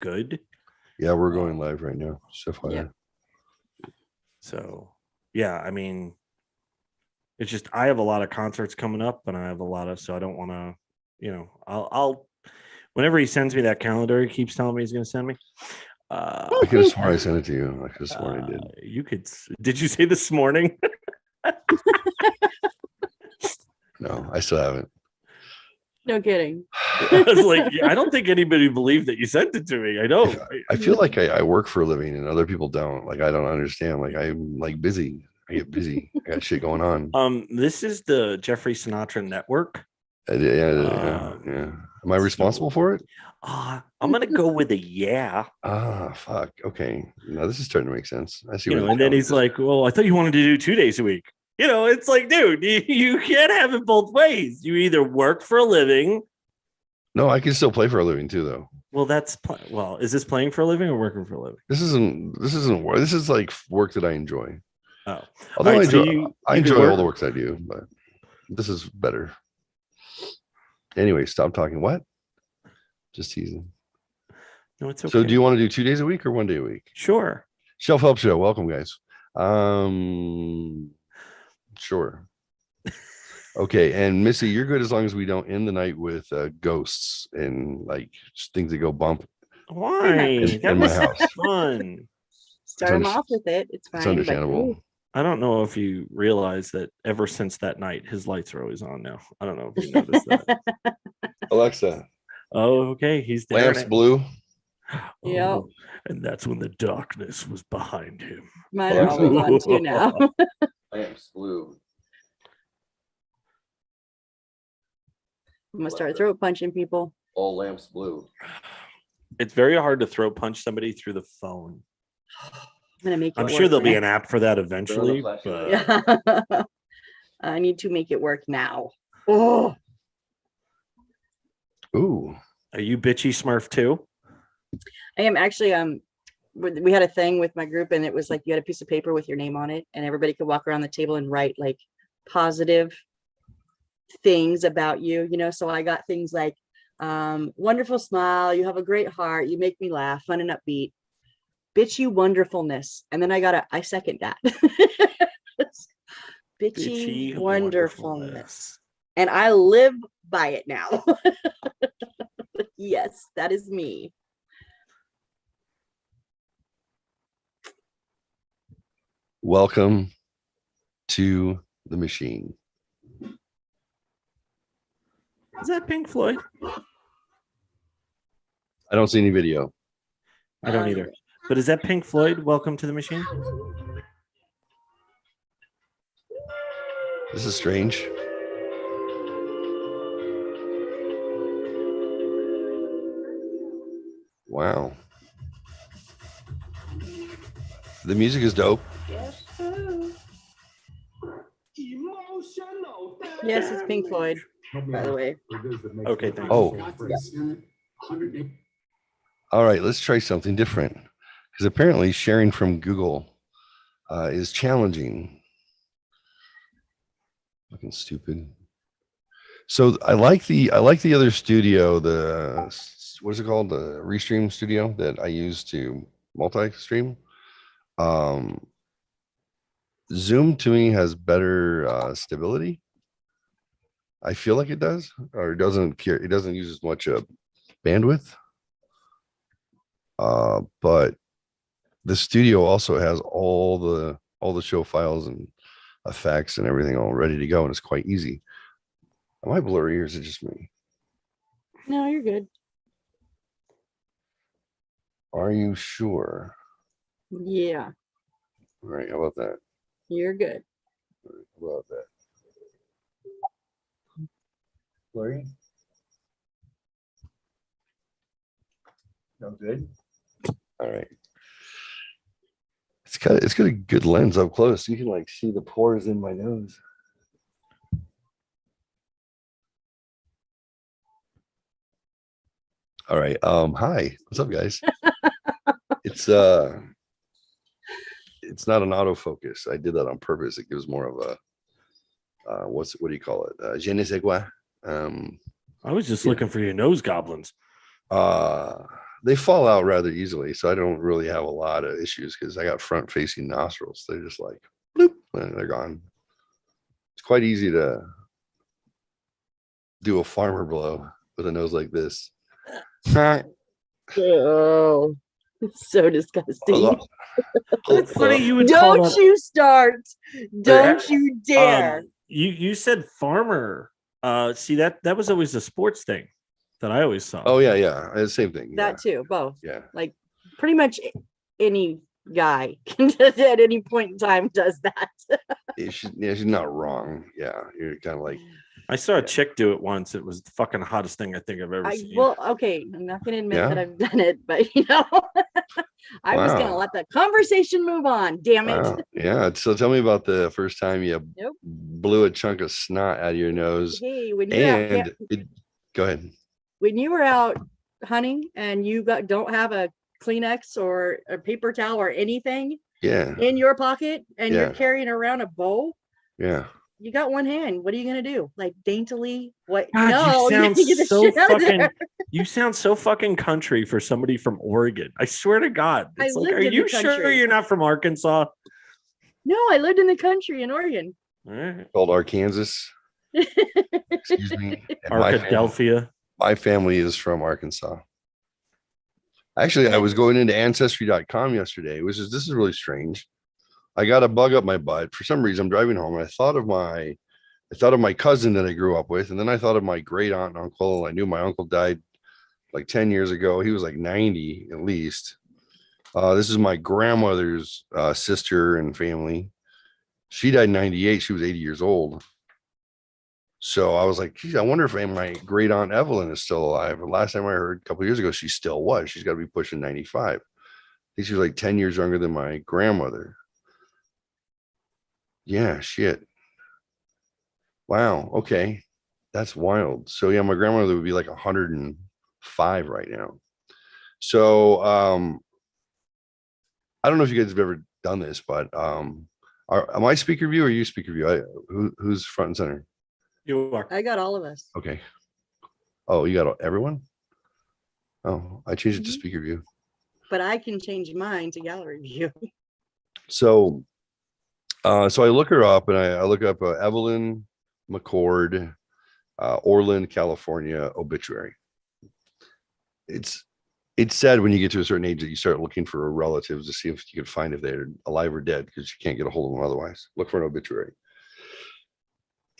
good. Yeah, we're going live right now. Yeah. So yeah, I mean, it's just I have a lot of concerts coming up, and I have a lot of, so I don't want to, I'll whenever he sends me that calendar, he keeps telling me he's going to send me. I could have sworn I sent it to you. I could have sworn I did. You could. Did you say this morning? No, I still haven't. No kidding. I was like, I don't think anybody believed that you sent it to me. I don't. I feel like I work for a living and other people don't. Like, I don't understand. Like, I'm like busy. I get busy. I got shit going on. This is the Geoffrey Sinatra Network. Yeah. Am I responsible for it? I'm gonna go with a yeah. Fuck. Okay. No, this is starting to make sense. I see. And then he's like, "Well, I thought you wanted to do 2 days a week." It's like, dude, you can't have it both ways. You either work for a living. No, I can still play for a living too, though. Well, is this playing for a living or working for a living? This isn't work. This is like work that I enjoy. Oh, although right, I enjoy all the works I do, but this is better. Anyway, stop talking. What? Just teasing. No, it's okay. So do you want to do 2 days a week or 1 day a week? Sure. Shelf Help Show. Welcome, guys. Sure. Okay, and Missy, you're good as long as we don't end the night with ghosts and like things that go bump. Why? In my house. Fun. Start them off with it. It's fine. It's understandable. I don't know if you realize that ever since that night, his lights are always on now. I don't know if you noticed that. Alexa. Oh, okay. He's there. Lamps blue. Yep. And that's when the darkness was behind him. Mine are always on too now. Lamps blue. I'm gonna start throat punching people. All lamps blue. It's very hard to throat punch somebody through the phone. I'm sure there'll be an app for that eventually. But yeah. I need to make it work now. Oh. Ooh. Are you bitchy Smurf too? I am actually. We had a thing with my group, and it was like you had a piece of paper with your name on it, and everybody could walk around the table and write like positive things about you. So I got things like wonderful smile, you have a great heart, you make me laugh, fun and upbeat, bitchy wonderfulness, and then I second that. bitchy wonderfulness, and I live by it now. Yes, that is me. Welcome to the machine. Is that Pink Floyd? I don't see any video. I don't either. But is that Pink Floyd? Welcome to the machine. This is strange. Wow. The music is dope. Yes, it's Pink Floyd, by the way. Okay, thanks. Oh. All right, let's try something different. Because apparently sharing from Google is challenging. Looking stupid. So I like the other studio, what is it called? The Restream studio that I use to multi-stream. Zoom to me has better stability. I feel like it does, or it doesn't use as much bandwidth. But the studio also has all the show files and effects and everything all ready to go, and it's quite easy. Am I blurry or is it just me? No, you're good. Are you sure? Yeah. All right, how about that? You're good. All right, how about that? Blurry? No good. All right. It's got a good lens up close. You can like see the pores in my nose. All right. Hi. What's up, guys? It's not an autofocus. I did that on purpose. It gives more of a what do you call it? Je ne sais quoi. I was just looking for your nose goblins. they fall out rather easily, so I don't really have a lot of issues because I got front facing nostrils. They're just like bloop, and they're gone. It's quite easy to do a farmer blow with a nose like this. Oh, it's so disgusting. It's funny you would call Don't that. you start. Don't you dare. You said farmer. See that was always a sports thing that I always saw. Oh yeah, the same thing. That too, both. Yeah. Like pretty much any guy can just at any point in time does that. She's not wrong. Yeah, you're kind of like, I saw a chick do it once. It was the fucking hottest thing I think I've ever seen. Well, okay, I'm not gonna admit Yeah. that I've done it, but I was gonna Wow. let the conversation move on. Damn it. wow. Yeah. So tell me about the first time you Nope. blew a chunk of snot out of your nose. Hey, when you're out, And go ahead. when you were out hunting and you don't have a Kleenex or a paper towel or anything Yeah. in your pocket and Yeah. you're carrying around a bow, Yeah. you got one hand. What are you gonna do? Like daintily? What? God, No, you you sound gotta get the so shit out of fucking. there. You sound so fucking country for somebody from Oregon. I swear to God. I It's like, lived are in the you sure country. you're not from Arkansas? No, I lived in the country in Oregon. All right. Called Arkansas. Excuse me. And Arkadelphia. my family is from Arkansas. Actually, I was going into ancestry.com yesterday, this is really strange. I got a bug up my butt. For some reason, I'm driving home and I thought of my cousin that I grew up with, and then I thought of my great aunt and uncle. I knew my uncle died like 10 years ago. He was like 90 at least. This is my grandmother's sister and family. She died in 98. She was 80 years old. So I was like, geez, I wonder if my great aunt Evelyn is still alive. And last time I heard a couple of years ago, she still was. She's got to be pushing 95. I think she was like 10 years younger than my grandmother. Yeah, shit. Wow. Okay. That's wild. So yeah, my grandmother would be like 105 right now. So I don't know if you guys have ever done this, but am I speaker view or you speaker view? Who's front and center? You are. I got all of us. Okay. Oh, you got everyone? Oh, I changed it to Mhm. speaker view. But I can change mine to gallery view. So I look her up and I look up Evelyn McCord, Orland, California obituary. It's sad when you get to a certain age that you start looking for relatives to see if you can find if they're alive or dead because you can't get a hold of them otherwise. Look for an obituary.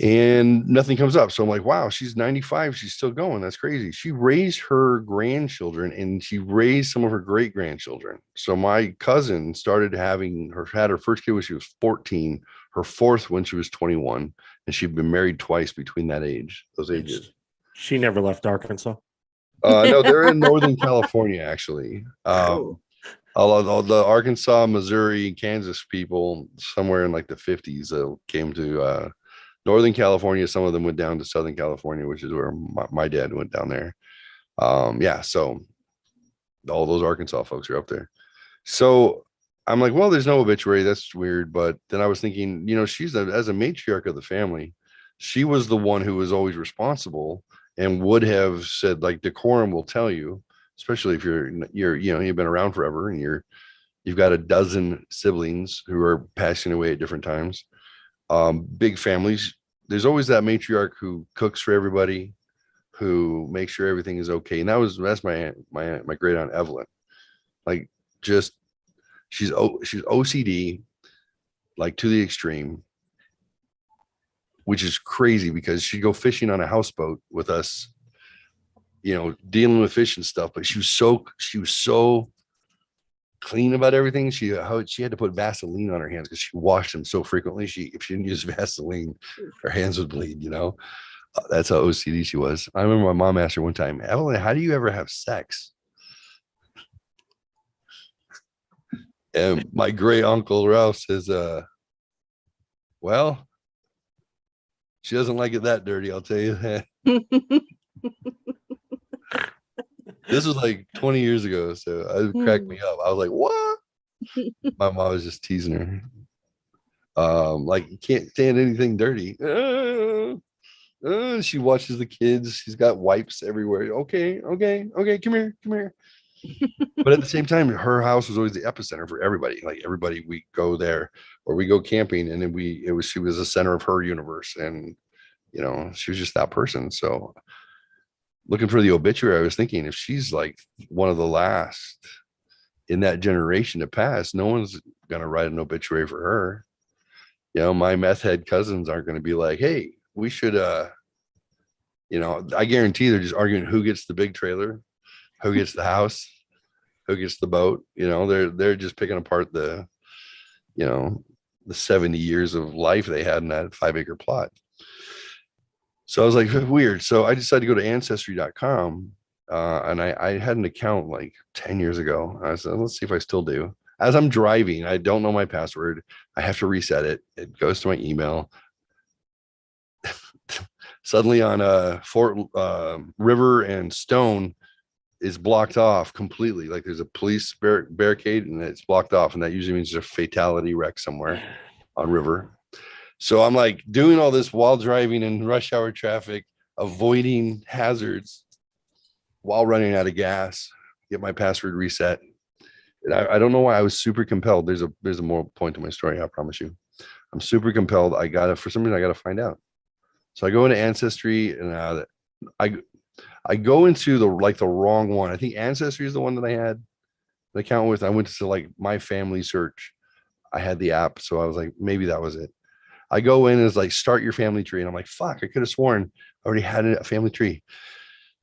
And nothing comes up. So I'm like, wow, she's 95. She's still going. That's crazy. She raised her grandchildren and she raised some of her great grandchildren. So my cousin had her first kid when she was 14, her fourth when she was 21, and she'd been married twice between those ages. She never left Arkansas. No, they're in Northern California, actually. Cool. All the Arkansas, Missouri, Kansas people somewhere in like the 50s came to Northern California. Some of them went down to Southern California, which is where my dad went down there. Yeah, so all those Arkansas folks are up there. So I'm like, well, there's no obituary. That's weird. But then I was thinking, she's as a matriarch of the family, she was the one who was always responsible and would have said, like, decorum will tell you, especially if you've been around forever and you've got a dozen siblings who are passing away at different times. Big families, there's always that matriarch who cooks for everybody, who makes sure everything is okay. And that's my great aunt Evelyn. Like, just she's OCD, like, to the extreme, which is crazy because she'd go fishing on a houseboat with us, dealing with fish and stuff. But she was so clean about everything. She had to put Vaseline on her hands because she washed them so frequently. If she didn't use Vaseline, her hands would bleed. That's how OCD she was. I remember my mom asked her one time, Evelyn, how do you ever have sex? And my great uncle Ralph says, well, she doesn't like it that dirty, I'll tell you that. This was like 20 years ago, so it cracked me up. I was like, what? My mom was just teasing her. Like, you can't stand anything dirty. She watches the kids. She's got wipes everywhere. Okay, come here. But at the same time, her house was always the epicenter for everybody. Like everybody, we go there or we go camping, and then she was the center of her universe, and she was just that person. So looking for the obituary, I was thinking if she's like one of the last in that generation to pass, no one's gonna write an obituary for her. My meth head cousins aren't gonna be like, hey, we should I guarantee they're just arguing who gets the big trailer, who gets the house, who gets the boat. They're just picking apart the 70 years of life they had in that 5-acre plot. So I was like, weird. So I decided to go to ancestry.com. And I had an account like 10 years ago. I said, let's see if I still do. As I'm driving, I don't know my password. I have to reset it. It goes to my email. Suddenly on Fort River and Stone is blocked off completely. Like there's a police barricade and it's blocked off. And that usually means there's a fatality wreck somewhere on River. So I'm like doing all this while driving in rush hour traffic, avoiding hazards while running out of gas, get my password reset. And I don't know why I was super compelled. There's a more point to my story. I promise you. I'm super compelled. For some reason, I got to find out. So I go into Ancestry and I go into the wrong one. I think Ancestry is the one that I had the account with. I went to like my family search. I had the app. So I was like, maybe that was it. I go in and it's like, start your family tree. And I'm like, fuck, I could have sworn I already had a family tree.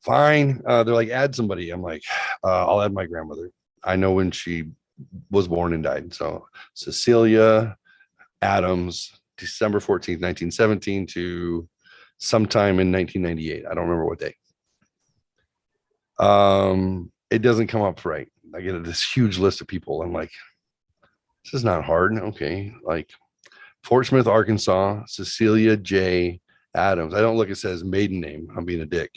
Fine. They're like, add somebody. I'm like, I'll add my grandmother. I know when she was born and died. So Cecilia Adams, December 14th, 1917 to sometime in 1998. I don't remember what day. It doesn't come up right. I get this huge list of people. I'm like, this is not hard. Okay. Like Fort Smith, Arkansas, Cecilia J. Adams. I don't look, it says maiden name. I'm being a dick.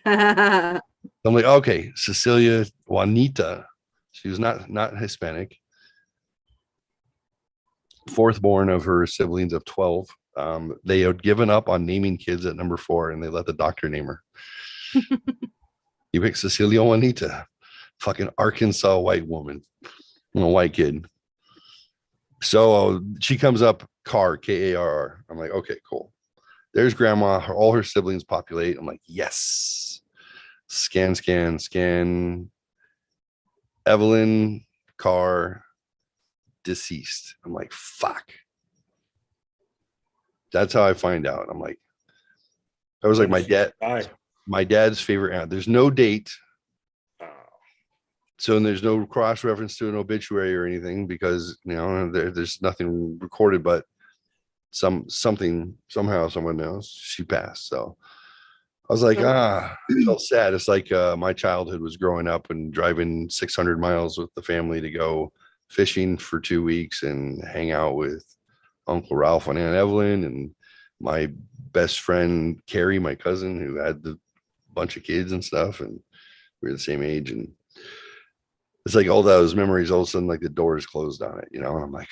I'm like, okay, Cecilia Juanita. She was not Hispanic. Fourth born of her siblings of 12. They had given up on naming kids at number 4 and they let the doctor name her. You pick Cecilia Juanita, fucking Arkansas white woman, a white kid. So she comes up Carr, Karr. I'm like, okay, cool. There's grandma. All her siblings populate. I'm like, yes. Scan. Evelyn Carr, deceased. I'm like, fuck. That's how I find out. I'm like, that was like my dad's favorite aunt. There's no date. So there's no cross reference to an obituary or anything because there's nothing recorded, but something somehow someone knows she passed. So I was like, it felt sad. It's like my childhood was growing up and driving 600 miles with the family to go fishing for 2 weeks and hang out with Uncle Ralph and Aunt Evelyn and my best friend Carrie, my cousin, who had the bunch of kids and stuff, and we were the same age. And it's like all those memories, all of a sudden, like the doors closed on it, and I'm like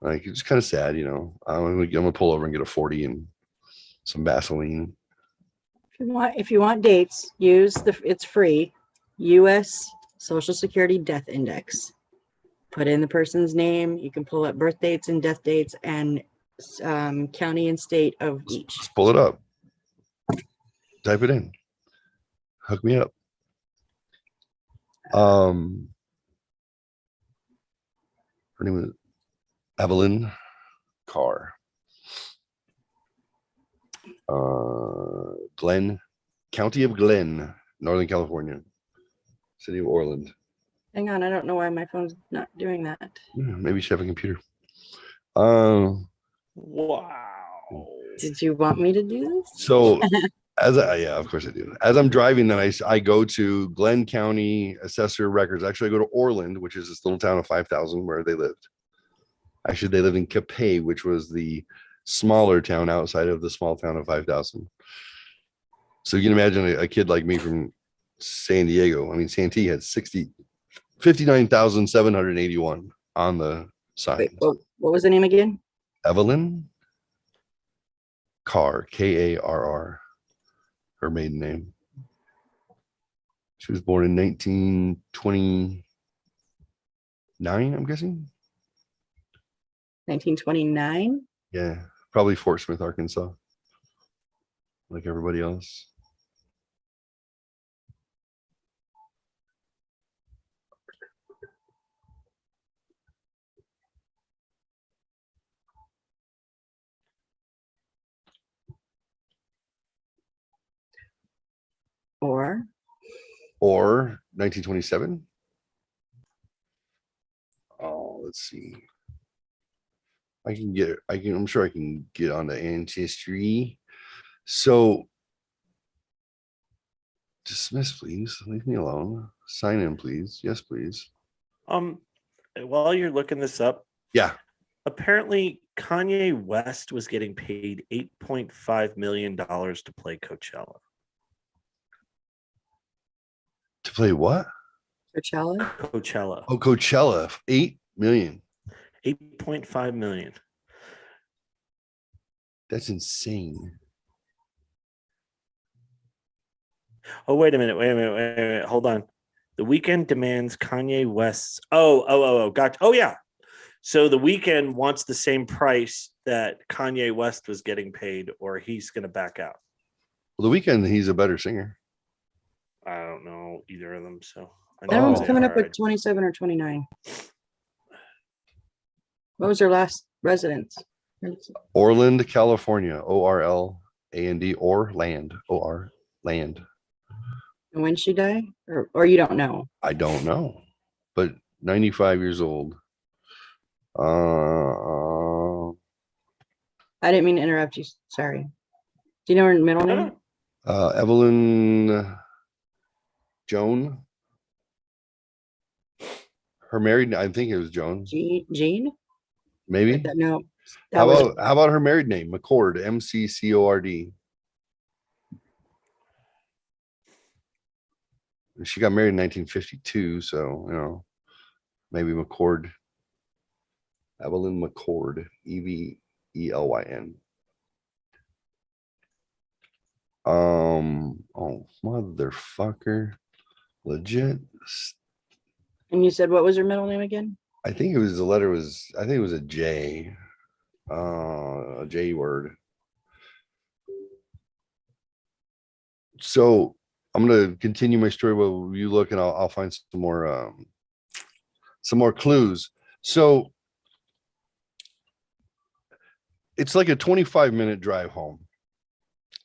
it's kind of sad, I'm gonna pull over and get a 40 and some Vaseline. If you want dates, it's free U.S. Social Security Death Index. Put in the person's name. You can pull up birth dates and death dates and county and state of each. Let's pull it up. Type it in. Hook me up. Her name was Evelyn Carr. Glen, County of Glen, Northern California, City of Orland. Hang on, I don't know why my phone's not doing that. Maybe you should have a computer. Wow. Did you want me to do this? So yeah, of course I do. As I'm driving, then I go to Glenn County Assessor Records. Actually, I go to Orland, which is this little town of 5,000 where they lived. Actually, they lived in Capay, which was the smaller town outside of the small town of 5,000. So you can imagine a kid like me from San Diego. I mean, Santee had 59,781 on the sign. Wait, what was the name again? Evelyn Carr, Karr, her maiden name. She was born in 1929, I'm guessing. 1929. Yeah, probably Fort Smith, Arkansas, like everybody else. Or Or 1927. Oh, let's see. I'm sure I can get on the ancestry. So dismiss, please. Leave me alone. Sign in, please. Yes, please. While you're looking this up, Yeah. apparently Kanye West was getting paid $8.5 million to play Coachella. To play what? Coachella. Coachella. Oh, Coachella. 8 million. 8.5 million. That's insane. Oh, wait a minute. Hold on. The Weeknd demands Kanye West's. Gotcha. Oh, yeah. So the Weeknd wants the same price that Kanye West was getting paid, or he's going to back out. Well, the Weeknd, he's a better singer. I don't know either of them. So I That know one's they coming up are. with 27 or 29. What was her last residence? Orland, California. ORLAND. Orland. OR land. And when she died? Or you don't know? I don't know, but 95 years old. I didn't mean to interrupt you. Sorry. Do you know her middle name? Evelyn Joan. Her married, I think it was Joan. Jean? Maybe. No. How about her married name? McCord, MCCORD. She got married in 1952, so maybe McCord. Evelyn McCord, EVELYN. Oh motherfucker, legit. And you said what was her middle name again? I think it was a J, a J word. So I'm gonna continue my story while you look, and I'll find some more clues. So it's like a 25-minute drive home.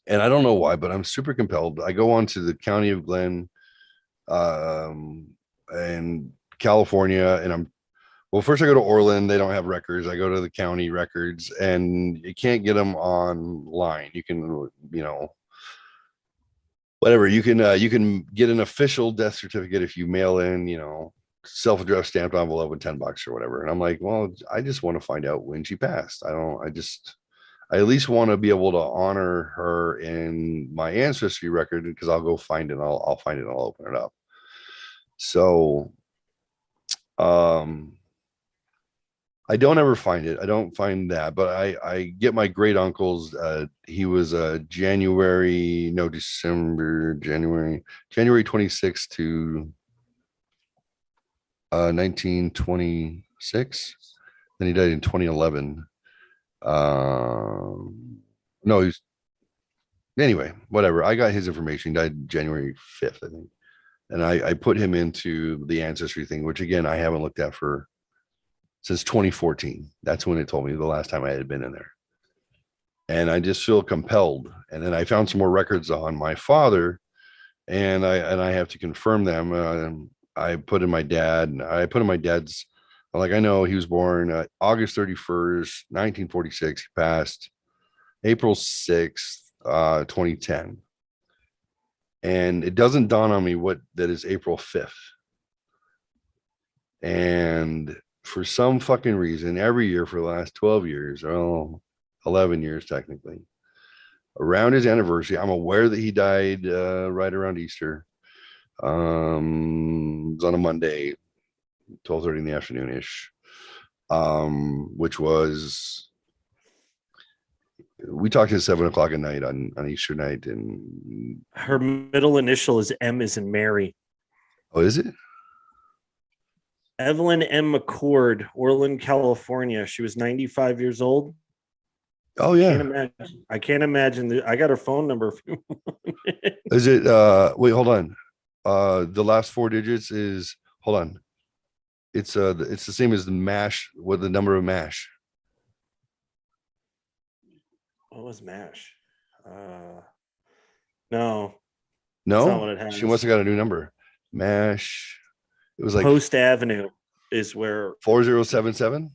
And I don't know why, but I'm super compelled. I go on to the county of Glenn and California, and first I go to Orland. They don't have records. I go to the county records, and you can't get them online. You can, whatever. You can get an official death certificate if you mail in, self-addressed stamped envelope with $10 or whatever. And I'm like, well, I just want to find out when she passed. I at least want to be able to honor her in my ancestry record, because I'll go find it. I'll find it and I'll open it up. So, I don't ever find it. I don't find that, but I get my great uncle's. He was January 26th to 1926. Then he died in 2011. No, he's anyway, whatever. I got his information. He died January 5th, I think. And I put him into the ancestry thing, which again, I haven't looked at since 2014. That's when it told me the last time I had been in there. And I just feel compelled. And then I found some more records on my father, and I have to confirm them. I put in my dad's. I know he was born August 31st, 1946. He passed April 6th, 2010. And it doesn't dawn on me that is April 5th. And for some fucking reason, every year for the last 12 years, 11 years technically, around his anniversary, I'm aware that he died right around Easter. It was on a Monday, 12:30 in the afternoon-ish. Which was, we talked at 7:00 at night on Easter night, and her middle initial is M as in Mary. Oh, is it? Evelyn M. McCord, Orland, California. She was 95 years old. Oh Can't yeah. imagine. I can't imagine. I got her phone number. Is it wait, hold on. The last four digits is, hold on. It's the same as the mash with the number of mash. What was MASH? No, that's not what No, it has. she must have got a new number. Mash. It was like Post Avenue is where. 4077.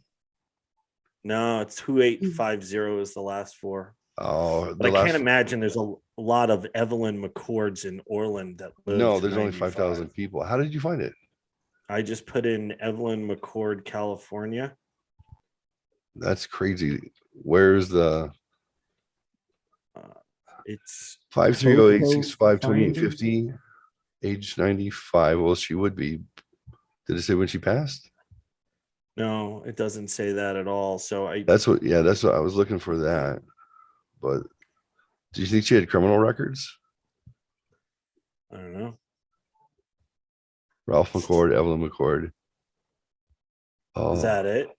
No, it's 2850 is the last four. Oh, But the I can't last. imagine there's a lot of Evelyn McCords in Orland that live. No, to there's only 95. 5,000 people. How did you find it? I just put in Evelyn McCord, California. That's crazy. Where's the It's 530-865-2850? Age 95. Well, she would be. Did it say when she passed? no, it doesn't say that at all. So That's what, yeah, that's what I was looking for that. But do you think she had criminal records? I don't know. Ralph McCord, Evelyn McCord. Oh, Is that it?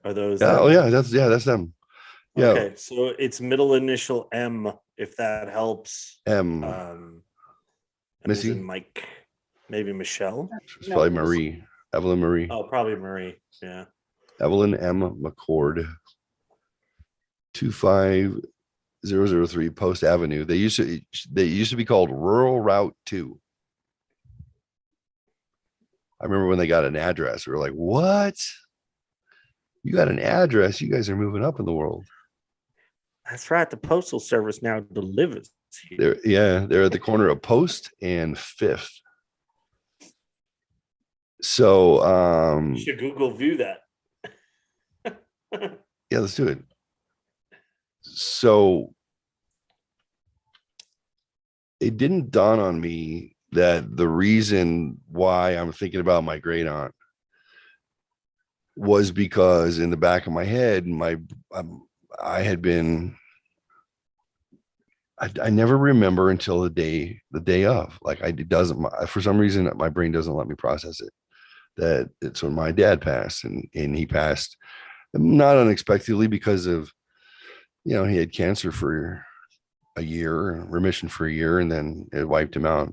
Are those? yeah. them? Oh, yeah. That's them. Yeah. Okay, so it's middle initial M, if that helps. M. M is Missy. in Mike, maybe Michelle. It's No, probably Missy. Marie. Evelyn Marie. Oh, probably Marie. Yeah. Evelyn M. McCord. 25003 Post Avenue. They used to be called Rural Route 2. I remember when they got an address, we were like, what? You got an address? You guys are moving up in the world. That's right. The postal service now delivers here. They're at the corner of Post and Fifth. So You should Google view that. yeah, let's do it. So it didn't dawn on me that the reason why I'm thinking about my great aunt was because in the back of my head, I had been, I never remember until the day of, like it doesn't, for some reason, my brain doesn't let me process it, that it's when my dad passed, and he passed not unexpectedly because of, he had cancer for a year, remission for a year, and then it wiped him out,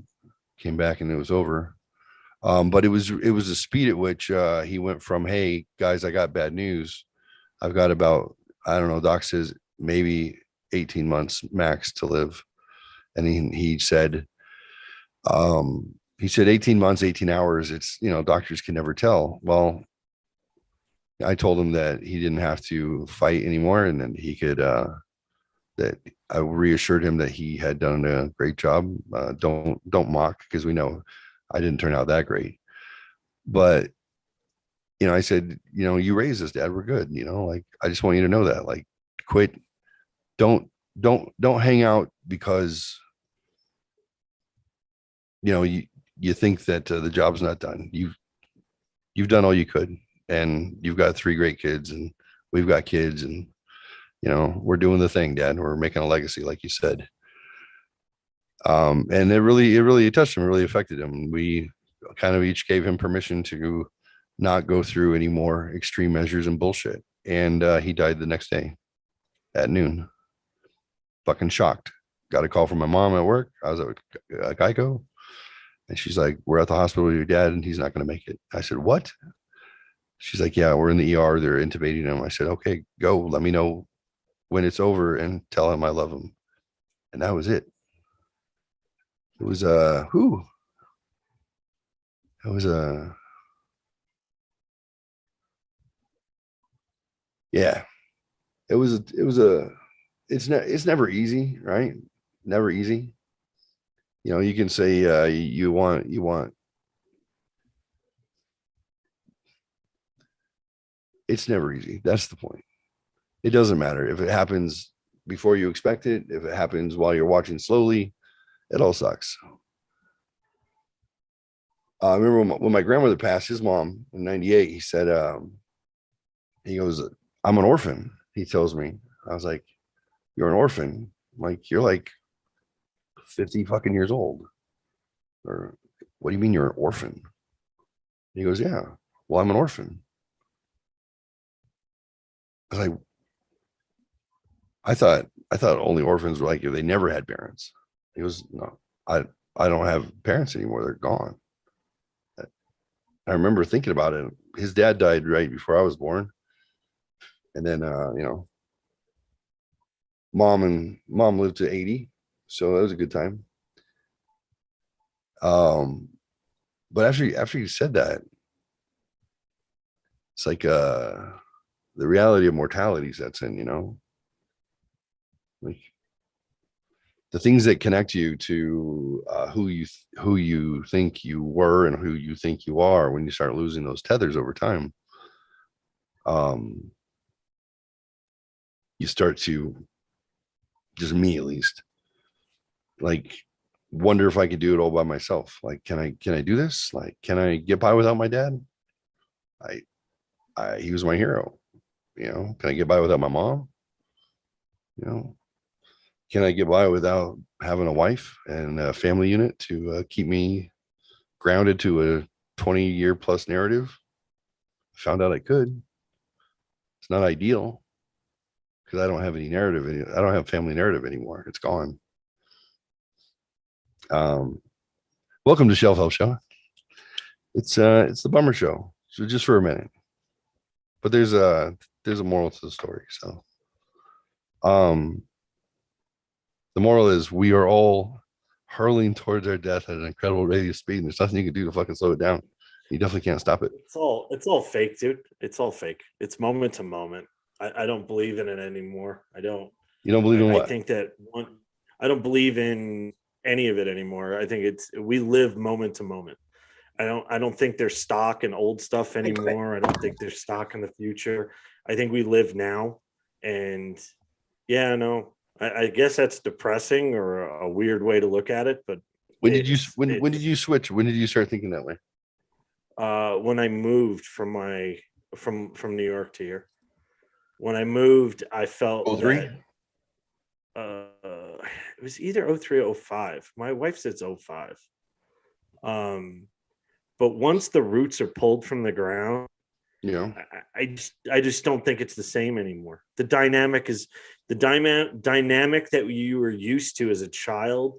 came back, and it was over. But it was the speed at which he went from, hey guys, I got bad news. I've got about, I don't know, doc says maybe 18 months max to live. And he said 18 months, 18 hours. It's, doctors can never tell. Well, I told him that he didn't have to fight anymore, and then he could, that I reassured him that he had done a great job. Don't mock, because we know I didn't turn out that great. But, I said, you raised us, Dad. We're good. Like, I just want you to know that, like, quit. Don't hang out because, you think that the job's not done. You've done all you could, and you've got 3 great kids, and we've got kids, and, we're doing the thing, Dad. We're making a legacy, like you said. And it really touched him, really affected him. We kind of each gave him permission to not go through any more extreme measures and bullshit. And he died the next day at noon. Fucking shocked. Got a call from my mom at work. I was at Geico, and she's like, we're at the hospital with your dad, and he's not going to make it. I said, what? She's like, yeah, we're in the ER. They're intubating him. I said, okay, go. Let me know when it's over and tell him I love him. And that was it. It was it was yeah, it's never easy, right? Never easy. You can say you want, it's never easy. That's the point. It doesn't matter if it happens before you expect it, if it happens while you're watching slowly, it all sucks. I remember when my grandmother passed, his mom in 98, he said, he goes, I'm an orphan. He tells me. I was like, you're an orphan? I'm like, you're like 50 fucking years old. Or what do you mean you're an orphan? He goes, yeah. Well, I'm an orphan. I was like, I thought only orphans were like if they never had parents. He goes, no, I don't have parents anymore. They're gone. I remember thinking about it. His dad died right before I was born. And then mom lived to 80. So that was a good time. But after you said that, it's like the reality of mortality sets in, like the things that connect you to who you think you were and who you think you are. When you start losing those tethers over time, you start to, just me at least, like wonder if I could do it all by myself. Like, can I do this? Like, can I get by without my dad? He was my hero. Can I get by without my mom? Can I get by without having a wife and a family unit to keep me grounded to a 20-year plus narrative? I found out I could. It's not ideal because I don't have any narrative. I don't have family narrative anymore. It's gone. Welcome to Shelf Help Show. It's the bummer show. So just for a minute, but there's a moral to the story. So, the moral is we are all hurling towards our death at an incredible rate of speed. And there's nothing you can do to fucking slow it down. You definitely can't stop it. It's all fake, dude. It's all fake. It's moment to moment. I don't believe in it anymore. I don't. You don't believe in what? I think that I don't believe in any of it anymore. I think we live moment to moment. I don't think there's stock in old stuff anymore. I don't think there's stock in the future. I think we live now. And yeah, no, I guess that's depressing or a weird way to look at it. But when did you switch? When did you start thinking that way? When I moved from New York to here. When I moved, I felt 03? It was either 03 or 05. My wife says 05. But once the roots are pulled from the ground, I just don't think it's the same anymore. The dynamic that you were used to as a child,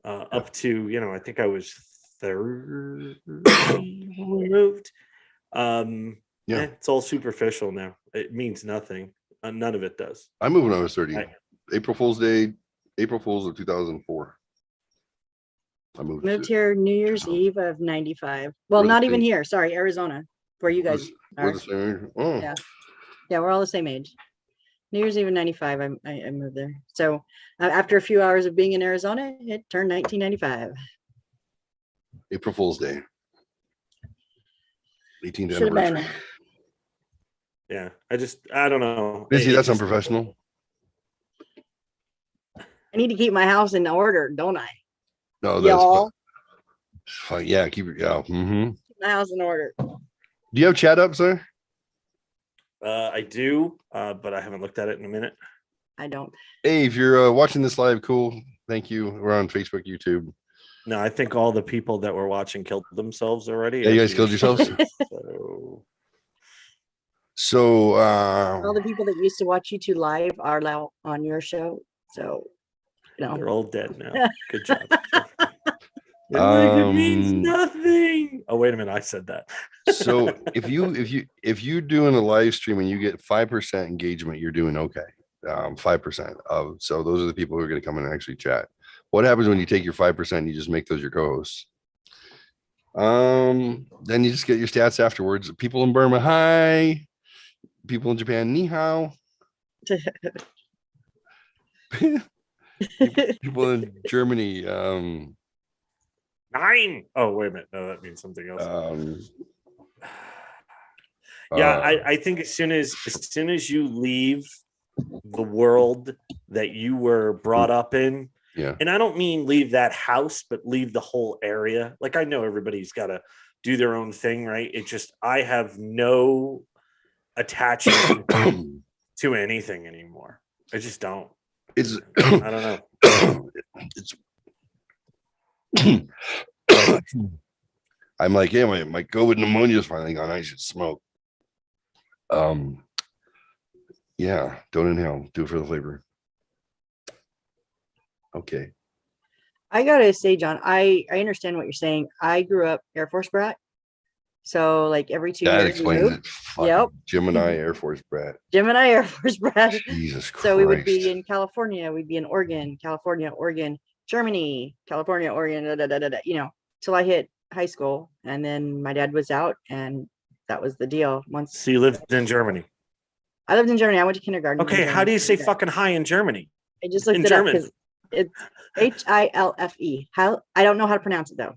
up to, I think I was 30 when we moved. It's all superficial now. It means nothing. None of it does. I moved when I was 30. April Fool's Day, April Fool's of 2004. I moved here New Year's Eve of 95. Well, not even here. Sorry, Arizona, where you guys are. The same. Oh. Yeah, we're all the same age. New Year's Eve in 95, I moved there. So after a few hours of being in Arizona, it turned 1995. April Fool's Day. 18th anniversary. Yeah, I don't know. Missy, that's unprofessional. I need to keep my house in order, don't I? No, that's fine. Yeah, keep it. Yeah. Mm-hmm. Keep my house in order. Do you have chat up, sir? I do, but I haven't looked at it in a minute. I don't. Hey, if you're watching this live, cool. Thank you. We're on Facebook, YouTube. No, I think all the people that were watching killed themselves already. Yeah, you guys killed yourselves? So all the people that used to watch you two live are now on your show. So, they're all dead now. Good job. It means nothing. Oh, wait a minute. I said that. So if you're doing a live stream and you get 5% engagement, you're doing okay. 5% of, so those are the people who are going to come in and actually chat. What happens when you take your 5% and you just make those your co-hosts? Then you just get your stats afterwards. People in Burma, hi. People in Japan, ni hao. People in Germany, 9. Oh, wait a minute. No, that means something else. I think as soon as you leave the world that you were brought up in, and I don't mean leave that house, but leave the whole area. Like, I know everybody's got to do their own thing, right? It just, I have no attachment to anything anymore. I just don't. I don't know. I'm like, yeah, my COVID pneumonia is finally gone. I should smoke. Yeah, don't inhale. Do it for the flavor. Okay. I gotta say, John, I understand what you're saying. I grew up Air Force brat, so like every 2 years That we explains moved. it. Yep. Fucking Gemini Air Force brat. Gemini Air Force brat. Jesus So we would be Christ. in California, we'd be in Oregon, California, Oregon, Germany, California, Oregon, till I hit high school. And then my dad was out, and that was the deal. Once So you lived in Germany. I lived in Germany, I went to kindergarten. in Okay, how Germany. do you say fucking hi in Germany? I just looked in it up German? because it's Hilfe. How I don't know how to pronounce it though.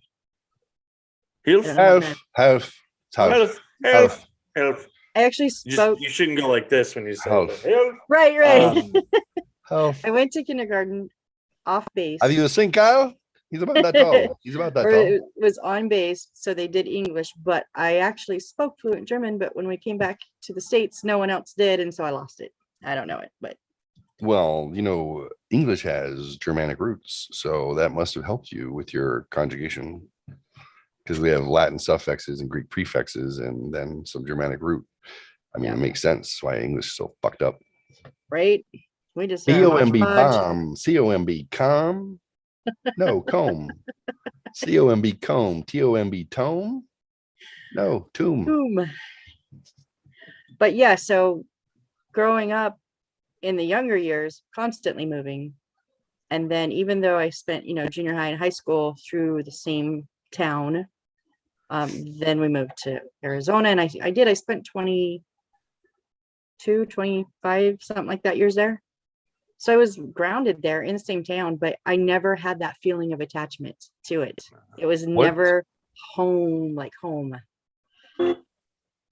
Hilf, I don't know. Health. help. I actually spoke. You shouldn't go like this when you say Health. help. Right. Health. I went to kindergarten off base. Have you seen Kyle? He's about that tall. He's about that or tall. it was on base, so they did English, but I actually spoke fluent German. But when we came back to the States, no one else did, and so I lost it. I don't know it, but Well, English has Germanic roots, so that must have helped you with your conjugation because we have Latin suffixes and Greek prefixes and then some Germanic root. I mean, Yeah. It makes sense why English is so fucked up. right, we just COMB hodgepodge. bomb, COMB com, no comb, COMB comb, TOMB tome, no tomb. Boom. But yeah, so growing up in the younger years, constantly moving, and then even though I spent junior high and high school through the same town, then we moved to Arizona, and I spent 22, 25, something like that years there. So I was grounded there in the same town, but I never had that feeling of attachment to it. It was never home, like home.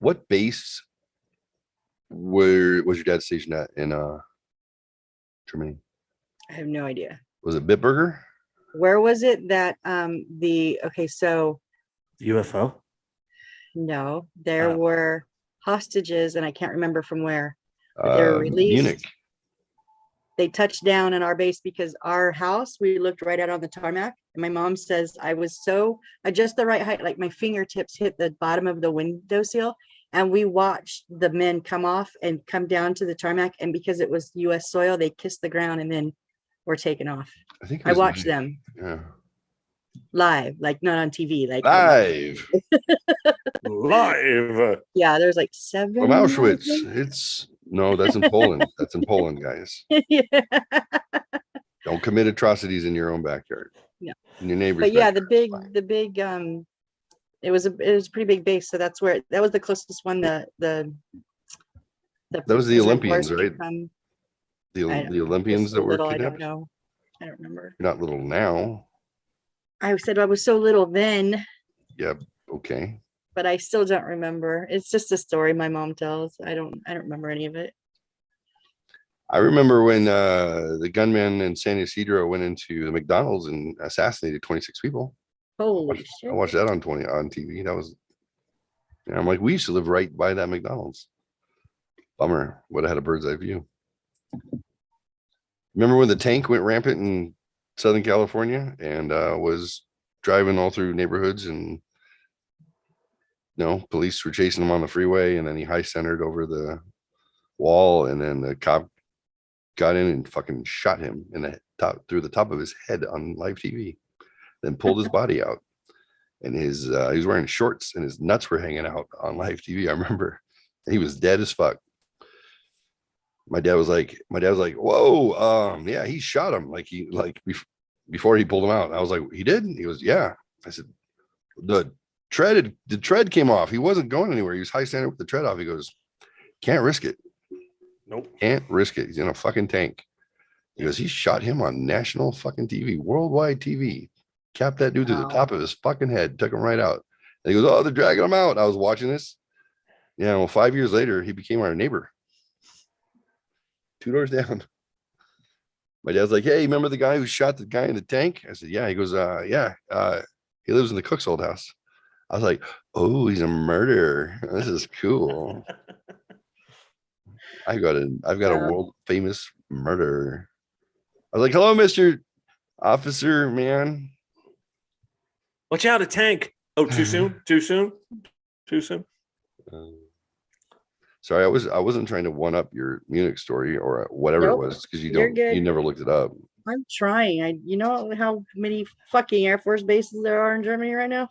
What base was your dad stationed at in Germany? I have no idea. Was it Bitburger? Where was it that so UFO? no, there were hostages, and I can't remember from where, but they were released. Munich. They touched down in our base because our house, we looked right out on the tarmac. And my mom says I was just the right height, like my fingertips hit the bottom of the windowsill. And we watched the men come off and come down to the tarmac. And because it was US soil, they kissed the ground and then were taken off. I watched them. Yeah. Live, like not on TV, like live. Live. Yeah, there's like 7 from Auschwitz. No, that's in Poland. That's in Poland, guys. Yeah. Don't commit atrocities in your own backyard. Yeah. In your neighbor's But yeah, backyard. the big it was a pretty big base, so that was the closest one. That was the Olympians, right? The Olympians that were little, kidnapped. I don't know. I don't remember. You're not little now. I said I was so little then. Yep. Okay. But I still don't remember. It's just a story my mom tells. I don't remember any of it. I remember when the gunman in San Ysidro went into the McDonald's and assassinated 26 people. Holy shit. I watched that on TV. That was, I'm like, we used to live right by that McDonald's. Bummer. Would have had a bird's eye view. Remember when the tank went rampant in Southern California and was driving all through neighborhoods, and police were chasing him on the freeway, and then he high centered over the wall, and then the cop got in and fucking shot him through the top of his head on live TV, then pulled his body out, and he was wearing shorts and his nuts were hanging out on live TV. I remember, and he was dead as fuck. My dad was like, whoa, yeah, he shot him before he pulled him out. I was like, he did? He goes, yeah. I said, the tread came off. He wasn't going anywhere. He was high standard with the tread off. He goes, can't risk it. Nope. Can't risk it. He's in a fucking tank. He goes, he shot him on national fucking TV, worldwide TV, capped that dude to the top of his fucking head, took him right out. And he goes, oh, they're dragging him out. I was watching this. Yeah, well, 5 years later, he became our neighbor. 2 doors down. My dad's like, hey, remember the guy who shot the guy in the tank? I said, yeah. He goes, yeah. He lives in the cook's old house. I was like, oh, he's a murderer. This is cool. I've got a world famous murderer. I was like, hello, Mr. Officer, man. Watch out, a tank. Oh, too soon? Too soon? Too soon? Sorry, I wasn't trying to one up your Munich story or whatever Nope, it was because you're good. you never looked it up. I'm trying. You know how many fucking Air Force bases there are in Germany right now?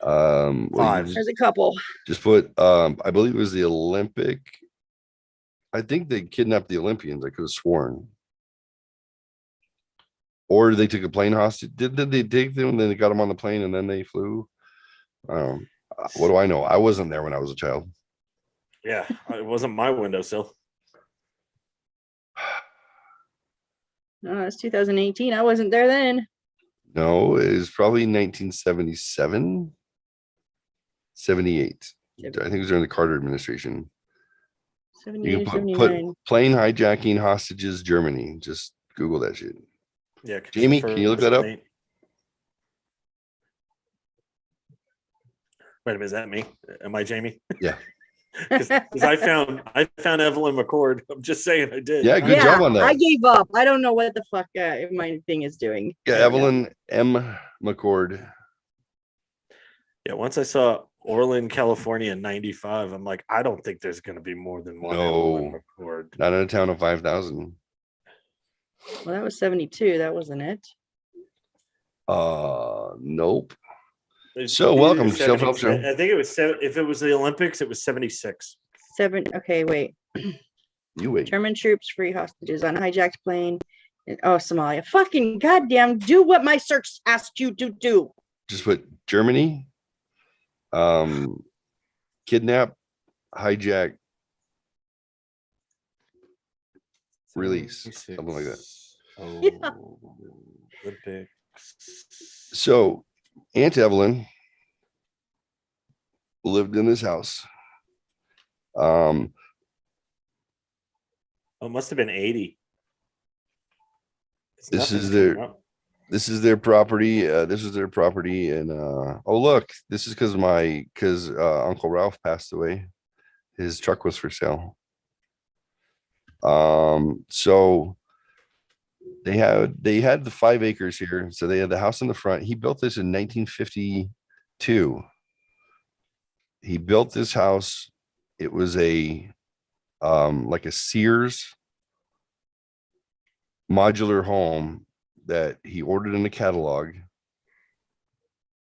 Well, Five. There's a couple. just put I believe it was the Olympic. I think they kidnapped the Olympians. I could have sworn. Or they took a plane hostage. Did they take them? And then they got them on the plane and then they flew. What do I know? I wasn't there when I was a child. Yeah, it wasn't my windowsill. No, it's 2018. I wasn't there then. No, it was probably 1977, 78. I think it was during the Carter administration. 78, You can put 79. plane hijacking hostages Germany. Just Google that shit. Yeah, Jamie, can you look that up? Wait a minute, is that me? Am I Jamie? Yeah. Because I found Evelyn McCord. I'm just saying I did. Yeah, good job on that. I gave up. I don't know what the fuck my thing is doing. Yeah, Evelyn M. McCord. Yeah, once I saw Orland, California in 95, I'm like, I don't think there's going to be more than one Evelyn McCord. Not in a town of 5,000. Well, that was 72. That wasn't it. Nope. So welcome to Self-Help Show. I think it was if it was the Olympics, it was 76. Okay, wait. You wait. German troops free hostages on hijacked plane. Somalia. Fucking goddamn, do what my search asked you to do. Just put Germany, kidnap, hijack, release, something like that. Olympics. So Aunt Evelyn lived in this house. It must have been 80. This is their property. This is their property. And oh look, this is because Uncle Ralph passed away. His truck was for sale. So they had the 5 acres here. So they had the house in the front. He built this in 1952. He built this house. It was like a Sears modular home that he ordered in the catalog,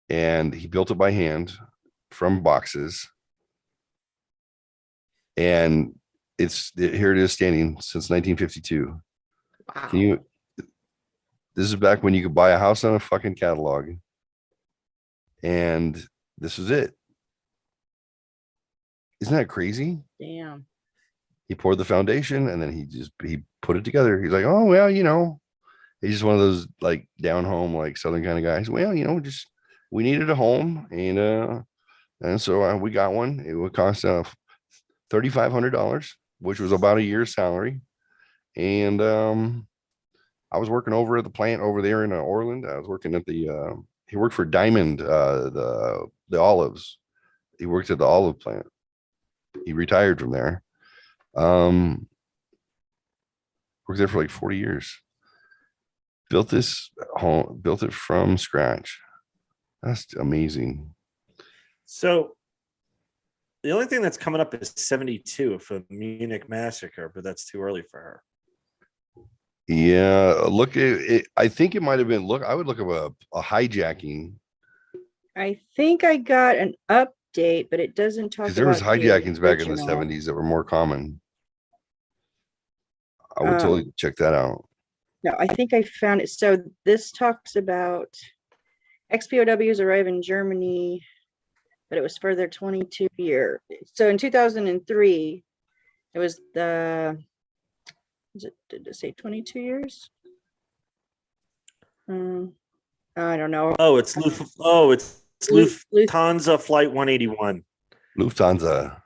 and he built it by hand from boxes. And here it is standing since 1952. Wow. This is back when you could buy a house on a fucking catalog. And this is it. Isn't that crazy? Damn. He poured the foundation and then he put it together. He's like, oh, well, he's just one of those like down home, like Southern kind of guys. Well, just we needed a home and so we got one. It would cost $3,500, which was about a year's salary. And I was working over at the plant over there in Orland. I was working at he worked for Diamond, the olives. He worked at the olive plant. He retired from there. Worked there for like 40 years. Built this home, built it from scratch. That's amazing. So the only thing that's coming up is 72 for Munich massacre, but that's too early for her. Yeah, look at it. I think it might have been. I would look up a hijacking. I think I got an update, but it doesn't talk about. There was hijackings back in the 70s that were more common. I would totally check that out. No, I think I found it. So this talks about ex-POWs arrive in Germany, but it was for their 22 year. So in 2003, it was did it say 22 years? I don't know. Oh, it's Lufthansa Flight 181. Lufthansa.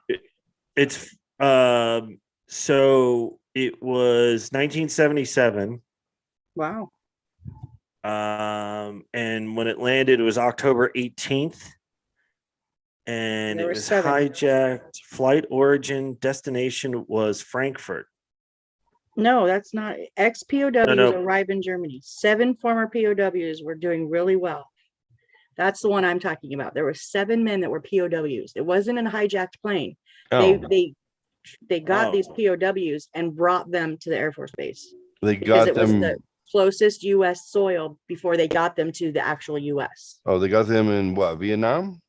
It's so it was 1977. Wow. And when it landed, it was October 18th. And it was hijacked. Flight origin destination was Frankfurt. No, that's not. Ex-POWs arrive in Germany. 7 former POWs were doing really well. That's the one I'm talking about. There were 7 men that were POWs. It wasn't an hijacked plane. Oh, They got Oh. these POWs and brought them to the Air Force Base they because got it was them. the closest U.S. soil before they got them to the actual U.S. Oh, they got them in what, Vietnam?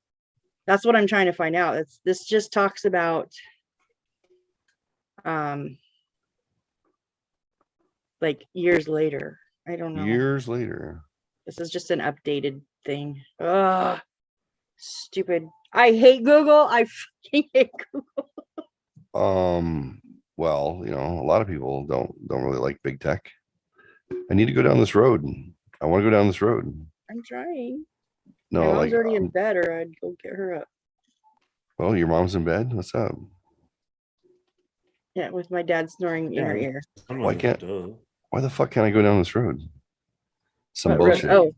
That's what I'm trying to find out. This just talks about like years later. I don't know. Years later. This is just an updated thing. Ugh, stupid. I hate Google. I fucking hate Google. Well, a lot of people don't really like big tech. I need to go down this road. I want to go down this road. I'm trying. No, My mom's like, already in bed, or I'd go get her up. well, your mom's in bed. What's up? Yeah, with my dad snoring in her ear. Why the fuck can't I go down this road? Some What road? bullshit. Oh,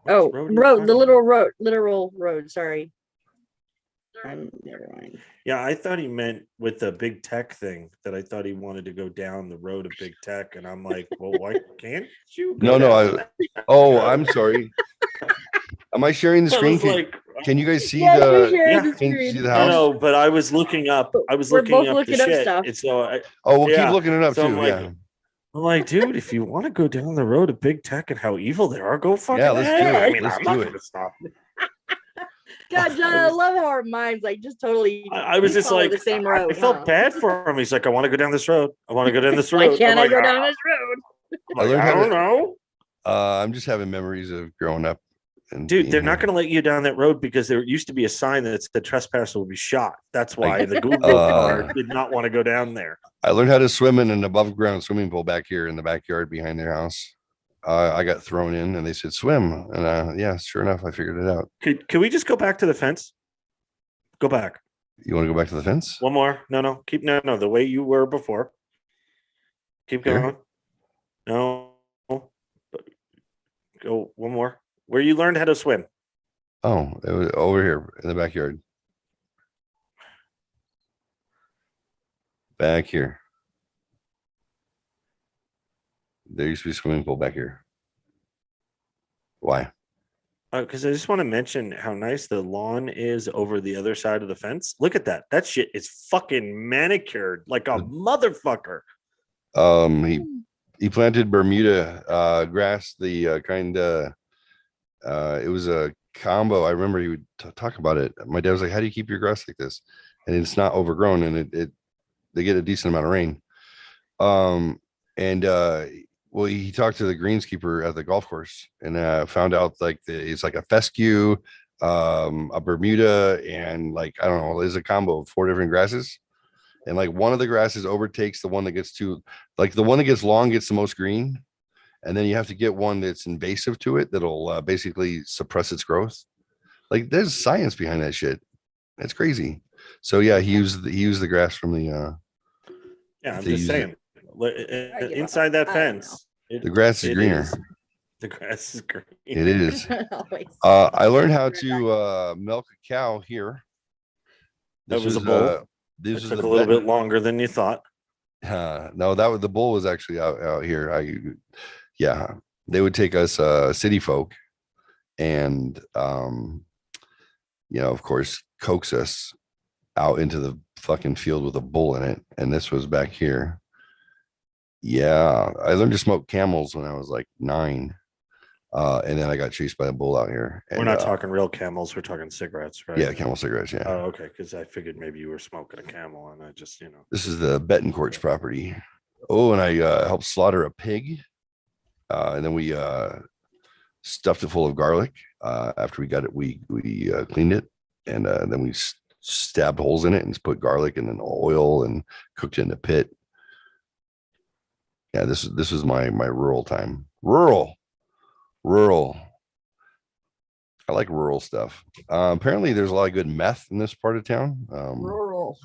road are you road, talking the literal road. Sorry. Never mind. Yeah, I thought he meant with the big tech thing that I thought he wanted to go down the road of big tech. And I'm like, well, why can't you? I'm sorry. Am I sharing the screen? Can you guys see Yes, can you see the I house? know, but I was looking up. We're both looking up shit. stuff. And so We'll yeah. keep looking it up So too. I'm like, dude, if you want to go down the road of big tech and how evil they are, go fucking let's do ahead. it. I mean, Let's I'm do not it. going to stop. God, John, I love how our minds like just totally. I was just follow like, the same road. I felt bad for him. He's like, I want to go down this road. I want to go down this road. Why can't I like, go down this road? I don't know. I'm just having memories of growing up. And dude, they're not going to let you down that road because there used to be a sign that said trespasser will be shot. That's why the Google card did not want to go down there. I learned how to swim in an above ground swimming pool back here in the backyard behind their house. I got thrown in and they said swim. And sure enough, I figured it out. Can we just go back to the fence? Go back. You want to go back to the fence? One more. No. Keep no. The way you were before. Keep going. Here? No. Go one more. Where you learned how to swim. Oh, it was over here in the backyard. Back here. There used to be a swimming pool back here. Why? Because I just want to mention how nice the lawn is over the other side of the fence. Look at that. That shit is fucking manicured like a motherfucker. He planted Bermuda grass, the kind it was a combo. I remember he would talk about it. My dad was like, how do you keep your grass like this? And it's not overgrown and they get a decent amount of rain. Well, he talked to the greenskeeper at the golf course and found out it's like a fescue, a Bermuda, and I don't know, there's a combo of 4 different grasses. And one of the grasses overtakes the one that gets the one that gets long gets the most green. And then you have to get one that's invasive to it that'll basically suppress its growth. There's science behind that shit. That's crazy. So yeah, he used the grass from the. I'm just saying. Inside that fence, the grass is greener. The grass is green. It is. I learned how to milk a cow here. That was a bull. This took a little bit longer than you thought. No, the bull was actually out here. They would take us city folk and of course coax us out into the fucking field with a bull in it. And this was back here. Yeah, I learned to smoke camels when I was 9. And then I got chased by a bull out here. And, we're not talking real camels. We're talking cigarettes, right? Yeah, camel cigarettes. Yeah. Oh, okay. Because I figured maybe you were smoking a camel, and I just, This is the Betancourt's property. Oh, and I helped slaughter a pig, and then we stuffed it full of garlic. After we got it, we cleaned it, and then we stabbed holes in it and put garlic and then oil and cooked it in a pit. Yeah, this is my rural time. Rural. I like rural stuff. Apparently there's a lot of good meth in this part of town. Rural.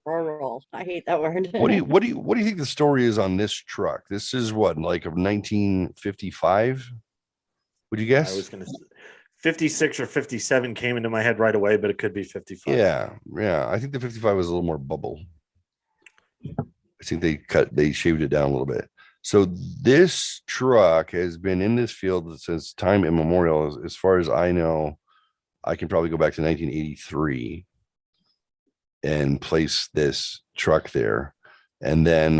I hate that word. What do you think the story is on this truck? This is what, of 1955? Would you guess? I was going to say 56 or 57 came into my head right away, but it could be 55. Yeah. I think the 55 was a little more bubble. I think they shaved it down a little bit. So this truck has been in this field since time immemorial. As far as I know, I can probably go back to 1983 and place this truck there. And then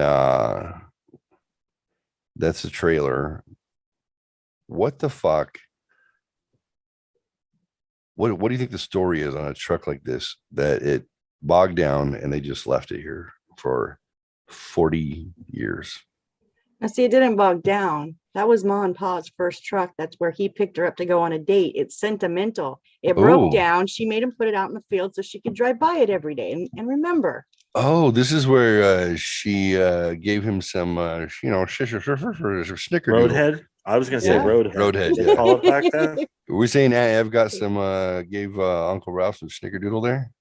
that's a trailer. What the fuck? What do you think the story is on a truck like this that it bogged down and they just left it here for 40 years? Now, see, it didn't bog down. That was Ma and Pa's first truck. That's where he picked her up to go on a date. It's sentimental. It broke Oh. down. She made him put it out in the field so she could drive by it every day and remember. Oh, this is where she gave him some, snickerdoodle. Roadhead. I was gonna say Yeah. Roadhead. Roadhead, Did yeah. they call it back then? We're saying I've got some, gave Uncle Ralph some snickerdoodle there.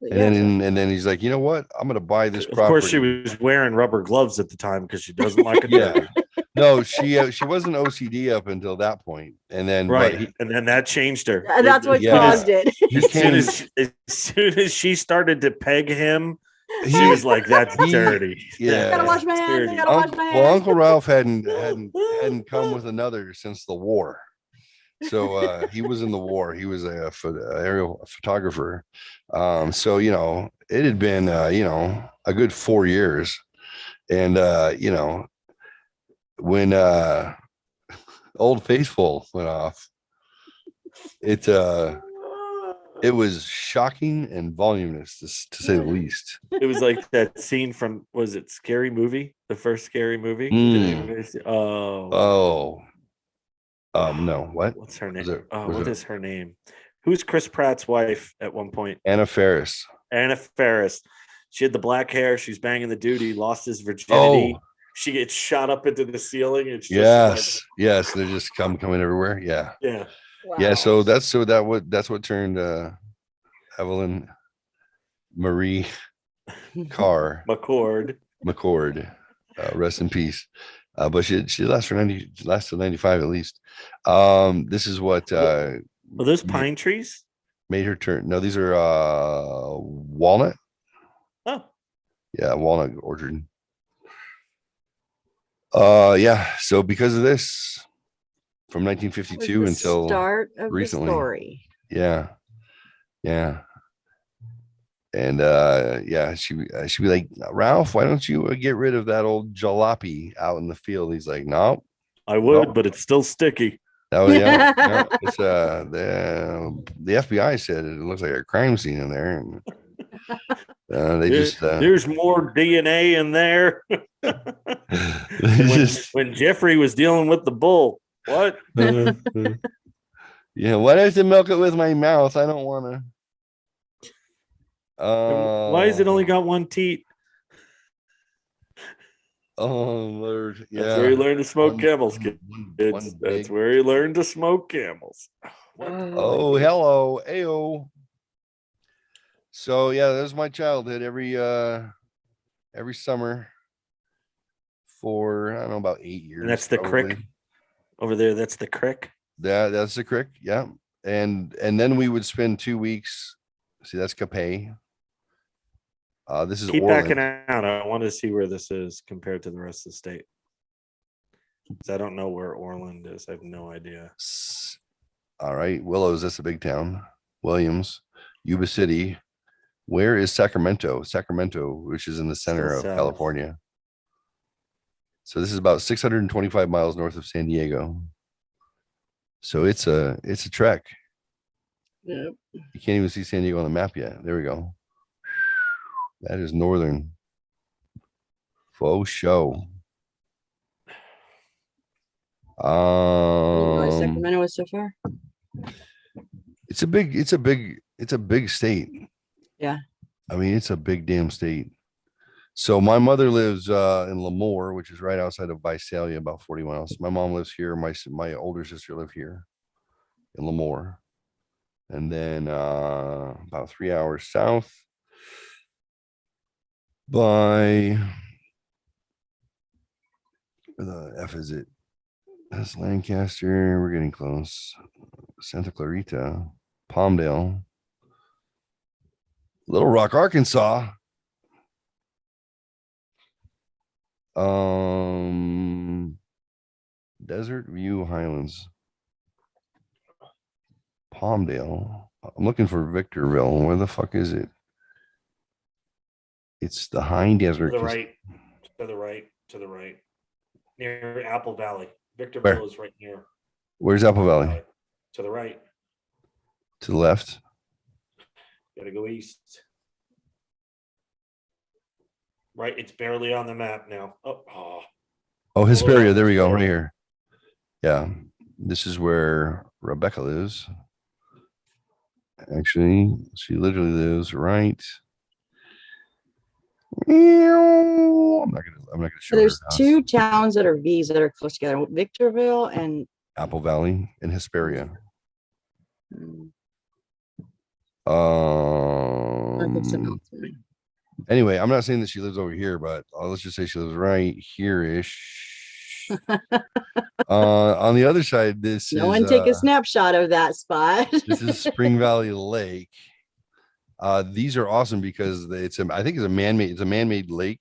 Yeah. And then he's like, you know what? I'm gonna buy this Of property. course, she was wearing rubber gloves at the time because she doesn't like it. Yeah. No, she wasn't OCD up until that point, and then Right, and then that changed her. And that's what Yeah. caused it. As soon as she started to peg him, she was like, "That's dirty." Yeah. Gotta wash my That's hands. I dirty. gotta wash my Well, hands. Uncle Ralph hadn't come with another since the war. So he was in the war. He was a aerial photographer. So it had been a good 4 years, and when Old Faithful went off, it was shocking and voluminous to say the least. It was like that scene from, was it Scary Movie? The first Scary Movie? Mm. Did anybody see? Oh, no, what? what's her name? Was What it is her name? Who's Chris Pratt's wife at one point? Anna Faris? Anna Faris. She had the black hair. She's banging the dude. He lost his virginity. Oh, She gets shot up into the ceiling. It's just yes, they're just coming everywhere. Yeah. yeah. Yeah, so that's what turned Evelyn Marie Carr McCord. McCord, rest in peace. But she lasted 95 at least. This is what Are those pine trees? made her turn. No, these are walnut. Oh, Yeah, walnut orchard. Yeah. So because of this, from 1952 Was the until start of recently. the story. Yeah. And she'd be like, Ralph, why don't you get rid of that old jalopy out in the field? He's like, no, I would, No. but it's still sticky. no, it's the FBI said it looks like a crime scene in there, and they just There's more DNA in there. when Geoffrey was dealing with the bull. What? yeah, why do I have to milk it with my mouth? I don't want to. Why has it only got one teat? Oh Lord, That's where you learn to smoke camels, kids. one That's big- where you learn to smoke camels. Oh, hello, ayo. So yeah, that was my childhood. Every summer for I don't know about 8 years. And that's the probably. crick over there. That's the crick. That's the crick. Yeah, and then we would spend 2 weeks. See, that's Capay. This is Keep Orland. backing out. I want to see where this is compared to the rest of the state. 'Cause I don't know where Orland is. I have no idea. All right, Willows. That's a big town. Williams, Yuba City. Where is Sacramento? Sacramento, which is in the center Still of south. California. So this is about 625 miles north of San Diego. So it's a trek. Yep. You can't even see San Diego on the map yet. There we go. That is northern. Faux show. Sacramento was so far. It's a big state. Yeah. I mean, it's a big damn state. So my mother lives in Lemoore, which is right outside of Visalia, about 40 miles. My mom lives here. My older sister live here in Lemoore. And then about 3 hours south by where the F is it? That's Lancaster. We're getting close. Santa Clarita, Palmdale, Little Rock, Arkansas. Desert View Highlands. Palmdale. I'm looking for Victorville. Where the fuck is it? It's the high To desert. the right. To the right. To the right. Near Apple Valley. Victorville Where? is right near. Where's Apple Valley? To the right. To the left. Gotta go east. Right, it's barely on the map now. Oh, Hesperia. There we go. Hesperia. Right here. Yeah. This is where Rebecca lives. Actually, she literally lives right. I'm not gonna show So there's her house. 2 towns that are V's that are close together, Victorville and Apple Valley and Hesperia. mm, Anyway, I'm not saying that she lives over here, but let's just say she lives right here-ish. On the other side, this no is one take a snapshot of that spot. this is Spring Valley Lake. These are awesome because I think it's a man-made lake,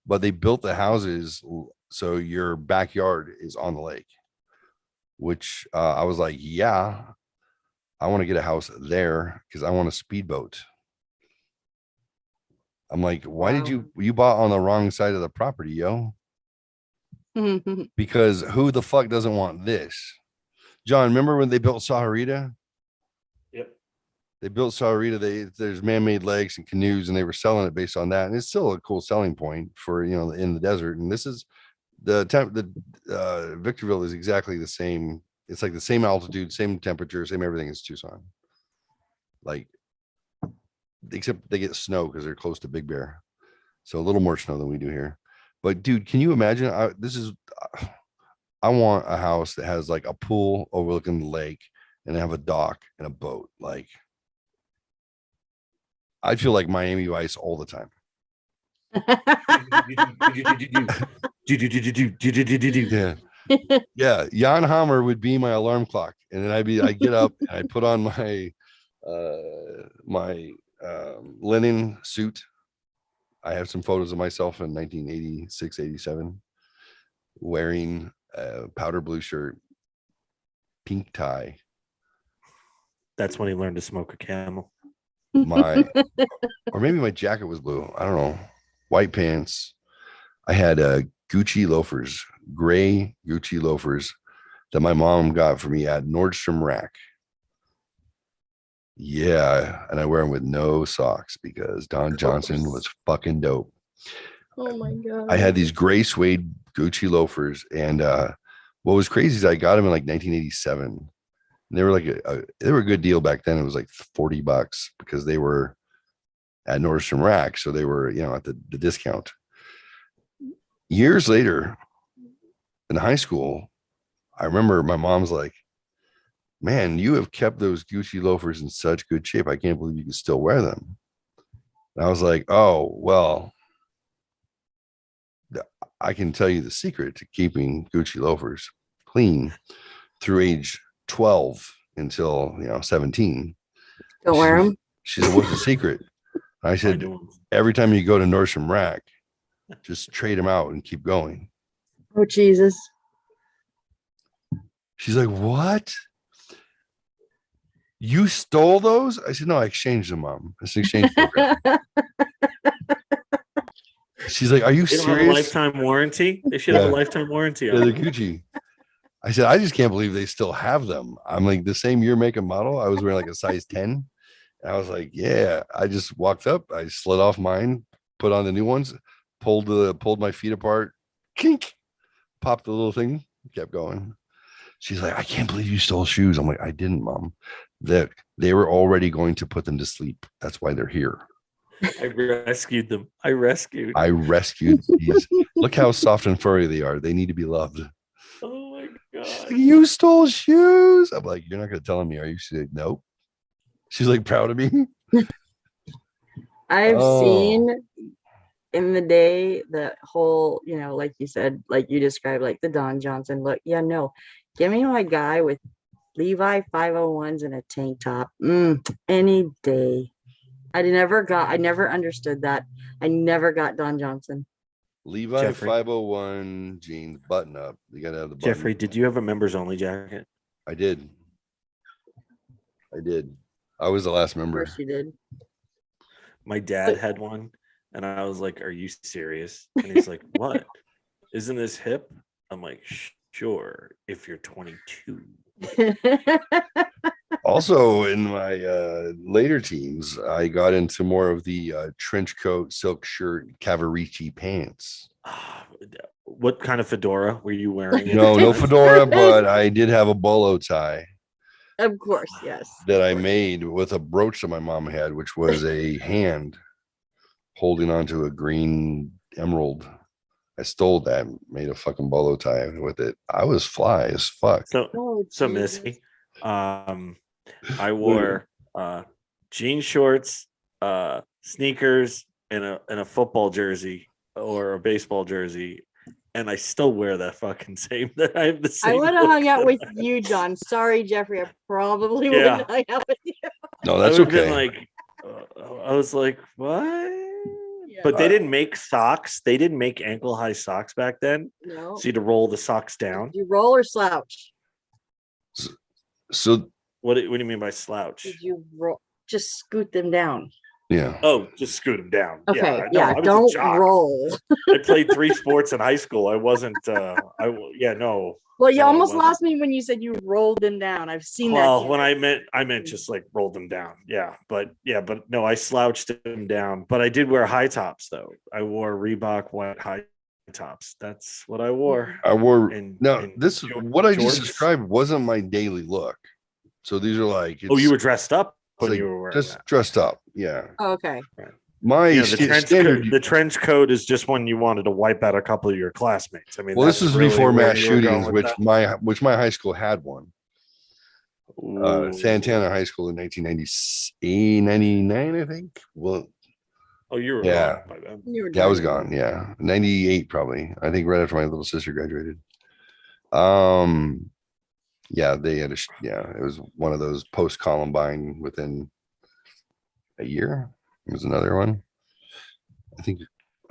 but they built the houses so your backyard is on the lake, which I was like, yeah, I want to get a house there because I want a speedboat. I'm like, why did you bought on the wrong side of the property, yo? Because who the fuck doesn't want this? John, remember when they built Sahuarita? Yep. They built Sahuarita. There's man-made lakes and canoes, and they were selling it based on that. And it's still a cool selling point for, in the desert. And this is Victorville is exactly the same. It's like the same altitude, same temperature, same everything as Tucson. Like, except they get snow because they're close to Big Bear. So a little more snow than we do here. But dude, can you imagine? I want a house that has like a pool overlooking the lake and have a dock and a boat. Like, I feel like Miami Vice all the time. Yeah. Yeah. Jan Hammer would be my alarm clock. And then I get up and I put on my linen suit. I have some photos of myself in 1986, 87, wearing a powder blue shirt, pink tie. That's when he learned to smoke a Camel. Or maybe my jacket was blue. I don't know. White pants. I had Gucci loafers, gray Gucci loafers that my mom got for me at Nordstrom Rack. Yeah, and I wear them with no socks because Don Johnson was fucking dope. Oh my god! I had these gray suede Gucci loafers, and what was crazy is I got them in like 1987. And they were like they were a good deal back then. It was like $40 because they were at Nordstrom Rack, so they were at the discount. Years later, in high school, I remember my mom's like, man, you have kept those Gucci loafers in such good shape. I can't believe you can still wear them. And I was like, oh, well, I can tell you the secret to keeping Gucci loafers clean through age 12 until 17. Don't wear them. She said, what's the secret? I said, every time you go to Nordstrom Rack, just trade them out and keep going. Oh, Jesus. She's like, what? You stole those? I said, no, I exchanged them, Mom. It's an exchange program. She's like, are you serious? Have a lifetime warranty? They should have a lifetime warranty on they're Gucci. I said, I just can't believe they still have them. I'm like, the same year, make, and model. I was wearing like a size 10. And I was like, yeah. I just walked up. I slid off mine, put on the new ones, pulled my feet apart, kink, popped the little thing, kept going. She's like, I can't believe you stole shoes. I'm like, I didn't, Mom. That they were already going to put them to sleep. That's why they're here. I rescued them. I rescued these. Look how soft and furry they are. They need to be loved. Oh my god. She's like, you stole shoes. I'm like, you're not gonna tell me, are you? She's like, nope. She's like, proud of me. I've seen in the day that whole, like you said, like you described, like the Don Johnson look. Yeah, no. Give me my guy with Levi 501s and a tank top. Any day. I never understood that. I never got Don Johnson. Levi Geoffrey. 501 jeans, button up. You gotta have the button. Geoffrey, did you have a members only jacket? I did. I was the last Of member. course you did. My dad had one, and I was like, "Are you serious?" And he's like, "What? Isn't this hip?" I'm like, "Sure, if you're 22." Also, in my later teens, I got into more of the trench coat, silk shirt, Cavarici pants. What kind of fedora were you wearing? No fedora, but I did have a bolo tie Of course, yes. that I made with a brooch that my mom had, which was a hand holding onto a green emerald. I stole that, made a fucking bolo tie with it. I was fly as fuck. So Oh, Missy, I wore jean shorts, sneakers, and a football jersey or a baseball jersey, and I still wear that fucking same. I have the same. I would have look hung out that with I- you, John. Sorry, Jeffrey. I probably Yeah. wouldn't hang out with you. No, I that's would've been okay. like, I was like, what? Yeah. But they didn't make socks. They didn't make ankle high socks back then. No. So you had to roll the socks down. Did you roll or slouch? So What do you mean by slouch? Did you roll? Just scoot them down. yeah. Oh, just scoot them down. Okay. No, Yeah. I was a Don't jock. roll. I played 3 sports in high school. I wasn't. No. Well, you No, I almost wasn't. lost me when you said you rolled them down. I've seen Well, that. when I meant just like rolled them down. But no, I slouched them down. But I did wear high tops though. I wore Reebok white high tops. That's what I wore. I wore And this what I just described wasn't my daily look. So these are like you were dressed up when like you were wearing just that. dressed up. Yeah. Oh, okay. My The trench coat is just when you wanted to wipe out a couple of your classmates. I mean, well, this that's is really before where mass you were going shootings, with which my high school had one. that? Santana High School in 1998, 99, I think. Well, You were yeah. gone by then. You were yeah, I was driving. gone. Yeah, 98 probably. I think right after my little sister graduated. Yeah, they had it was one of those post Columbine within a year. It was another one. I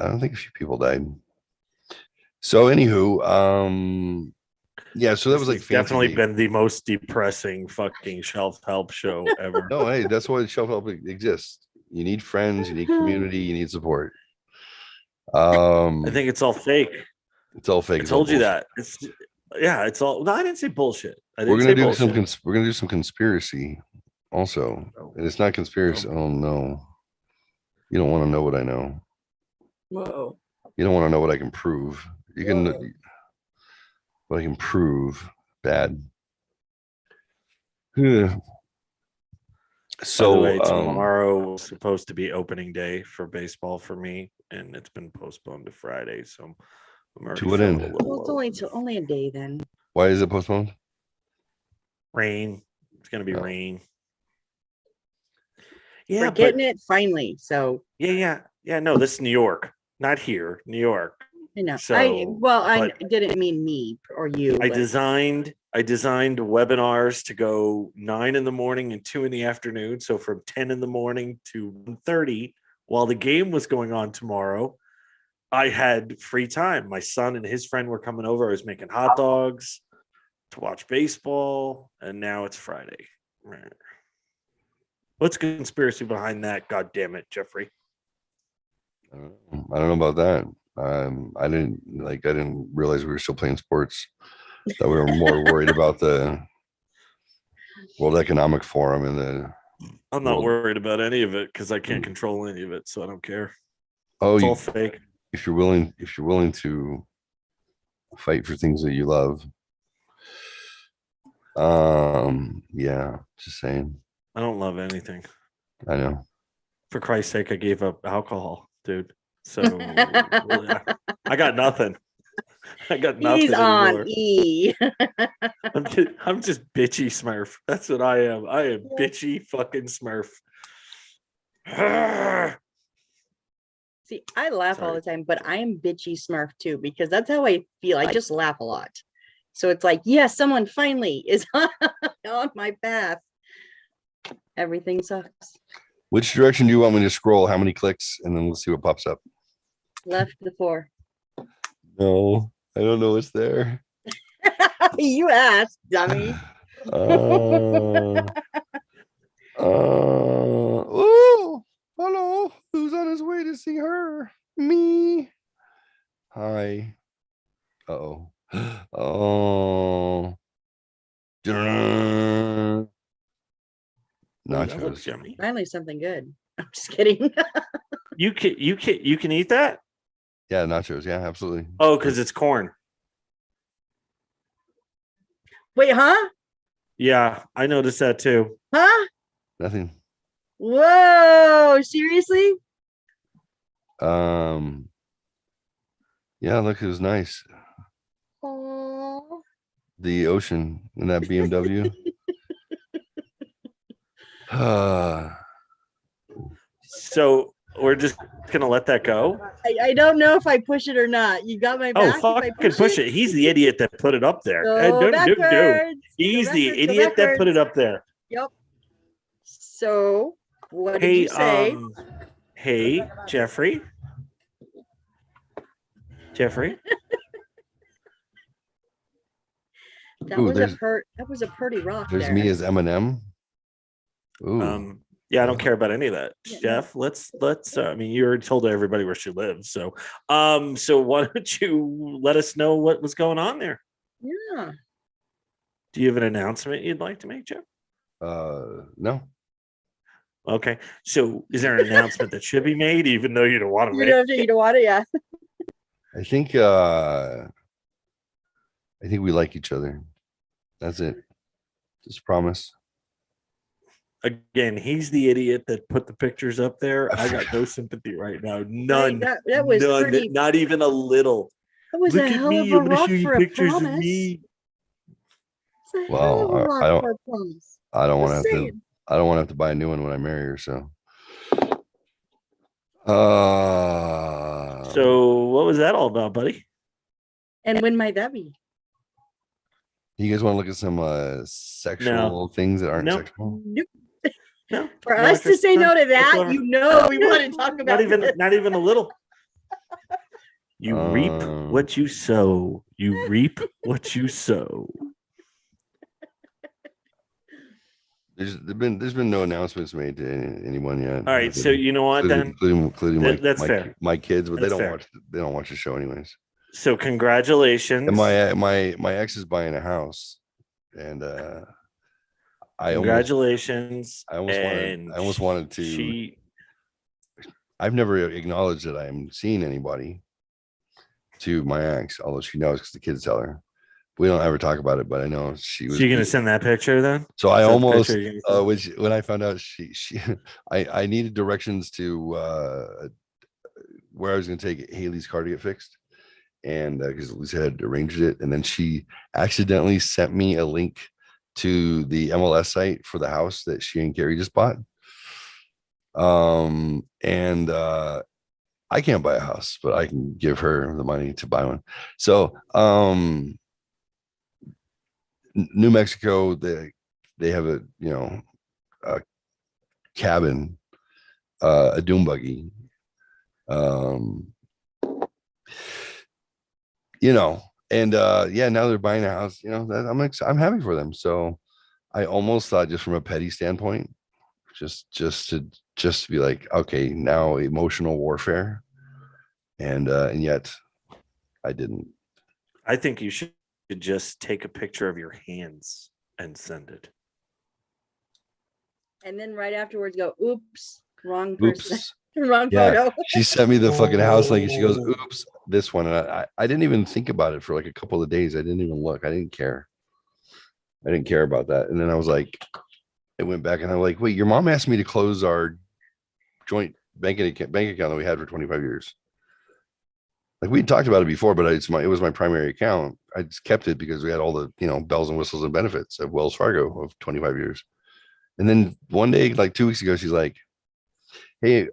don't think a few people died. So anywho, yeah, so that was like definitely been the most depressing fucking shelf help show ever. No, hey, that's why self help exists. You need friends, you need community, you need support. I think it's all fake. It's all fake. I told you that. It's all. No, I didn't say bullshit. We're gonna do some conspiracy also, and it's not conspiracy. Oh no, you don't want to know what I know. Whoa. You don't want to know what I can prove. You can. What I can prove bad. So by the way, tomorrow was supposed to be opening day for baseball for me, and it's been postponed to Friday. So I'm already To what feeling end? a little Well, it's only a day then. why is it postponed? rain. It's gonna be Oh. rain. We're Yeah, getting it finally. So yeah. No, this is New York, not here. New York. you know. So, I but- didn't mean me or you. I but- designed webinars to go 9 in the morning and 2 in the afternoon. So from 10 in the morning to 1:30, while the game was going on tomorrow, I had free time. My son and his friend were coming over. I was making hot dogs to watch baseball, and now it's Friday. What's the conspiracy behind that? God damn it, Geoffrey. I don't know about that. I didn't realize we were still playing sports. That we were more worried about the World Economic Forum and the. I'm not Well- worried about any of it because I can't control any of it, so I don't care. Oh, It's all fake. if you're willing to fight for things that you love. Yeah, just saying. I don't love anything. I know. For Christ's sake, I gave up alcohol, dude. So I got nothing. I got nothing He's on anymore. E. I'm just bitchy Smurf. That's what I am. I am bitchy fucking Smurf. See, I laugh all Sorry. the time, but I am bitchy Smurf too, because that's how I feel. I just laugh a lot. So it's like, yes, someone finally is on my path. Everything sucks. Which direction do you want me to scroll? How many clicks? And then let's see what pops up. Left to 4. No, I don't know what's there. You asked, dummy. Uh, oh, hello. Who's on his way to see her? Me. Hi. Uh-oh. Oh. Ooh, that looks Nachos. yummy. Finally, something good. I'm just kidding. You can eat that? Yeah, nachos. Yeah, absolutely. Oh, because it's corn. Wait, huh? Yeah, I noticed that too. Huh? Nothing. Whoa, seriously? Yeah, look, it was nice. Oh. The ocean in that BMW. So we're just gonna let that go. I don't know if I push it or not. You got my Oh, back? If I fucking push it. He's the idiot that put it up there. Go Don't. backwards. He's Go the backwards, go idiot that put backwards. it up there. Yep. So, what did Hey, you say? Hey, Geoffrey. Geoffrey. That Ooh, was a pretty rock there's there. me as Eminem. Ooh. Yeah, I don't care about any of that. Yeah, Jeff, let's I mean, you already told everybody where she lives. So why don't you let us know what was going on there? Yeah. Do you have an announcement you'd like to make, Jeff? No. Okay. So is there an announcement that should be made, even though you don't want to You make don't want it, yeah. I think we like each other. That's it. Just promise. Again, he's the idiot that put the pictures up there. I got no sympathy right now. None. That was None. pretty. Not even a little. That was Look a at hell me. of a I'm going to rock show you for a pictures of promise. me. It's a Well, hell of a I rock don't- for a promise. I don't want to Just have to. saying. I don't want to have to buy a new one when I marry her. So. So what was that all about, buddy? And when might that be? You guys want to look at some sexual things that aren't No. sexual? Nope. No. For no, us to say no to that, whatsoever. you know we want to talk about Not even a little. You reap Um, what you sow. You reap what you sow. there's been no announcements made to anyone yet. All right. So you know what then? including That's fair. my kids, but That's fair. they don't watch the show anyways. So congratulations. And my ex is buying a house, and Congratulations. I almost wanted to. I've never acknowledged that I'm seeing anybody to my ex, although she knows because the kids tell her. We don't ever talk about it, but I know she was. So you're gonna send that picture then? So I almost, which when I found out she, I needed directions to where I was going to take Haley's car to get fixed, and because Lisa had arranged it, and then she accidentally sent me a link to the MLS site for the house that she and Gary just bought. And I can't buy a house, but I can give her the money to buy one. So, New Mexico, they have a a cabin, a dune buggy, and yeah, now they're buying a house. I'm happy for them. So I almost thought, just from a petty standpoint, just to be like, okay, now emotional warfare, and yet I didn't. I think you should just take a picture of your hands and send it. And then right afterwards go, oops, wrong person. Oops. Wrong Yeah, photo. she sent me the fucking house link, and she goes, oops, this one. And I didn't even think about it for like a couple of days. I didn't even look. I didn't care. I didn't care about that. And then I was like, it went back, and I'm like, wait, your mom asked me to close our joint bank account that we had for 25 years. Like, we talked about it before, but it was my primary account. I just kept it because we had all the bells and whistles and benefits of Wells Fargo of 25 years. And then one day, like 2 weeks ago, she's like, hey,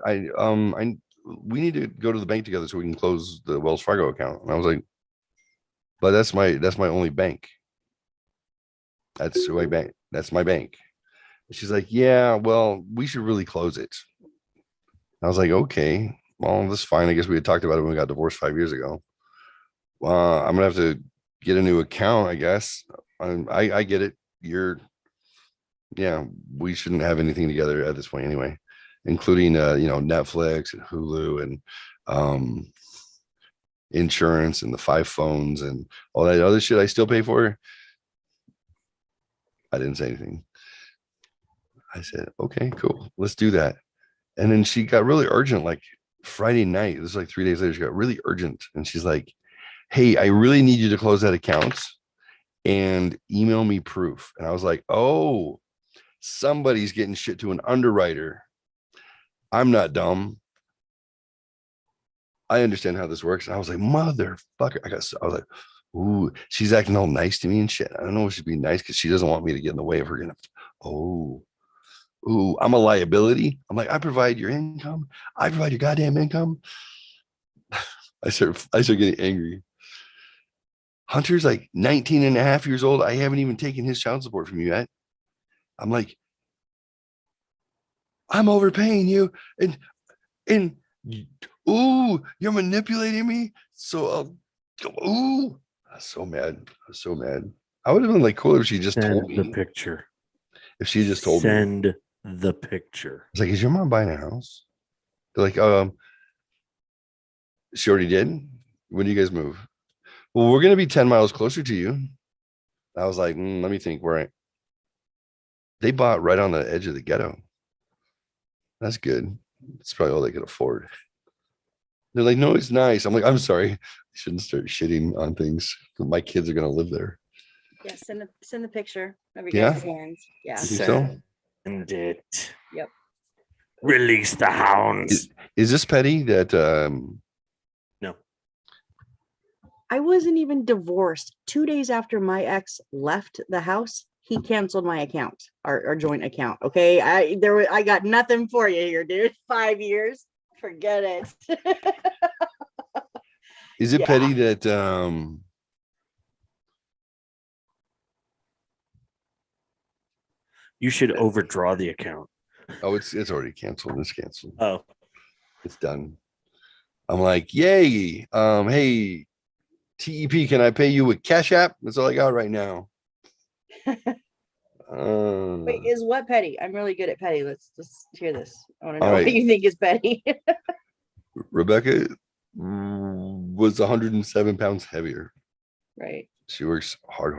we need to go to the bank together so we can close the Wells Fargo account. And I was like, but that's my only bank. That's my bank. That's my bank. And she's like, yeah, well, we should really close it. I was like, okay, well, that's fine. I guess we had talked about it when we got divorced 5 years ago. I'm gonna have to get a new account, I guess. I get it. Yeah, we shouldn't have anything together at this point anyway, including Netflix and Hulu and um insurance and the 5 phones and all that other shit I still pay for. I didn't say anything. I said, okay, cool, let's do that. And then she got really urgent, like Friday night. This was like 3 days later. She got really urgent, and she's like, "Hey, I really need you to close that account and email me proof." And I was like, "Oh, somebody's getting shit to an underwriter. I'm not dumb. I understand how this works." And I was like, "Motherfucker!" I was like, "Ooh, she's acting all nice to me and shit. I don't know if she's being nice because she doesn't want me to get in the way of her getting. Oh, ooh, I'm a liability." I'm like, "I provide your income. I provide your goddamn income." I start getting angry. Hunter's like 19 and a half years old. I haven't even taken his child support from you yet. I'm like, "I'm overpaying you, and ooh, you're manipulating me." So ooh, I was so mad. I was so mad. I would have been like cool if she just told Send the me. picture. If she just told me. Send the picture. It's like, "Is your mom buying a house?" They're like, she already did. When do you guys move? Well, we're gonna be 10 miles closer to you. I was like, let me think. They bought right on the edge of the ghetto. That's good. It's probably all they could afford. They're like, "No, it's nice." I'm like, "I'm sorry. I shouldn't start shitting on things. My kids are gonna live there." Yeah, send the picture of your Yeah? guys' hands. Yeah. You think so? Send it. Yep. Release the hounds. Is this petty that No. I wasn't even divorced. 2 days after my ex left the house, he canceled my account, our joint account. Okay. I got nothing for you here, dude. 5 years. Forget it. is it Yeah. petty that You should overdraw the account. oh, it's already canceled. It's canceled. Oh. It's done. I'm like, "Yay. Hey, TEP, can I pay you with Cash App? That's all I got right now." Wait, is what petty? I'm really good at petty. Let's hear this. I want to know All right. what you think is petty. Rebecca was 107 pounds heavier. Right. She works hard.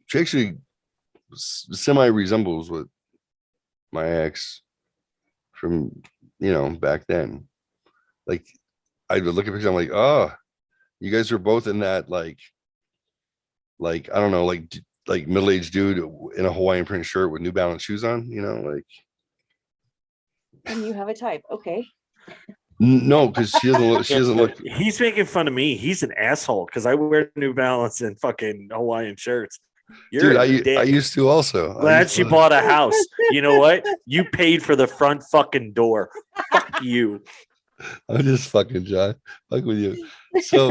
She actually semi resembles what my ex from back then. Like, I would look at pictures, I'm like, "Oh, you guys are both in that like I don't know, like middle-aged dude in a Hawaiian print shirt with New Balance shoes on, like." And you have a type. Okay. No, because she doesn't look. He's making fun of me. He's an asshole because I wear New Balance and fucking Hawaiian shirts. You're Dude, I used to also. Glad she bought a house. You know what? You paid for the front fucking door. Fuck you. I'm just fucking John. Fuck with you. So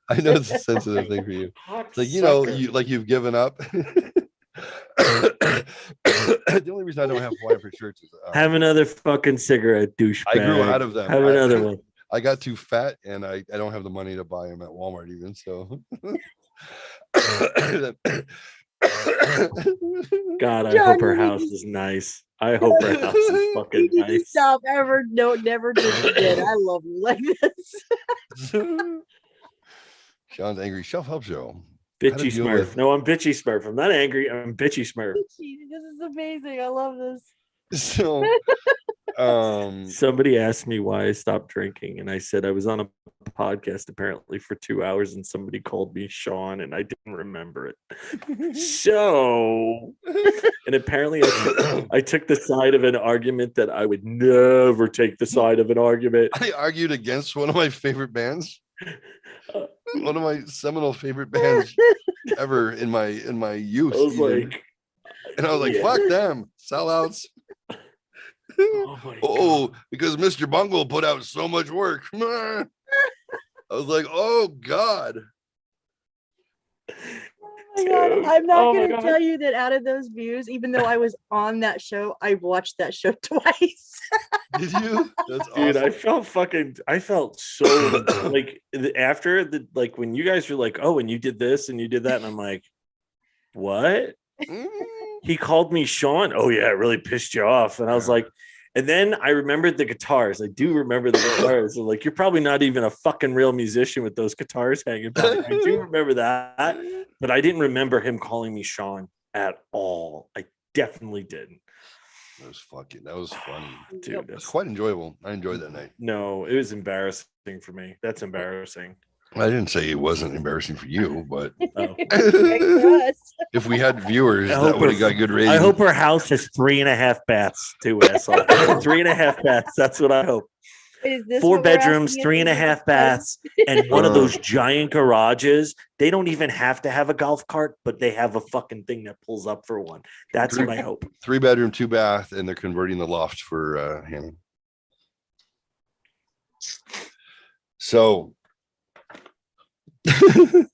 I know it's a sensitive thing for you. It's like, you've given up. The only reason I don't have Hawaiian print shirts is have another fucking cigarette, douchebag. I grew out of them. Have another one. I got too fat and I don't have the money to buy them at Walmart even. So God, I hope her house is nice. I hope her house is fucking nice. Stop ever. No, never do it again. I love you like this. Sean's angry self-help show. Bitchy Smurf. No, I'm bitchy Smurf. I'm not angry. I'm bitchy Smurf. This is amazing. I love this. So somebody asked me why I stopped drinking, and I said I was on a podcast apparently for 2 hours, and somebody called me Sean, and I didn't remember it. So, and apparently I took the side of an argument that I would never take the side of an argument. I argued against one of my favorite bands. One of my seminal favorite bands ever in my youth. I was like, fuck them, sellouts. Because Mr. Bungle put out so much work. I was like, oh God. Oh my God, Dude. I'm not Oh my going to God. tell you that out of those views, even though I was on that show, I watched that show twice. Did you? That's Dude, awesome. I felt so like after the like when you guys were like, oh, and you did this and you did that, and I'm like, what? Mm. He called me Sean. Oh yeah, it really pissed you off. And I was like, and then I remembered the guitars. I do remember the guitars. So like, you're probably not even a fucking real musician with those guitars hanging back. I do remember that, but I didn't remember him calling me Sean at all. I definitely didn't. That was funny. Dude, It's that's quite enjoyable. I enjoyed that night. no, it was embarrassing for me. That's embarrassing. I didn't say it wasn't embarrassing for you, but Oh. if we had viewers, I that hope would have got good ratings. I hope her house has 3.5 baths too, asshole. 3.5 baths. That's what I hope. Is this 4 what we're bedrooms, asking at the end of 3.5 this baths, and one of those giant garages. They don't even have to have a golf cart, but they have a fucking thing that pulls up for one. That's what I hope. 3-bedroom, 2-bath, and they're converting the loft for Hannah. So I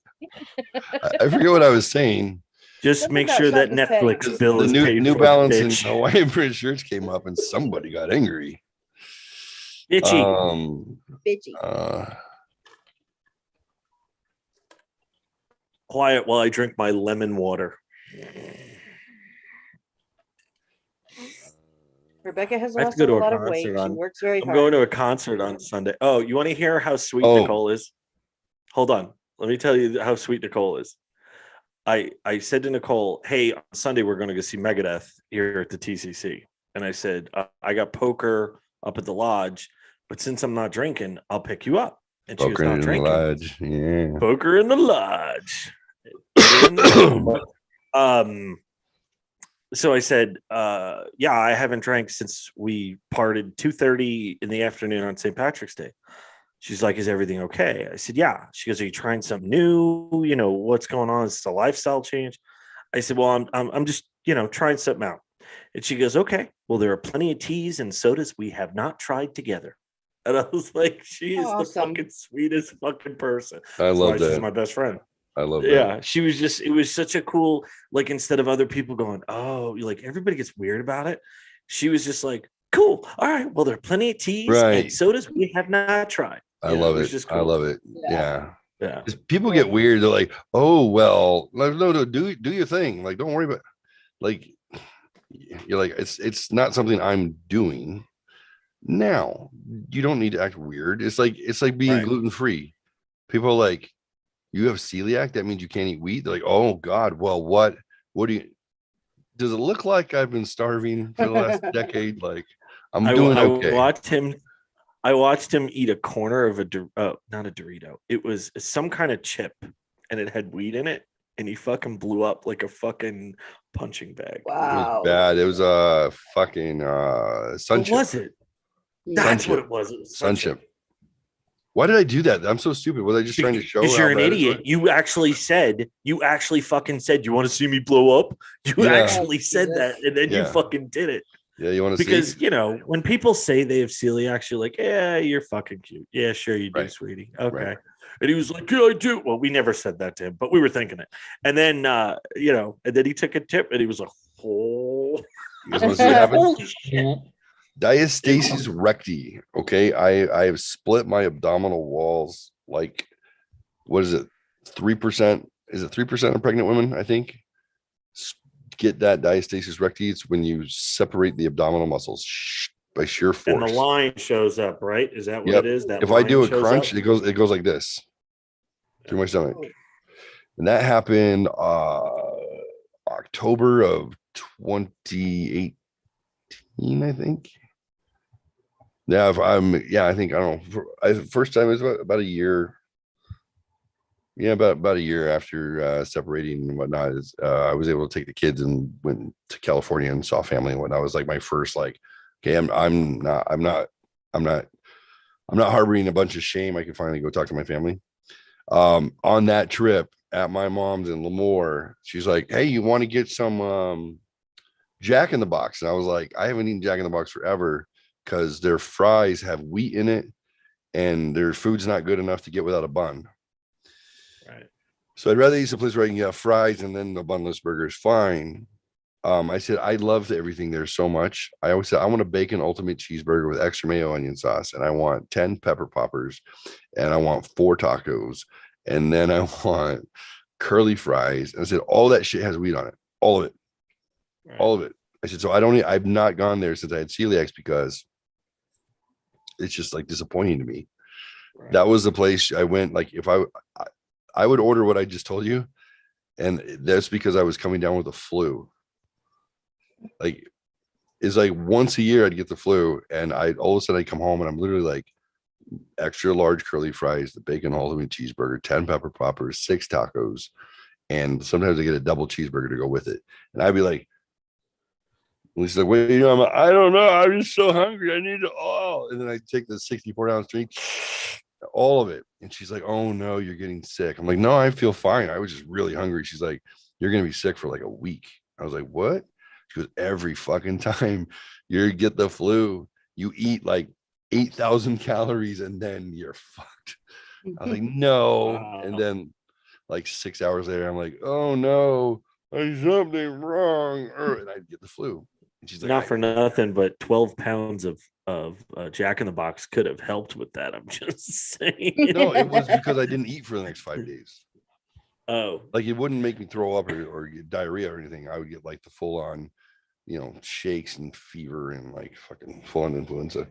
forget what I was saying. Just Something make about sure that something to pay. Netflix bill The is New paid New for, Balance and bitch. Hawaiian print shirts came up, and somebody got angry. Bitchy. Bitchy. Quiet while I drink my lemon water. Rebecca has I have lost to a go to a lot of weight. concert She on- works very I'm hard. going to a concert on Sunday. Oh, you want to hear how sweet Oh. Nicole is? Hold on. Let me tell you how sweet Nicole is. I said to Nicole, hey, on Sunday we're going to go see Megadeth here at the TCC. And I said, I got poker up at the lodge, but since I'm not drinking, I'll pick you up. And she was Poker not in the drinking. lodge. Yeah. Poker in the lodge. So I said, yeah, I haven't drank since we parted 2:30 in the afternoon on St. Patrick's Day. She's like, is everything okay? I said, yeah. She goes, are you trying something new? You know, what's going on? Is it a lifestyle change? I said, well, I'm just, trying something out. And she goes, okay, well, there are plenty of teas and sodas we have not tried together. And I was like, she is the Awesome. fucking sweetest fucking person. I That's why love she's that. my best friend. I love that. Yeah, she was just, it was such a cool, like, instead of other people going, oh, like everybody gets weird about it. She was just like, cool. All right. Well, there are plenty of teas Right. and sodas we have not tried. I love was it. just I cool. love it. Yeah. Yeah. Yeah. People get weird. They're like, oh, well, no, do your thing. Like, don't worry about, like, you're like, it's not something I'm doing now. You don't need to act weird. It's like being Right. gluten-free. People are like, you have celiac, that means you can't eat wheat. They're like, oh God, well, what do you, does it look like I've been starving for the last decade? Like, I'm doing okay. I watched him eat a corner of not a Dorito. It was some kind of chip and it had weed in it. And he fucking blew up like a fucking punching bag. It was Wow. bad. It was a fucking sun What chip. was it? That's what it was. It was Sun chip. Why did I do that? I'm so stupid. Was I just trying to show? Because you're how an bad it idiot. was? You actually fucking said, you want to see me blow up? You Yeah. actually said that. And then you Yeah. fucking did it. Yeah, you want to see? Because, when people say they have celiac, you're like, yeah, you're fucking cute. Yeah, sure you do, Right. sweetie. Okay. Right. And he was like, yeah, I do. Well, we never said that to him, but we were thinking it. And then, and then he took a tip and he was like, oh. You guys want to see what happened? Holy shit. Diastasis recti. Okay. I have split my abdominal walls. Like, what is it? 3%? Is it 3% of pregnant women? I think get that diastasis recti. It's when you separate the abdominal muscles by sheer force. And the line shows up, right? Is that what Yep. it is? That If I line do a shows crunch, up? it goes like this through my stomach. And that happened October of 2018, I think. Yeah, I think, I don't know. First time it was about a year. Yeah, about a year after separating and whatnot, I was able to take the kids and went to California and saw family and whatnot. It was like my first, like, okay, I'm not harboring a bunch of shame. I can finally go talk to my family. On that trip at my mom's in Lemoore, she's like, hey, you want to get some Jack in the Box? And I was like, I haven't eaten Jack in the Box forever because their fries have wheat in it and their food's not good enough to get without a bun. Right. So I'd rather eat someplace where I can get fries and then the bunless burger is fine. I said I loved everything there so much. I always said I want a bacon ultimate cheeseburger with extra mayo onion sauce, and I want 10 pepper poppers, and I want 4 tacos, and then I want curly fries. And I said all that shit has weed on it, all of it, all of it. I said so. I've not gone there since I had celiacs because it's just like disappointing to me. Right. That was the place I went. Like if I would order what I just told you, and that's because I was coming down with a flu. Like it's like once a year I'd get the flu, and all of a sudden I'd come home and I'm literally like extra large curly fries, the bacon ultimate cheeseburger, 10 pepper poppers, 6 tacos, and sometimes I get a double cheeseburger to go with it. And I'd be like, she's like, "Wait, you know, I'm like, I don't know. I'm just so hungry. I need it all." And then I take the 64-ounce drink, all of it. And she's like, "Oh no, you're getting sick." I'm like, "No, I feel fine. I was just really hungry." She's like, "You're gonna be sick for like a week." I was like, "What?" She goes, "Every fucking time you get the flu, you eat like 8,000 calories and then you're fucked." I was like, "No." Wow. And then like 6 hours later, I'm like, "Oh no, there's something wrong." And I'd get the flu. And she's like, not for nothing, but 12 pounds of Jack in the Box could have helped with that. I'm just saying. No, it was because I didn't eat for the next 5 days. Oh, like it wouldn't make me throw up or get diarrhea or anything. I would get like the full on, shakes and fever and like fucking full on influenza.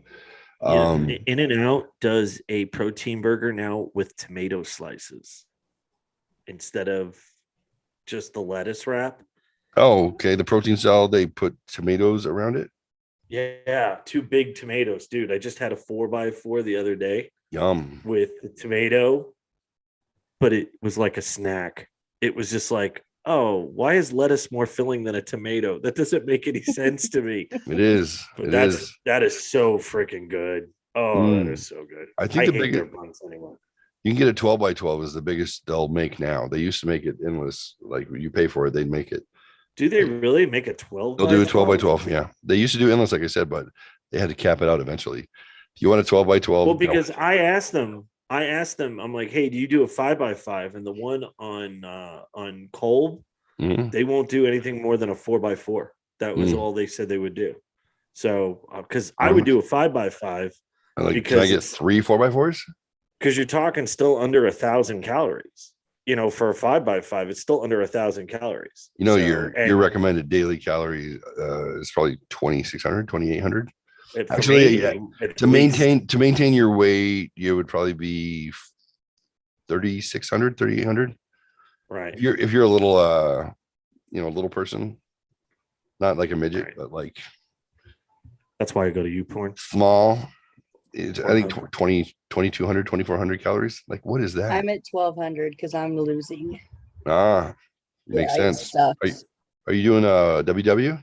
In-N-Out does a protein burger now with tomato slices instead of just the lettuce wrap. Oh, okay. The protein salad, they put tomatoes around it. Yeah, 2 big tomatoes, dude. I just had a 4x4 the other day. Yum. With the tomato, but it was like a snack. It was just like, oh, why is lettuce more filling than a tomato? That doesn't make any sense to me. It is. But that is so freaking good. Oh, that is so good. I think hate their buns anymore. You can get a 12x12 is the biggest they'll make now. They used to make it endless. Like when you pay for it, they'd make it. Do they really make a 12? They'll do a 12x12. Yeah. They used to do endless, like I said, but they had to cap it out eventually. If you want a 12x12. Well, because I asked them, I'm like, hey, do you do a 5x5? And the one on Kolb, they won't do anything more than a 4x4. That was all they said they would do. So, because I would do a 5x5. Like, can I get 3 4x4s? Because you're talking still under 1,000 calories. For a 5x5, it's still under 1,000 calories. Your recommended daily calories is probably 2,600, 2,800. Actually, to maintain your weight, you would probably be 3,600, 3,800. Right. If you're a little little person, not like a midget, right, but like that's why I go to YouPorn. Small. I think 2,200, 2,400 calories. Like, what is that? I'm at 1,200 because I'm losing. Makes sense. Are you doing a WW?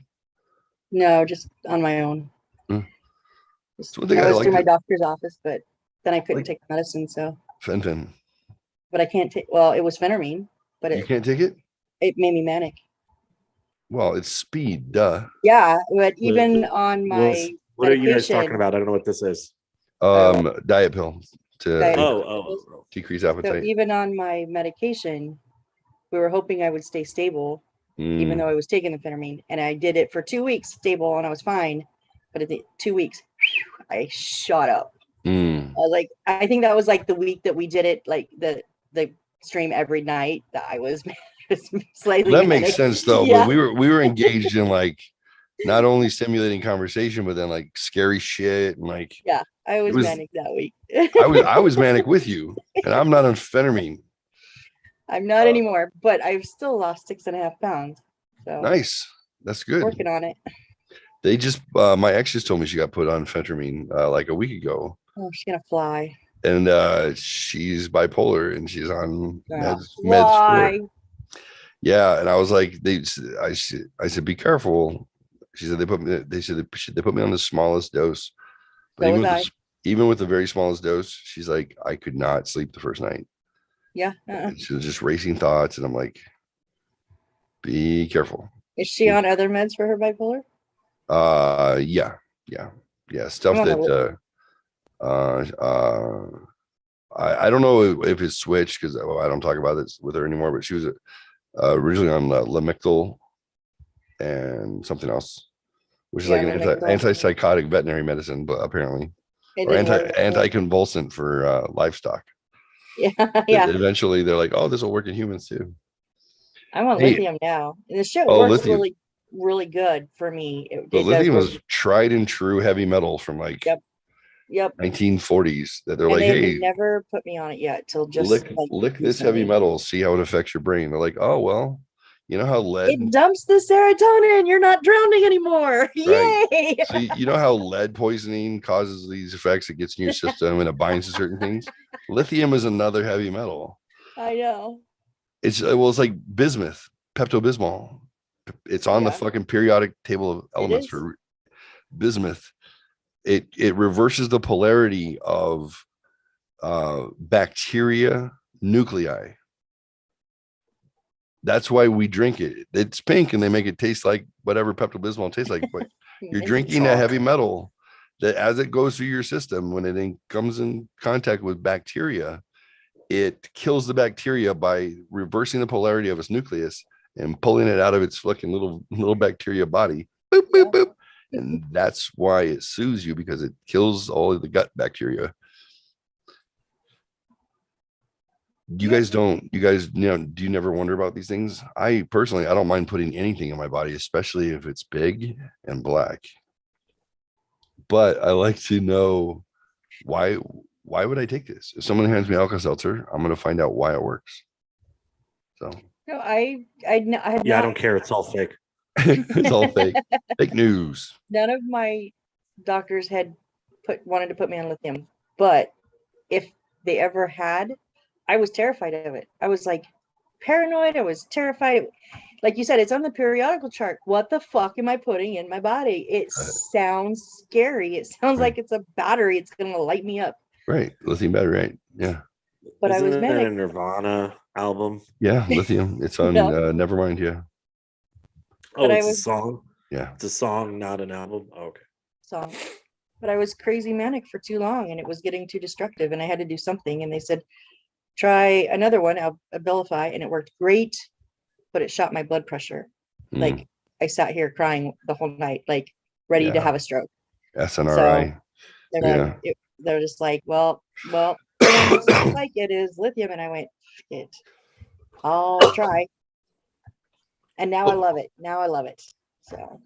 No, just on my own. So I was through my doctor's office, but then I couldn't take the medicine. So Fenton. But I can't take. Well, it was phentermine, but you can't take it. It made me manic. Well, it's speed, duh. Yeah, but even on my what are you guys talking about? I don't know what this is. Diet pill to decrease appetite. So even on my medication, we were hoping I would stay stable, even though I was taking the phentermine, and I did it for 2 weeks stable, and I was fine. But at the 2 weeks, I shot up. I think that was like the week that we did it, like the stream every night. That I was slightly. That makes sense though. Yeah. But we were engaged in like not only stimulating conversation, but then like scary shit and like. Yeah, I was manic that week. I was manic with you, and I'm not on phentermine. I'm not anymore, but I've still lost 6.5 pounds. So nice. That's good. Working on it. They just my ex just told me she got put on phentermine like a week ago. Oh, she's gonna fly. And she's bipolar and she's on meds for. Yeah, and I was like, I said, be careful. She said they put me on the smallest dose. But even with the very smallest dose, she's like, I could not sleep the first night. Yeah. She was just racing thoughts, and I'm like, be careful. Is she on other meds for her bipolar? Yeah. Stuff that I don't know if it's switched because I don't talk about this with her anymore, but she was originally on Lamictal and something else, which is Yeah, like an antipsychotic veterinary medicine, but apparently, it or didn't work. anticonvulsant for livestock. Yeah, yeah. Eventually, they're like, oh, this will work in humans too. I'm on Hey, lithium now. And the shit oh, works lithium. really, really good for me. But It does lithium work. is tried and true heavy metal from like Yep. Yep. 1940s that they're And like, they have hey, never put me on it yet till just like lick this heavy recently. metal, see how it affects your brain. They're like, oh well, you know how lead, It dumps the serotonin. You're not drowning anymore. right? Yay. So you know how lead poisoning causes these effects, it gets in your system and it binds to certain things. Lithium is another heavy metal. I know. It's like bismuth, Pepto-Bismol. It's on the Yeah, fucking periodic table of it elements is. for bismuth. It reverses the polarity of bacteria nuclei. That's why we drink it. It's pink and they make it taste like whatever Pepto-Bismol tastes like. But you're Mint. drinking a heavy metal that as it goes through your system, when it comes in contact with bacteria, it kills the bacteria by reversing the polarity of its nucleus and pulling it out of its fucking little bacteria body. Boop, boop, boop. And that's why it soothes you, because it kills all of the gut bacteria. You guys, do you never wonder about these things? I personally, I don't mind putting anything in my body, especially if it's big and black. But I like to know why would I take this? If someone hands me Alka-Seltzer, I'm going to find out why it works. So No, I had I not, don't care. It's all fake. it's all fake. Fake news. none of my doctors had wanted to put me on lithium, but if they ever had, I was terrified of it. I was like paranoid. I was terrified. Like you said, it's on the periodical chart. What the fuck am I putting in my body? It sounds scary. It sounds like it's a battery. It's going to light me up. Right. Lithium battery, right? Yeah. But Isn't I was that manic. a Nirvana album? Yeah, lithium. It's on No. Nevermind, yeah. Oh, But it's a song? Yeah. It's a song, not an album? Oh, okay. Song. But I was crazy manic for too long and it was getting too destructive and I had to do something. And they said, try another one, Abilify, and it worked great, but it shot my blood pressure. Like I sat here crying the whole night, like ready to have a stroke. SNRI. So they're just like, well, sounds like it is lithium. And I went, it. I'll try. And now I love it. So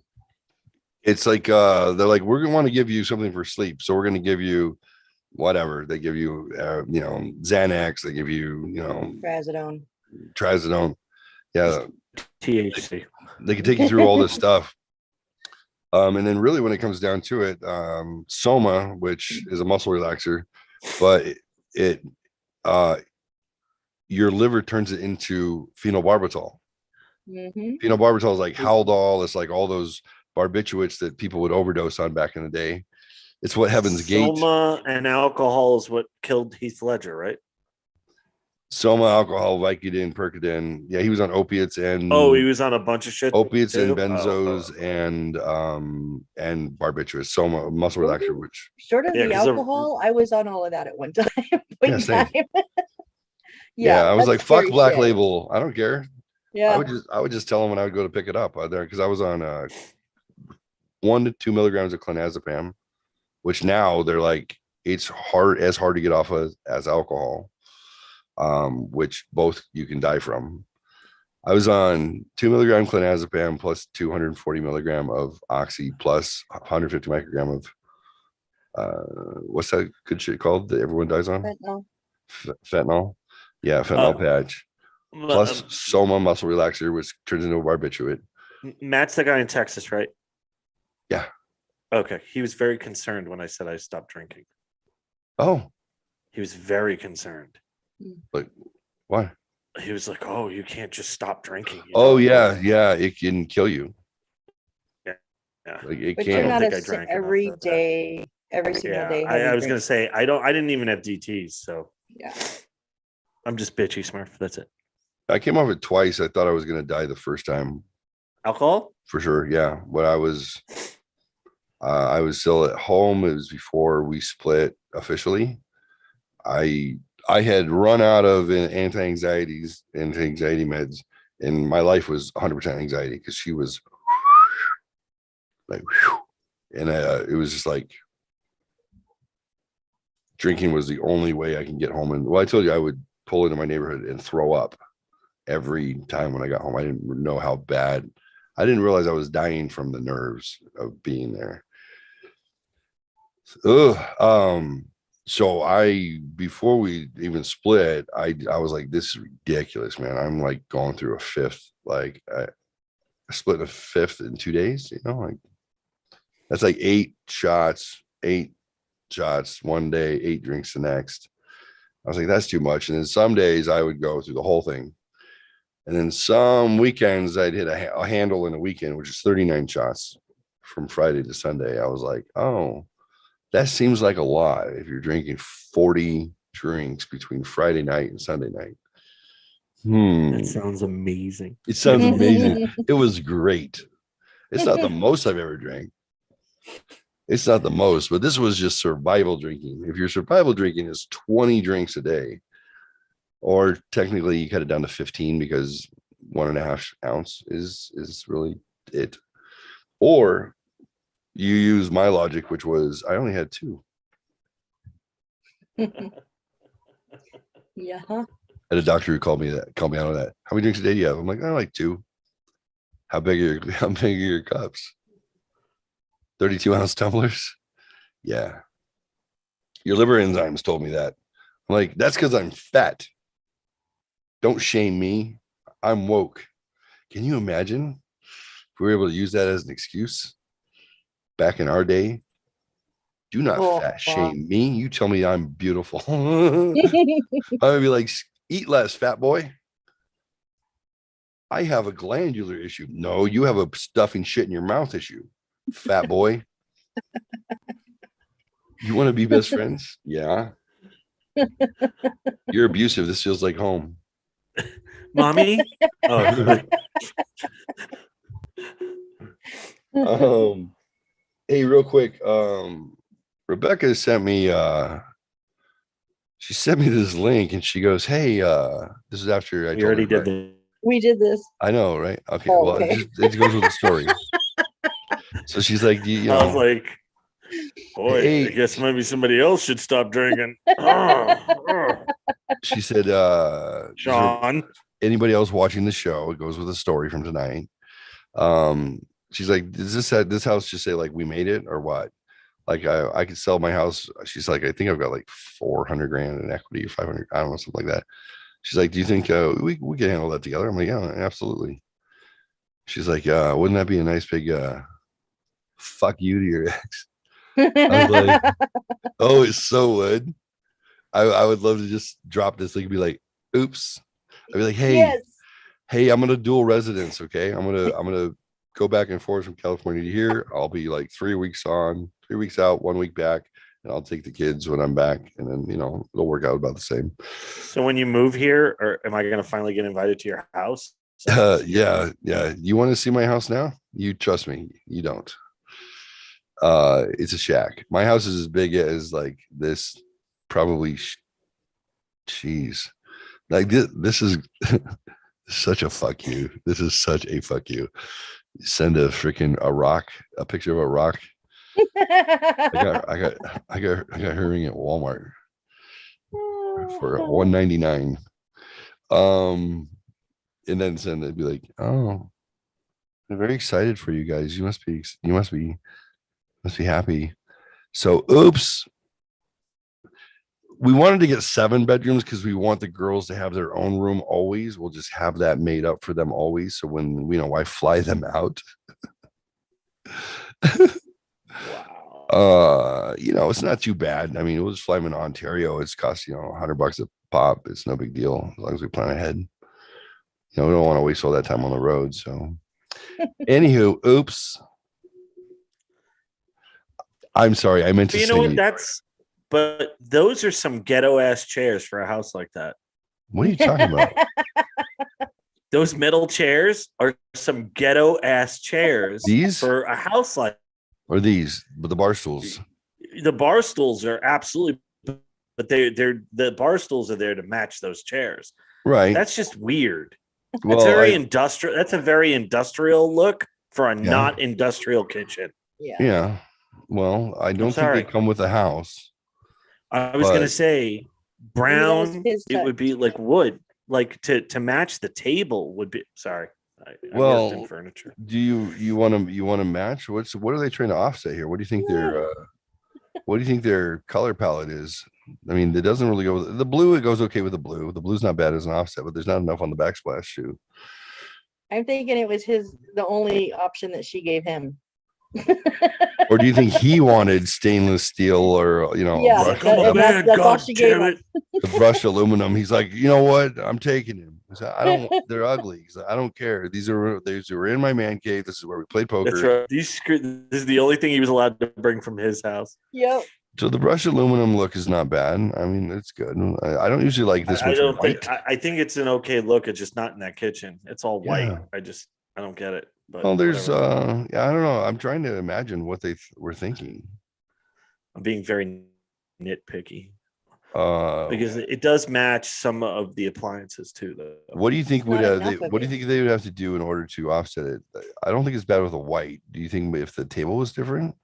it's like they're like, we're gonna want to give you something for sleep, so we're gonna give you whatever. They give you Xanax, they give you trazodone. Yeah, THC. they can take you through all this stuff. And then really when it comes down to it, Soma, which is a muscle relaxer, but it your liver turns it into phenobarbital. Phenobarbital is like Haldol. It's like all those barbiturates that people would overdose on back in the day. It's what Heaven's Gate. Soma and alcohol is what killed Heath Ledger, right? Soma, alcohol, Vicodin, Percodan. Yeah, he was on opiates and he was on a bunch of shit. Opiates too? and benzos and barbiturates. Soma, muscle relaxer, which short of the alcohol, I was on all of that at one time. Yeah, I was like, fuck Black Label. I don't care. Yeah, I would just tell them when I would go to pick it up there, because I was on 1 to 2 milligrams of clonazepam, which now they're like it's hard to get off of as alcohol, which both you can die from. I was on 2 milligram clonazepam plus 240 milligram of oxy plus 150 microgram of what's that good shit called that everyone dies on? Fentanyl. Yeah, fentanyl patch. Plus Soma muscle relaxer, which turns into a barbiturate. Matt's the guy in Texas, right? Yeah. Okay. He was very concerned when I said I stopped drinking. Oh. He was very concerned. Like, why? He was like, "Oh, you can't just stop drinking." Yeah, it can kill you. Yeah. Like it but can. You're not every day, every single day. I was gonna say I didn't even have DTs, so yeah. I'm just bitchy smart. That's it. I came off it twice. I thought I was gonna die the first time. Alcohol? For sure, yeah. When I was still at home. It was before we split officially. I I had run out of anti-anxiety meds, and my life was 100% anxiety because she was like, and it was just like drinking was the only way I can get home. And well, I told you I would pull into my neighborhood and throw up every time when I got home. I didn't know how bad. I didn't realize I was dying from the nerves of being there. So before we even split, I was like, this is ridiculous, man. I'm like going through a fifth. Like I split a fifth in 2 days, like that's like 8 shots one day, 8 drinks the next. I was like, that's too much. And then some days I would go through the whole thing. And then some weekends I'd hit a handle in a weekend, which is 39 shots from Friday to Sunday. I was like, oh, that seems like a lot if you're drinking 40 drinks between Friday night and Sunday night. That sounds amazing. It sounds amazing. It was great. It's not the most I've ever drank. It's not the most, but this was just survival drinking. If your survival drinking is 20 drinks a day, or technically you cut it down to 15 because 1.5 ounce is really it. Or you use my logic, which was I only had 2. Yeah. I had a doctor who called me out on that. How many drinks a day do you have? I'm like, I like 2. How big are your cups? 32-ounce tumblers. Yeah. Your liver enzymes told me that. I'm like, that's because I'm fat. Don't shame me. I'm woke. Can you imagine if we were able to use that as an excuse back in our day? Do not fat shame me. You tell me I'm beautiful. I would be like, eat less, fat boy. I have a glandular issue. No, you have a stuffing shit in your mouth issue, fat boy. You want to be best friends? Yeah. You're abusive. This feels like home. Mommy? Hey, real quick. Rebecca sent me this link and she goes, hey, this is after I We told already her, did We did this. I know, right? Okay. Oh, Well, okay. it goes with the story. So she's like, I was like, boy, hey, I guess maybe somebody else should stop drinking. She said, Sean. Anybody else watching the show? It goes with the story from tonight. She's like, does this house just say like we made it or what? Like I could sell my house. She's like, I think I've got like 400 grand in equity, 500, I don't know, something like that. She's like, do you think we can handle that together? I'm like, yeah, absolutely. She's like, wouldn't that be a nice big fuck you to your ex? I was like, oh, it so would. I would love to just drop this thing and be like, oops. I'd be like, hey, yes. Hey, I'm gonna dual residence. Okay. I'm gonna go back and forth from California to here. I'll be like 3 weeks on, 3 weeks out, 1 week back, and I'll take the kids when I'm back. And then, it'll work out about the same. So when you move here, or am I going to finally get invited to your house? Yeah. You want to see my house now? You trust me. You don't. It's a shack. My house is as big as like this, probably. Jeez. Like this is such a fuck you. This is such a fuck you. Send a picture of a rock. I got her ring at Walmart for $199. And then send it, be like, oh, I'm very excited for you guys. You must be happy. So oops. We wanted to get 7 bedrooms because we want the girls to have their own room always. We'll just have that made up for them always. So when I fly them out. Wow. It's not too bad. I mean, we'll just fly them in Ontario. It's cost, $100 a pop. It's no big deal as long as we plan ahead. We don't want to waste all that time on the road. So anywho, oops. I'm sorry. I meant to say. You know what? But those are some ghetto ass chairs for a house like that. What are you talking about? Those metal chairs are some ghetto ass chairs. These for a house like. Or these, but the bar stools. The bar stools are absolutely but they're the bar stools are there to match those chairs. Right. That's just weird. Well, It's very industrial. That's a very industrial look for a Yeah. not industrial kitchen. yeah. Well, I don't think sorry. they come with a house. I was gonna But- say Maybe that was brown. his It would be touch. like wood, like to match the table would be. Sorry, I Well, worked in furniture. Do you want to match? What are they trying to offset here? What do you think their color palette is? I mean, it doesn't really go with the blue. It goes okay with the blue. The blue's not bad as an offset, but there's not enough on the backsplash shoe. I'm thinking it was the only option that she gave him. Or do you think he wanted stainless steel or Yeah, brushed, Come on, man! that's all God she gave damn him. it! the brushed aluminum? He's like, you know what? I'm taking him. He said, I don't. They're ugly. He's like, I don't care. These were in my man cave. This is where we played poker. That's right. This is the only thing he was allowed to bring from his house. Yep. So the brushed aluminum look is not bad. I mean, it's good. I don't usually like this I much don't white. think. I think it's an okay look. It's just not in that kitchen. It's all white. Yeah. I don't get it. But Well, there's whatever. yeah, I don't know. I'm trying to imagine what they were thinking. I'm being very nitpicky Because because it does match some of the appliances too. Though. what do you think It's would not enough of what do you it. think they would have to do in order to offset it? I don't think it's bad with a white. Do you think if the table was different?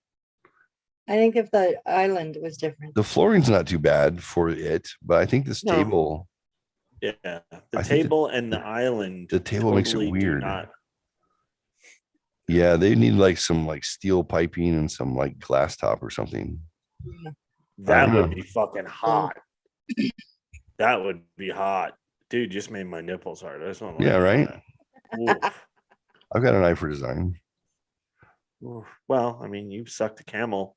I think if the island was different. The flooring's not too bad for it, but I think this No. table, Yeah, the I think table and the island. the table makes it totally do weird. not- yeah, they need like some like steel piping and some like glass top or something. That don't would know. be fucking hot. That would be hot, dude. Just made my nipples hard. I just want to Yeah, right. Oof. I've got an eye for design. Oof. Well, I mean, you've sucked a camel.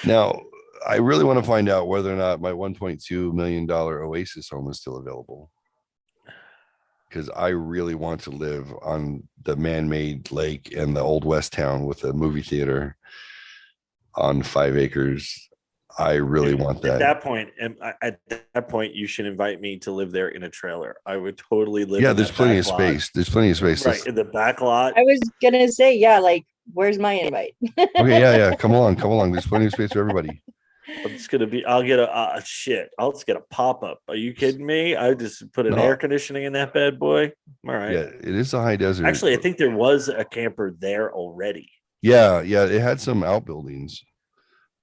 Now I really want to find out whether or not my $1.2 million Oasis home is still available. Because I really want to live on the man-made lake in the old West town with a movie theater on 5 acres. I really want At that. that point, you should invite me to live there in a trailer. I would totally live. Yeah, in there's that plenty of back lot. space. There's plenty of space. Right in the back lot. I was gonna say, yeah, like, where's my invite? Okay, yeah. Come along. There's plenty of space for everybody. It's gonna be. I'll get a shit. I'll just get a pop up. Are you kidding me? I just put an No. air conditioning in that bad boy. All right. Yeah, it is a high desert. Actually, I think there was a camper there already. Yeah, it had some outbuildings.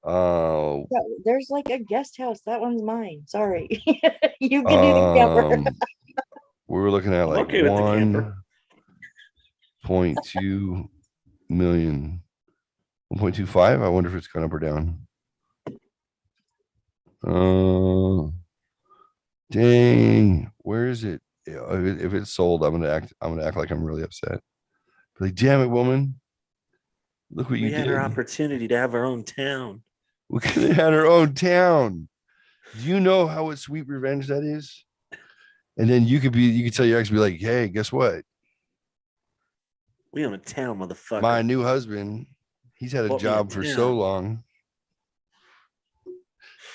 Yeah, there's like a guest house. That one's mine. Sorry. You can do the camper. We were looking at I'm like okay with the camper. 1.2 million, 1.25. I wonder if it's gone up or down. Dang, where is it? Yeah, if it's sold, I'm gonna act like I'm really upset. Be like, damn it, woman. Look what We you had did. our opportunity to have our own town. We could have had our own town. Do you know how what sweet revenge that is? And then you could tell your ex, be like, hey, guess what? We own a town, motherfucker. My new husband, he's had a Bought me a job for so town. long.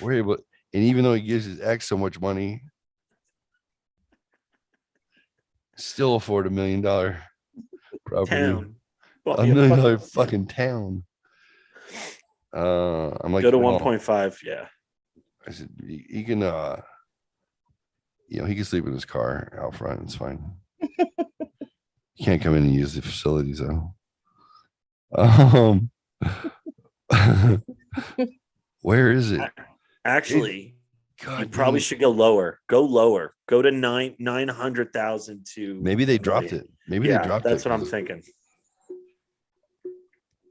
We're able, and even though he gives his ex so much money, still afford $1 million property. Town. Bought $1 me million fucking fucking town. I'm like, Go to well, 1.5. Yeah. I said he can he can sleep in his car out front. It's fine. He can't come in and use the facilities though. Where is it? Actually, God, you probably should go lower. Go lower. Go to 900,000 to maybe they dropped it. Maybe Yeah, they dropped that's it. what I'm thinking.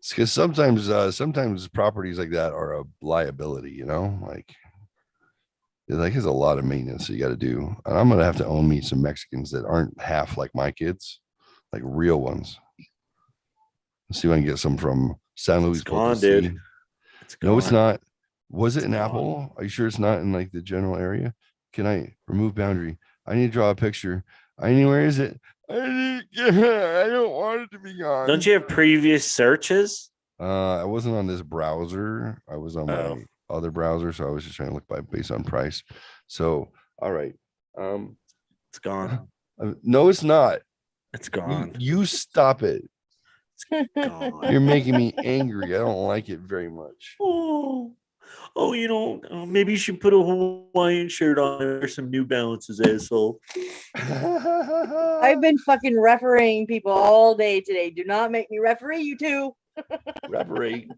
Because sometimes properties like that are a liability, like there's a lot of maintenance you got to do. And I'm gonna have to own me some Mexicans that aren't half like my kids, like real ones. Let's see if I can get some from San Luis It's gone, Potosi. dude. No, it's gone. not. Was it an gone. apple? Are you sure it's not in like the general area? Can I remove boundary? I need to draw a picture. Where is it? I don't want it to be gone. Don't you have previous searches? I wasn't on this browser. I was on Oh. my other browser, so I was just trying to look based on price. So, all right. It's gone. No, it's not. It's gone. You stop it. It's God. You're making me angry. I don't like it very much. Oh, you know, maybe you should put a Hawaiian shirt on or some New Balances, asshole. I've been fucking refereeing people all day today. Do not make me referee you two. Referee.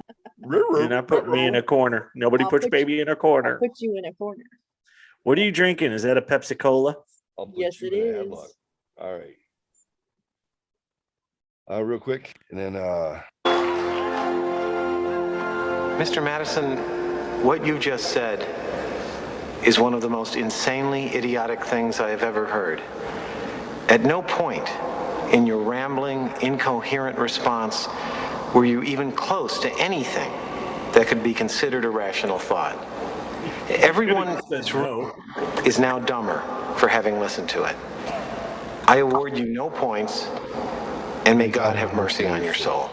You're not putting me in a corner. Nobody I'll puts put baby in a I'll corner. put you in a corner. What are you drinking? Is that a Pepsi Cola? I'll put Yes, you it in a is. headlock. All right. Real quick, and then Mr. Madison, what you just said is one of the most insanely idiotic things I have ever heard. At no point in your rambling, incoherent response were you even close to anything that could be considered a rational thought. Everyone is now dumber for having listened to it. I award you no points, and may God have mercy on your soul.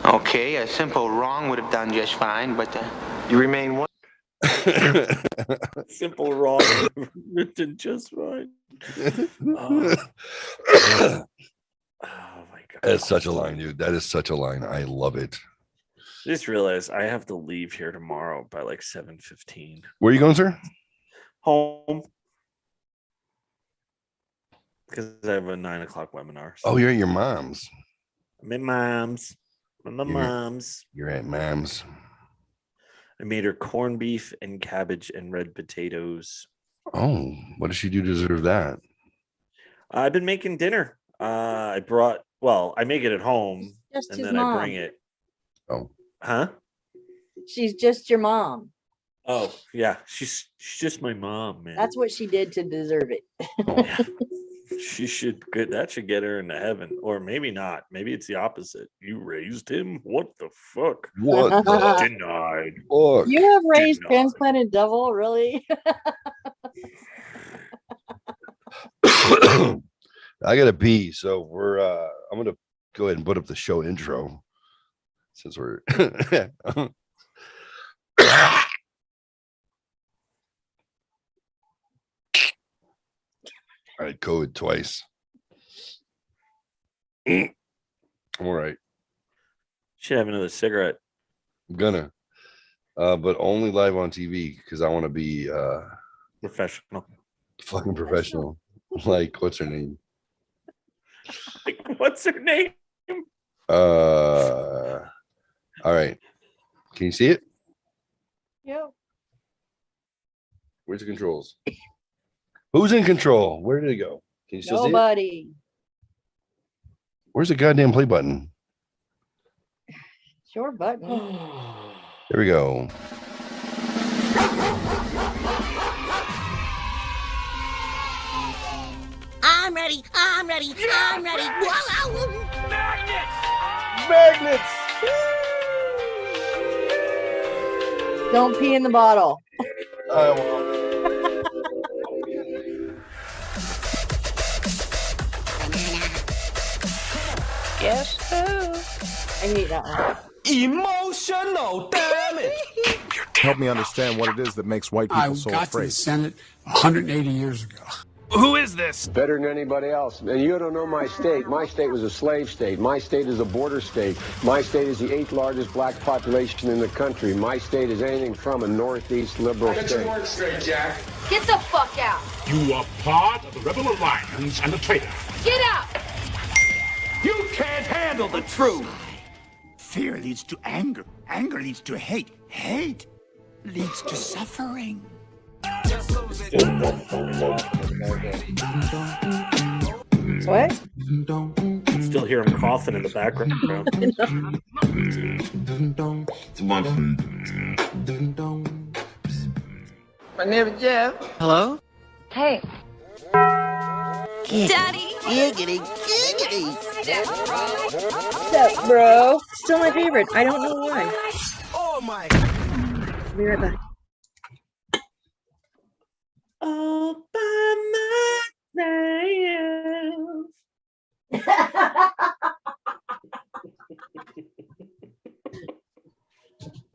Okay, a simple wrong would have done just fine, but You remain one. Simple wrong. Written just fine. Oh. Oh my God. That's such a line, dude. That is such a line. I love it. I just realized I have to leave here tomorrow by like 7:15. Where are you going, sir? Home. Because I have a 9 o'clock webinar. So Oh, you're at your mom's. I'm at mom's. I'm at mom's. You're at mom's. I made her corned beef and cabbage and red potatoes. Oh, what does she do to deserve that? I've been making dinner. I make it at home Just and his then mom. I bring it. Oh, Huh? She's just your mom. Oh, yeah. She's just my mom, man. That's what she did to deserve it. Yeah. She should get that should get her into heaven. Or maybe not. Maybe it's the opposite. You raised him? What the fuck? what the Denied. fuck? You have raised Denied. transplanted devil, really? I gotta pee, so we're I'm gonna go ahead and put up the show intro since we're I had COVID twice. I'm all right. Should have another cigarette. I'm gonna but only live on TV because I want to be Professional. fucking professional. Like, what's her name? Like, what's her name? All right. Can you see it? Yep. Where's the controls? Who's in control? Where did it go? Can you still see it? Nobody. Where's the goddamn play button? Sure button. There we go. I'm ready. I'm ready. I'm ready. Magnets. Don't pee in the bottle. I will. Guess who? I need that one. Emotional damage. Help me understand what it is that makes white people so got to afraid. the Senate 180 years ago. Who is this? Better than anybody else. And you don't know my state. My state was a slave state. My state is a border state. My state is the 8th largest black population in the country. My state is anything from a northeast liberal Get state. your words straight, Jack. Get the fuck out. You are part of the Rebel Alliance and a traitor. Get out. You can't handle the truth. Fear leads to anger. Anger leads to hate. Hate leads to suffering. What? Still hear him coughing in the background. My name is Jeff. Hello? Hey. Daddy? Giggity, giggity. What's up, bro? Still my favorite. I don't know why. Oh my. I'll be right back. All by myself.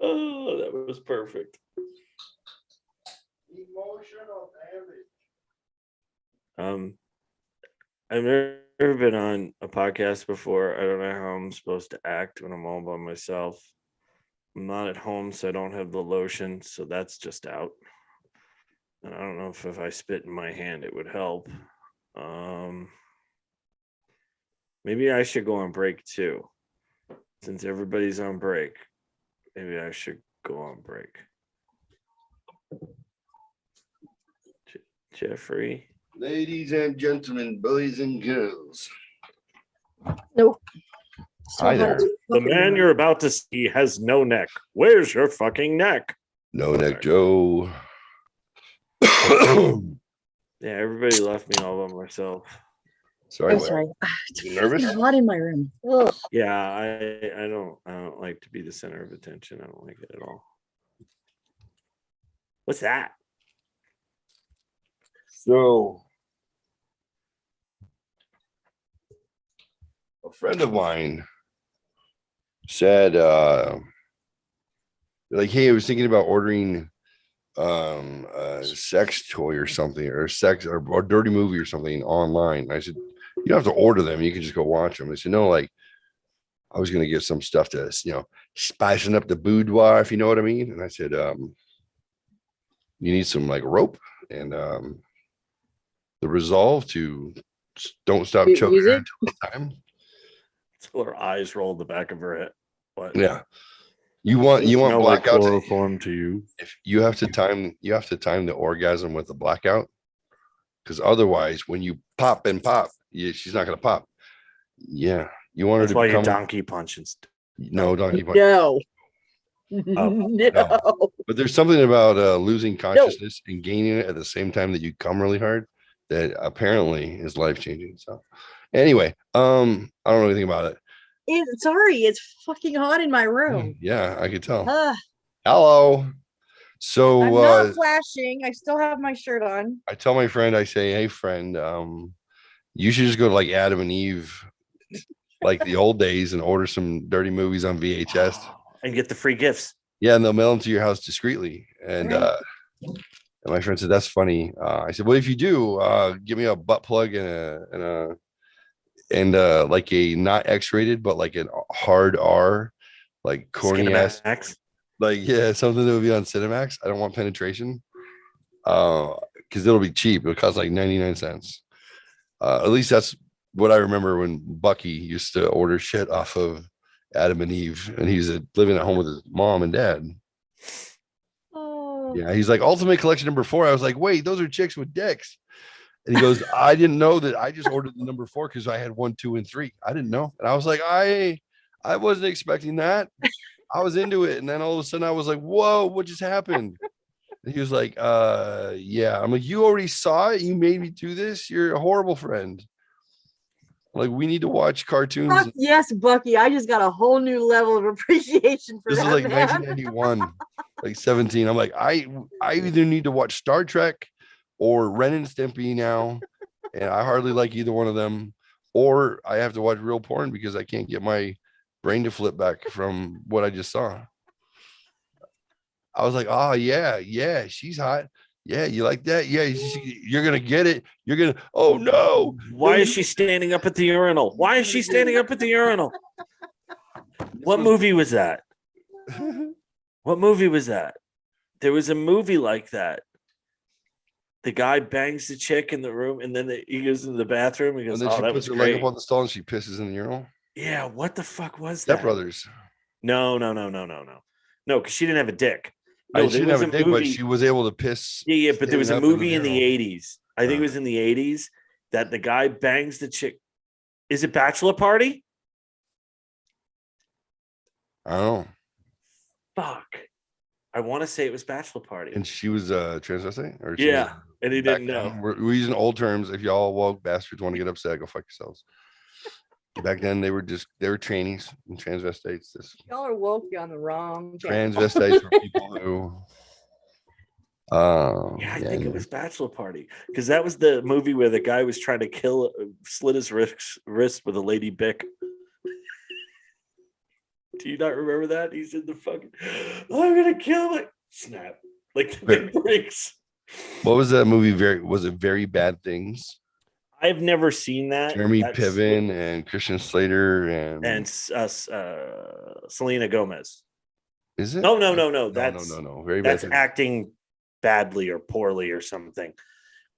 Oh, that was perfect. Emotional damage. I'm very Ever been on a podcast before? I don't know how I'm supposed to act when I'm all by myself. I'm not at home, so I don't have the lotion, so that's just out. And I don't know if I spit in my hand, it would help. Maybe I should go on break too. Since everybody's on break, maybe I should go on break. Geoffrey. Ladies and gentlemen, boys and girls. Nope. Hi there. The man you're about to see has no neck. Where's your fucking neck? No Neck Joe. Yeah, everybody left me all by myself. Sorry. I'm sorry. You nervous? It's hot in my room. Ugh. Yeah, I don't like to be the center of attention. I don't like it at all. What's that? So, a friend of mine said, like, hey, I was thinking about ordering a sex toy or something, or sex or dirty movie or something online. I said, you don't have to order them, you can just go watch them. They said, no, like, I was gonna get some stuff to, spicing up the boudoir, if you know what I mean. And I said, you need some like rope and the resolve to don't stop choking her until the time. Till her eyes roll the back of her head. What? Yeah. You want blackout chloroform to you. If you have to time the orgasm with the blackout, because otherwise when you pop, she's not gonna pop. Yeah. You want That's her to why become you donkey punch and no donkey punch. No. Oh, no. But there's something about losing consciousness and gaining it at the same time that you come really hard that apparently is life changing. So anyway, I don't know anything about it. Sorry, it's fucking hot in my room. Yeah, I could tell. Ugh. Hello. So I'm not flashing. I still have my shirt on. I tell my friend, I say, hey friend, you should just go to like Adam and Eve, like the old days, and order some dirty movies on VHS and get the free gifts. Yeah, and they'll mail them to your house discreetly. And my friend said, that's funny. I said, well, if you do, give me a butt plug and like a not X-rated, but like a hard R, like corny ass, like something that would be on Cinemax. I don't want penetration, because it'll be cheap. It'll cost like 99 cents. At least that's what I remember when Bucky used to order shit off of Adam and Eve, and he's living at home with his mom and dad. Oh. Yeah, he's like, Ultimate Collection number 4. I was like, wait, those are chicks with dicks. And he goes, I didn't know that. I just ordered the number 4 because I had 1, 2, and 3. I didn't know. And I was like, I wasn't expecting that. I was into it. And then all of a sudden I was like, whoa, what just happened? And he was like, yeah. I'm like, you already saw it? You made me do this? You're a horrible friend. Like, we need to watch cartoons. Fuck yes, Bucky. I just got a whole new level of appreciation for this that. This is like man. 1991, like 17. I'm like, I either need to watch Star Trek or Ren and Stimpy now, and I hardly like either one of them, or I have to watch real porn because I can't get my brain to flip back from what I just saw. I was like, oh yeah, she's hot. Yeah, you like that? Yeah, you're gonna get it. You're gonna. Oh no! Why is she standing up at the urinal? Why is she standing up at the urinal? What movie was that? What movie was that? There was a movie like that. The guy bangs the chick in the room, and then he goes into the bathroom. He goes, and then "Oh, she puts her leg up on the stall, and she pisses in the urinal." Yeah, what the fuck was that? Step Brothers. No, because she didn't have a dick. No, she didn't have a dick, but she was able to piss. Yeah, but there was a movie in the 80s. I think it was in the 80s that the guy bangs the chick. Is it Bachelor Party? I don't know. Fuck. I want to say it was Bachelor Party. And she was transvestite? Or yeah, and he didn't know. We're using old terms. If y'all woke bastards want to get upset, go fuck yourselves. Back then, they were trainees and transvestites. Y'all are woke on the wrong transvestites were people who. I think it was Bachelor Party, because that was the movie where the guy was trying to slit his wrist with a lady bick. Do you not remember that? He's in the fucking, I'm gonna kill it. Snap. Like the big breaks. What was that movie? Was it Very Bad Things? I've never seen that. Jeremy That's Piven and Christian Slater and Selena Gomez. is it? No. No. That's Very bad. that's acting badly or poorly or something.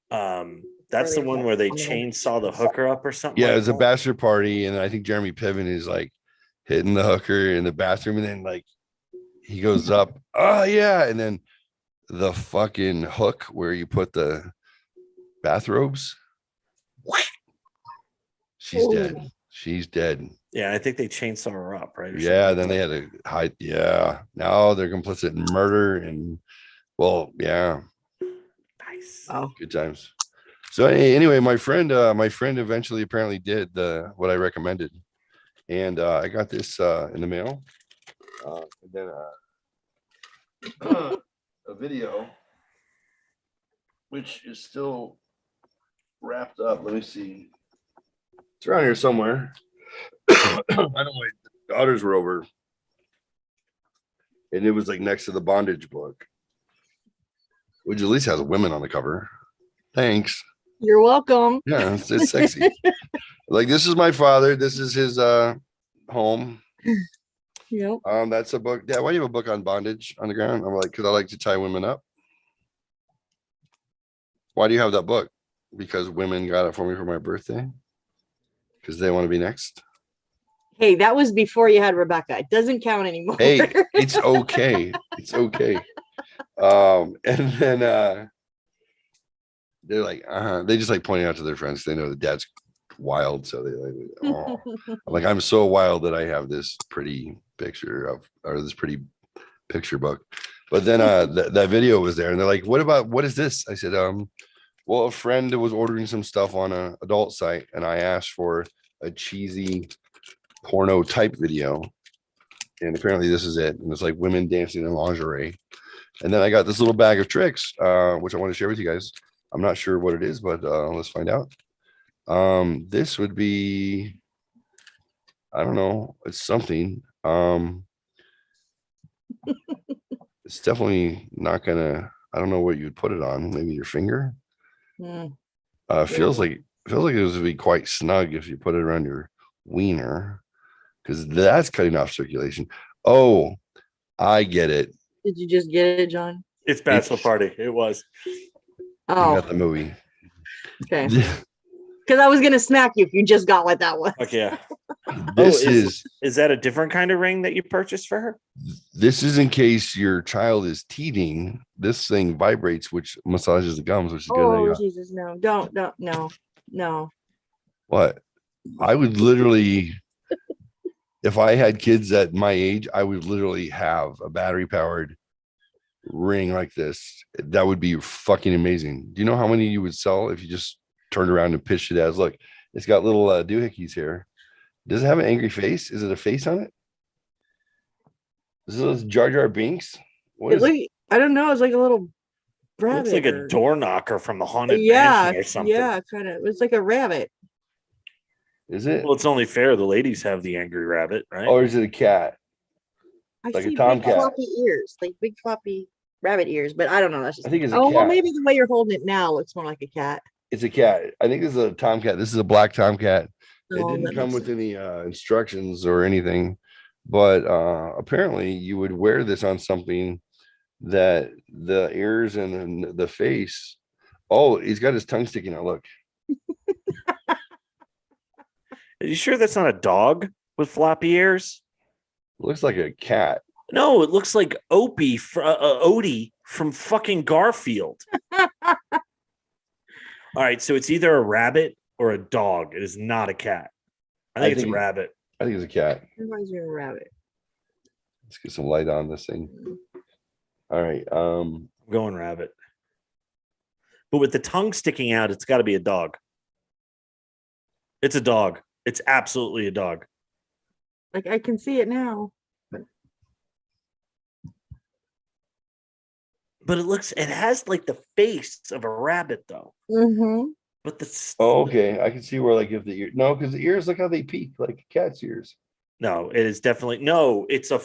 That's the one where they chainsaw the hooker up or something. Yeah, like it's a that. bachelor party, and I think Jeremy Piven is like hitting the hooker in the bathroom, and then like he goes up, oh yeah, and then the fucking hook where you put the bathrobes. She's dead. She's dead. Yeah, I think they chainsaw her up, right? Yeah, then they had to hide. Yeah, now they're complicit in murder, and well, yeah. Nice. Oh, Good times. So anyway, my friend eventually apparently did what I recommended, and I got this in the mail, and then a video, which is still wrapped up. Let me see. It's around here somewhere. I know my daughters were over, and it was like next to the bondage book, which at least has women on the cover. Thanks. you're welcome. Yeah, it's sexy. Like, this is my father. This is his home. Yep. That's a book. Dad, why do you have a book on bondage on the ground? I'm like, because I like to tie women up. Why do you have that book? Because women got it for me for my birthday. Because they want to be next. Hey, that was before you had Rebecca. It doesn't count anymore. Hey, it's okay. It's okay. And then they're like, they just like pointing out to their friends. They know the dad's wild. So they like, oh. I'm like, I'm so wild that I have this pretty picture of, or this pretty picture book. But then that video was there, and they're like, what is this? I said, well, a friend was ordering some stuff on an adult site, and I asked for a cheesy porno type video. And apparently this is it. And it's like women dancing in lingerie. And then I got this little bag of tricks, which I want to share with you guys. I'm not sure what it is, but let's find out. This would be, I don't know, it's something. It's definitely not gonna, I don't know what you'd put it on, maybe your finger. Feels like it would be quite snug if you put it around your wiener, because that's cutting off circulation. Oh, I get it. Did you just get it, John? It's Bachelor Party. It was. Oh, You got the movie. okay. Because I was gonna smack you if you just got what that was. Okay. Yeah. This is that a different kind of ring that you purchased for her? This is in case your child is teething. This thing vibrates, which massages the gums, which is good. Oh, Jesus, no. Don't, no. What? I would literally, if I had kids at my age, I would literally have a battery powered ring like this. That would be fucking amazing. Do you know how many you would sell if you just turned around and pitched it as, look, it's got little doohickeys here. Does it have an angry face? Is it a face on it? Is this Jar Jar Binks? What is it? I don't know. It's like a little rabbit. Looks like a door knocker from the Haunted yeah, Mansion or something. yeah, kind of. It's like a rabbit. Is it? Well, it's only fair. The ladies have the angry rabbit, right? Or is it a cat? I Like a see tomcat. big floppy ears, like big floppy rabbit ears, but I don't know. That's just. I think it's a well, cat. maybe the way you're holding it now looks more like a cat. It's a cat. I think this is a tomcat. This is a black tomcat. It Oh, didn't that come makes with any instructions or anything, but apparently you would wear this on something that the ears and the face. Oh, he's got his tongue sticking out. Look. Are you sure that's not a dog with floppy ears? Looks like a cat. No, it looks like Odie from fucking Garfield. All right, so it's either a rabbit or a dog. It is not a cat. I think it's a rabbit. I think it's a cat. Reminds me of a rabbit. Let's get some light on this thing. All right. I'm going rabbit. But with the tongue sticking out, it's got to be a dog. It's a dog. It's absolutely a dog. Like I can see it now. But it has like the face of a rabbit though. Mm-hmm. But the okay, I can see where like if the ear, no, because the ears, look how they peak like a cat's ears. No, it is definitely no. It's like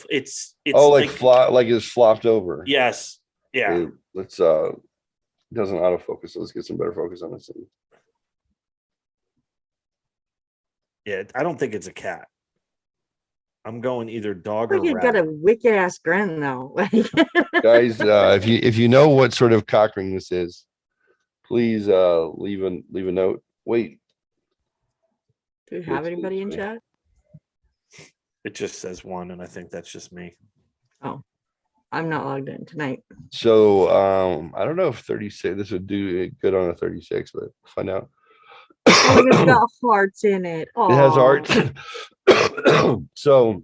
it's flopped over. Yes, yeah. Okay, let's it doesn't autofocus. So let's get some better focus on this thing. Yeah, I don't think it's a cat. I'm going either dog I or think you got a rabbit. wicked ass grin though. Guys, if you know what sort of cock ring this is, please leave a note. Wait, Do you have It's- anybody in chat? It just says one, and I think that's just me. Oh, I'm not logged in tonight. so I don't know if 36 this would do it good on a 36, but find out. Oh, it's got hearts in it. It has Aw. art. So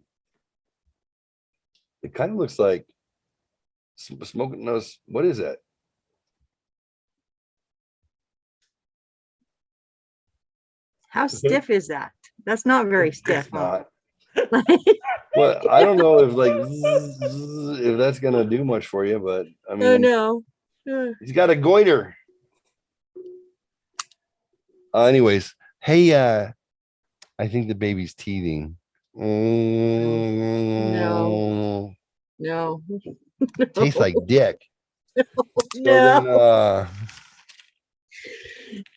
it kind of looks like smoking nose. What is that? How stiff is that? That's not very stiff. It's Huh? not. Well, I don't know if like if that's gonna do much for you, but I Oh mean, no. he's got a goiter. Anyways, hey, I think the baby's teething. No. No. Tastes like dick. So No.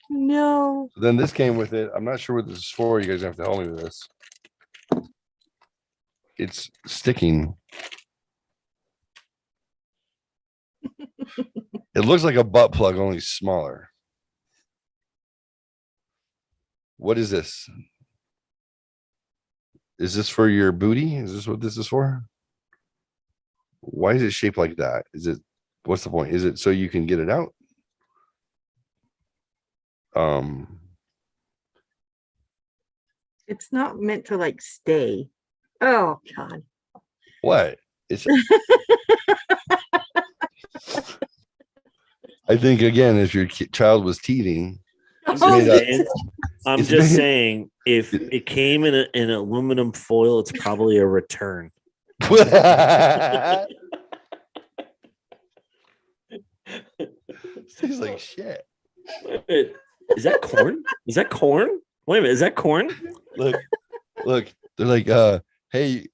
No. then this came with it. I'm not sure what this is for. You guys have to help me with this. It's sticking. It looks like a butt plug, only smaller. What is this? Is this for your booty? Is this what this is for? Why is it shaped like that? Is it, what's the point? Is it so you can get it out? It's not meant to like stay. Oh God. What? It's I think again, if your child was teething, it's Oh, made up. I'm It's just made- saying, if it came in an aluminum foil, it's probably a return. Tastes like shit. Wait, is that corn? Is that corn? Wait a minute, is that corn? Look, they're like, hey,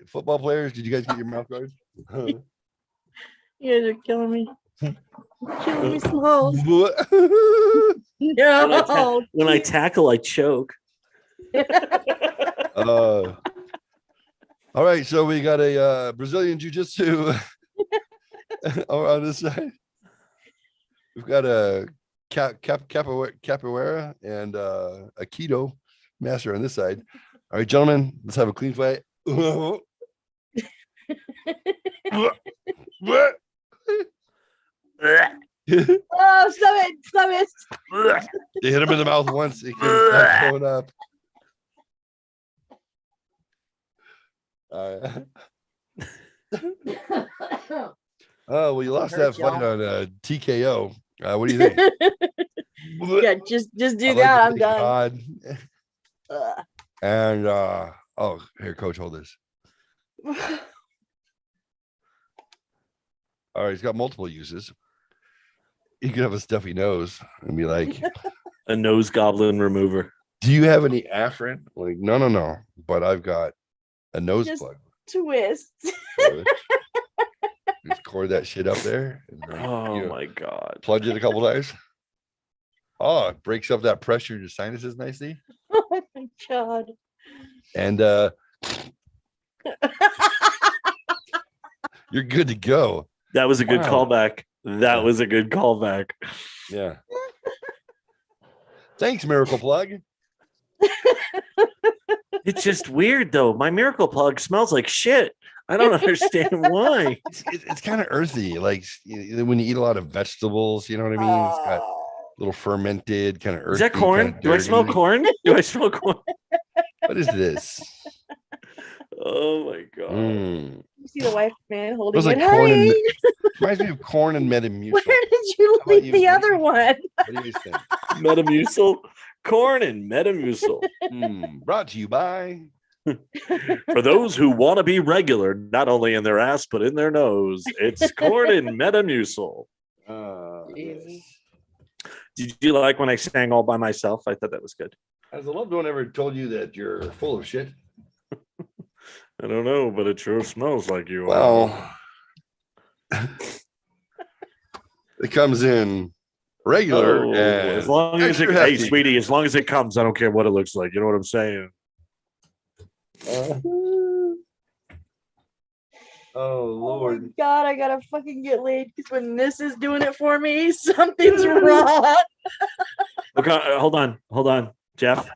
football players, did you guys get your mouth guards? you guys are killing me. Killing me, Smalls. No. When I tackle, I choke. All right, so we got a Brazilian jiu-jitsu on this side. We've got a capoeira and a keto master on this side. All right, gentlemen, let's have a clean fight. Oh, stop it. They hit him in the mouth once. He couldn't stop throwing up. Oh, well, you lost that Hurts, fight y'all. on TKO. What do you think? Yeah, just do I like that. to I'm thank done. God. Ugh. And oh, here, coach, hold this. All right, he's got multiple uses. You could have a stuffy nose and be like, A nose goblin remover. do you have any afferent? Like, no. But I've got a nose Just plug. twist. Just cord that shit up there. And then, Oh my God. plunge it a couple times. Oh, it breaks up that pressure in your sinuses nicely. Oh my God. And you're good to go. That was a good Wow. callback. That was a good callback. Yeah. Thanks, Miracle Plug. It's just weird though. My miracle plug smells like shit. I don't understand why. It's kind of earthy, like when you eat a lot of vegetables, you know what I mean? It's got a little fermented, kind of earthy. Is that corn? kinda Do I smell dirty. corn? Do I smell corn? What is this? Oh my God. Mm. You see the wife man holding Smells it. like corn and Hey, reminds me of corn and Metamucil. where did you How about leave you, the Missy? other one? What do you guys think? Metamucil. Corn and Metamucil. Brought to you by. For those who want to be regular, not only in their ass, but in their nose, it's corn and Metamucil. Yes. Did you like when I sang all by myself? I thought that was good. Has the loved one ever told you that you're full of shit? I don't know, but it sure smells like you are. Well, it comes in regular, Oh, and as long as it, extra hey, hefty. sweetie, as long as it comes, I don't care what it looks like. You know what I'm saying? Oh Oh my God, I gotta fucking get laid because when this is doing it for me, something's wrong. Okay, hold on, Jeff.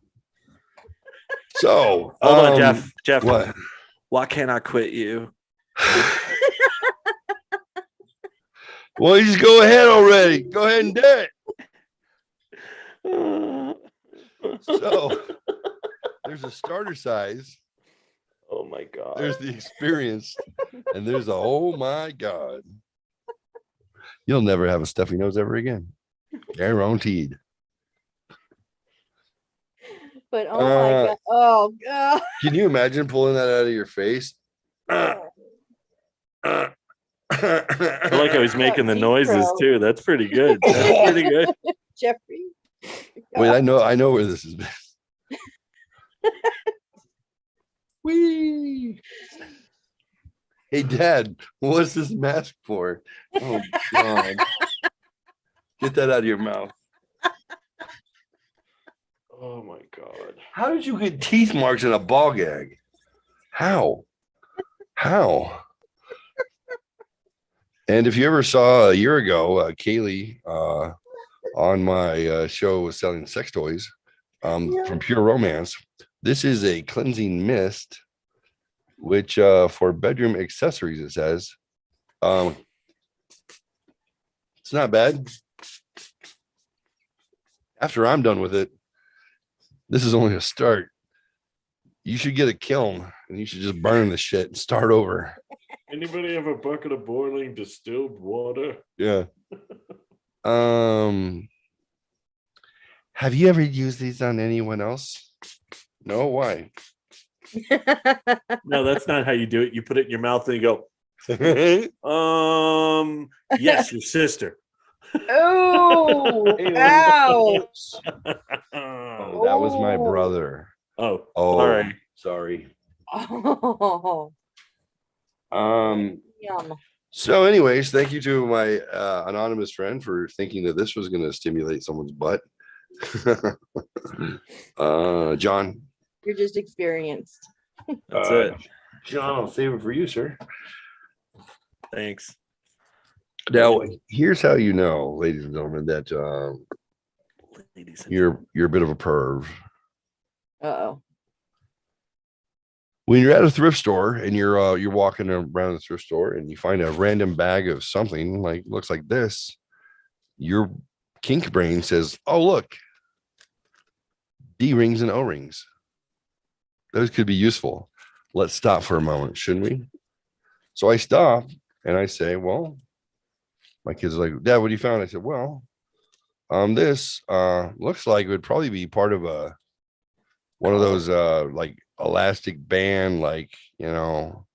So Hold on, Jeff. What? Why can't I quit you? Well, you just go ahead already. Go ahead and do it. So there's a starter size. Oh my God. There's the experience, and there's a oh my God. You'll never have a stuffy nose ever again. Guaranteed. But oh my God. Oh God. Can you imagine pulling that out of your face? I like how he's making the noises too. That's pretty good. That's pretty good. Geoffrey. Wait, I know where this has been. Wee. Hey, Dad, what's this mask for? Oh God. Get that out of your mouth. Oh my God. How did you get teeth marks in a ball gag? How? And if you ever saw a year ago, Kaylee on my show was selling sex toys from Pure Romance. This is a cleansing mist, which for bedroom accessories, it says. It's not bad. After I'm done with it, this is only a start. You should get a kiln and you should just burn the shit and start over. Anybody have a bucket of boiling distilled water? Yeah. Have you ever used these on anyone else? No, why? No, that's not how you do it. You put it in your mouth and you go, yes, your sister. Oh, ouch. Oh, that was my brother. Oh, sorry. Oh, yum. So anyways, thank you to my anonymous friend for thinking that this was going to stimulate someone's butt. John. You're just experienced. That's it. John, I'll save it for you, sir. Thanks. Now, here's how you know, ladies and gentlemen, that you're a bit of a perv. Uh-oh. When you're at a thrift store and you're walking around the thrift store and you find a random bag of something like looks like this, your kink brain says, "Oh, look, D-rings and O-rings. Those could be useful. Let's stop for a moment, shouldn't we?" So I stop and I say, "Well," my kids are like, "Dad, what do you found?" I said, "Well, this looks like it would probably be part of one of those like elastic band, like, you know,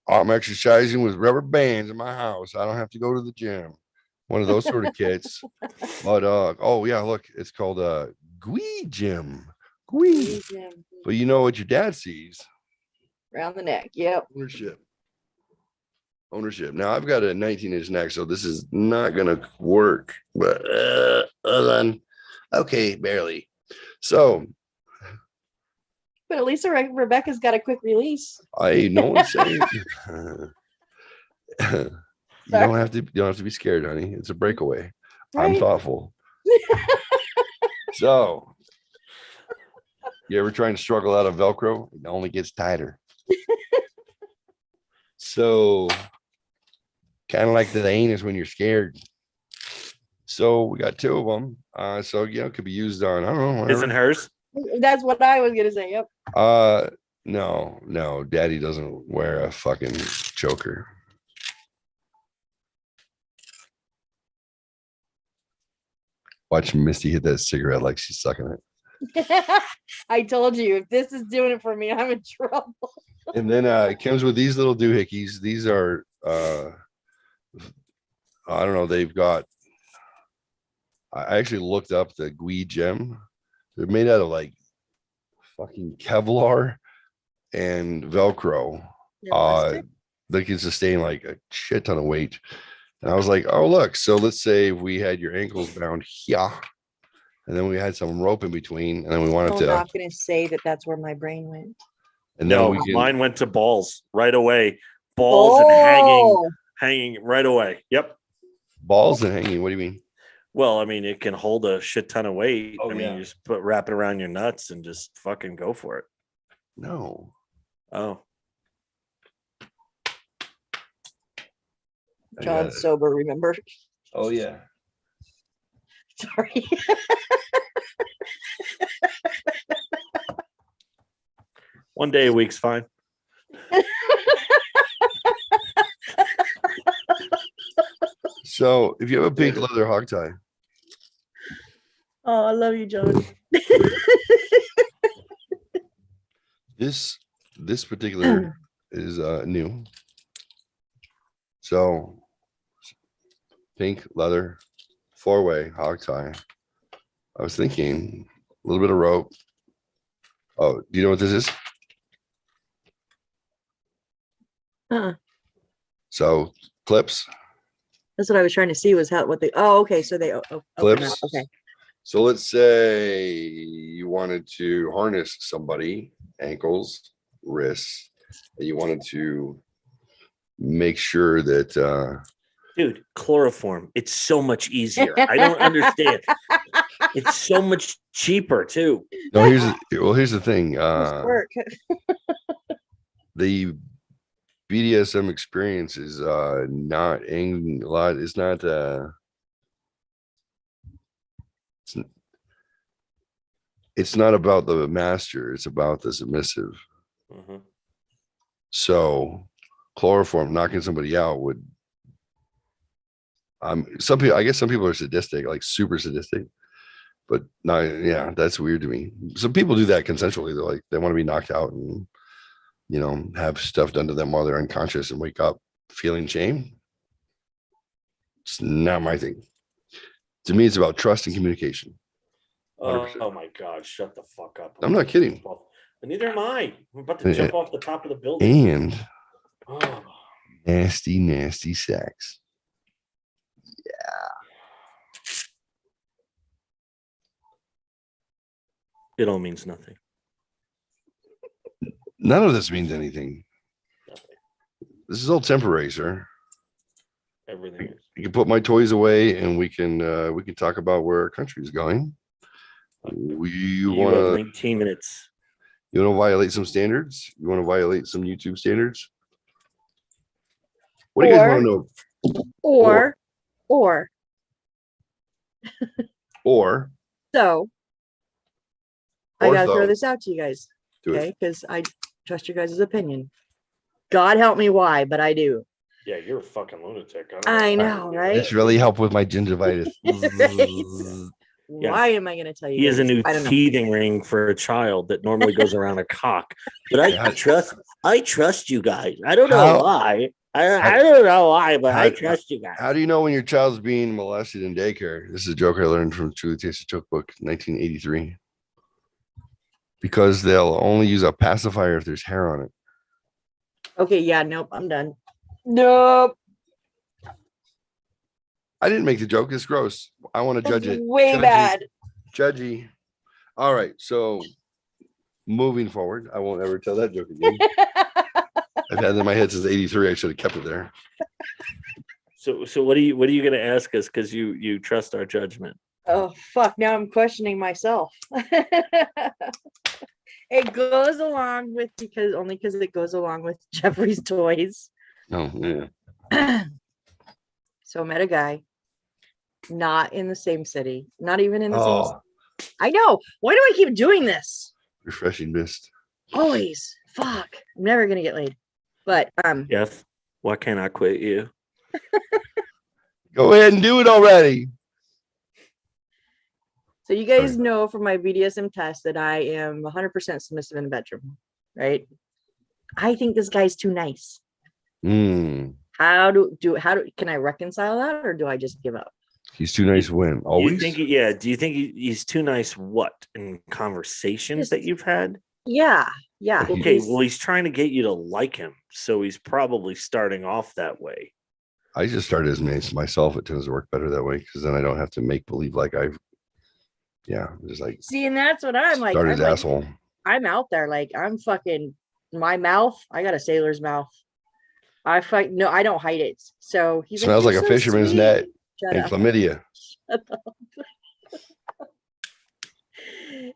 I'm exercising with rubber bands in my house. I don't have to go to the gym. One of those sort of kits." But oh yeah, look, it's called Gwee Gym. Gwee. But you know what your dad sees? Around the neck. Yep. Ownership. Now I've got a 19-inch neck, so this is not gonna work. But okay, barely. So But at least Rebecca's got a quick release. I know what I'm saying. You don't have to be scared, honey. It's a breakaway. Right. I'm thoughtful. So you ever trying to struggle out of Velcro? It only gets tighter. So kind of like the anus when you're scared. So we got two of them. So you know, it could be used on, I don't know, whatever. Isn't hers? That's what I was gonna say. Yep. No, Daddy doesn't wear a fucking choker. Watch Misty hit that cigarette like she's sucking it. I told you, if this is doing it for me, I'm in trouble. And then it comes with these little doohickeys. These are I don't know, they've got, I actually looked up the Gwee Gem. They're made out of like fucking Kevlar and Velcro. They can sustain like a shit ton of weight. And I was like, oh, look. So let's say we had your ankles bound here, and then we had some rope in between, and then we wanted I'm to, not going to say that that's where my brain went. and then No, we can, mine went to balls right away. Balls and hanging right away. Yep. balls and hanging. What do you mean? Well, I mean, it can hold a shit ton of weight. Oh, I mean, yeah. you just wrap it around your nuts and just fucking go for it. No. Oh, I got John's it. sober, remember? Oh, yeah. Sorry. one day a week's fine. So if you have a pink leather hog tie, Oh, I love you, John. this particular is new. So pink leather 4-way hog tie. I was thinking a little bit of rope. Oh, do you know what this is? So clips. That's what I was trying to see was what they. Oh, okay. So they open Clips. up. Okay. So let's say you wanted to harness somebody, ankles, wrists, and you wanted to make sure that Dude, chloroform. It's so much easier. I don't understand. It's so much cheaper too. no, here's the thing. Work. The BDSM experience is not a lot. It's not it's not about the master, it's about the submissive. Mhm. So chloroform knocking somebody out would some people, I guess some people are sadistic, like super sadistic, but not, yeah, that's weird to me. Some people do that consensually. They're like, they want to be knocked out and, you know, have stuff done to them while they're unconscious and wake up feeling shame. It's not my thing. To me, it's about trust and communication. 100%. Oh my God, shut the fuck up. I'm not kidding. Neither am I. I'm about to jump off the top of the building. And Oh. nasty, nasty sex. It all means nothing. None of this means anything. This is all temporary, sir. Everything is. You can put my toys away and we can talk about where our country is going. You want have to 19 minutes. You want to violate some standards? You want to violate some YouTube standards? What do you guys want to know? Or so I gotta throw this out to you guys. Do it. Okay, because I trust your guys' opinion. God help me why, but I do. Yeah, you're a fucking lunatic. I know, right? This really helped with my gingivitis. Why am I going to tell you? He has a guys? new I don't know. teething ring for a child that normally goes around a cock. But I trust you guys. I don't know why. I don't know why, but I trust you guys. How do you know when your child's being molested in daycare? This is a joke I learned from Truly Tasted Cookbook, 1983. Because they'll only use a pacifier if there's hair on it. Okay, yeah, nope, I'm done. Nope. I didn't make the joke. It's gross. I want to judge it. Way bad. Judgy. All right. So moving forward, I won't ever tell that joke again. I've had it in my head since 83. I should have kept it there. So what are you going to ask us? Because you trust our judgment. Oh fuck! Now I'm questioning myself. It goes along with because it goes along with Geoffrey's toys. Oh yeah. So I met a guy, not in the same city, not even in the same. Oh, I know. Why do I keep doing this? refreshing mist. Always. Fuck. I'm never gonna get laid. But Yes. Why can't I quit you? Go ahead and do it already. So you guys know from my BDSM test that I am 100% submissive in the bedroom, right? I think this guy's too nice. How can I reconcile that, or do I just give up? He's too nice when always. Do you think he's too nice? What in conversations that you've had? Yeah. Okay. Well, he's trying to get you to like him, so he's probably starting off that way. I just started as Mace myself. It tends to work better that way because then I don't have to make believe like just like See, and that's what I'm like. start I'm as like, asshole. I'm out there. Like, I'm fucking my mouth. I got a sailor's mouth. No, I don't hide it. So he's Smells like "You're a so fisherman's sweet." net Shut and up. chlamydia. Shut up.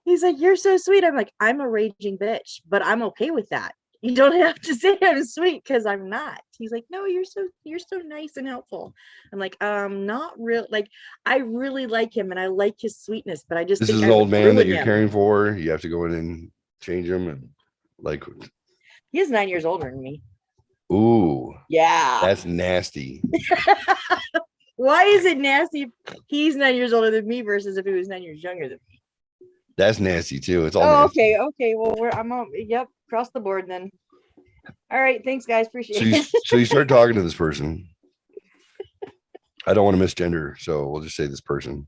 He's like, "You're so sweet." I'm like, I'm a raging bitch, but I'm okay with that. You don't have to say I'm sweet because I'm not. He's like, "No, you're so nice and helpful." I'm like, not real. Like, I really like him and I like his sweetness, but I just This think is I an would old man that ruin you're him. caring for. You have to go in and change him and like, He's 9 years older than me. ooh, Yeah. that's nasty. Why is it nasty if he's 9 years older than me versus if he was 9 years younger than me? That's nasty too. It's all Oh, nasty. okay. Well, yep, across the board then. All right, thanks guys, appreciate it. So you start talking to this person. I don't want to misgender, so we'll just say this person.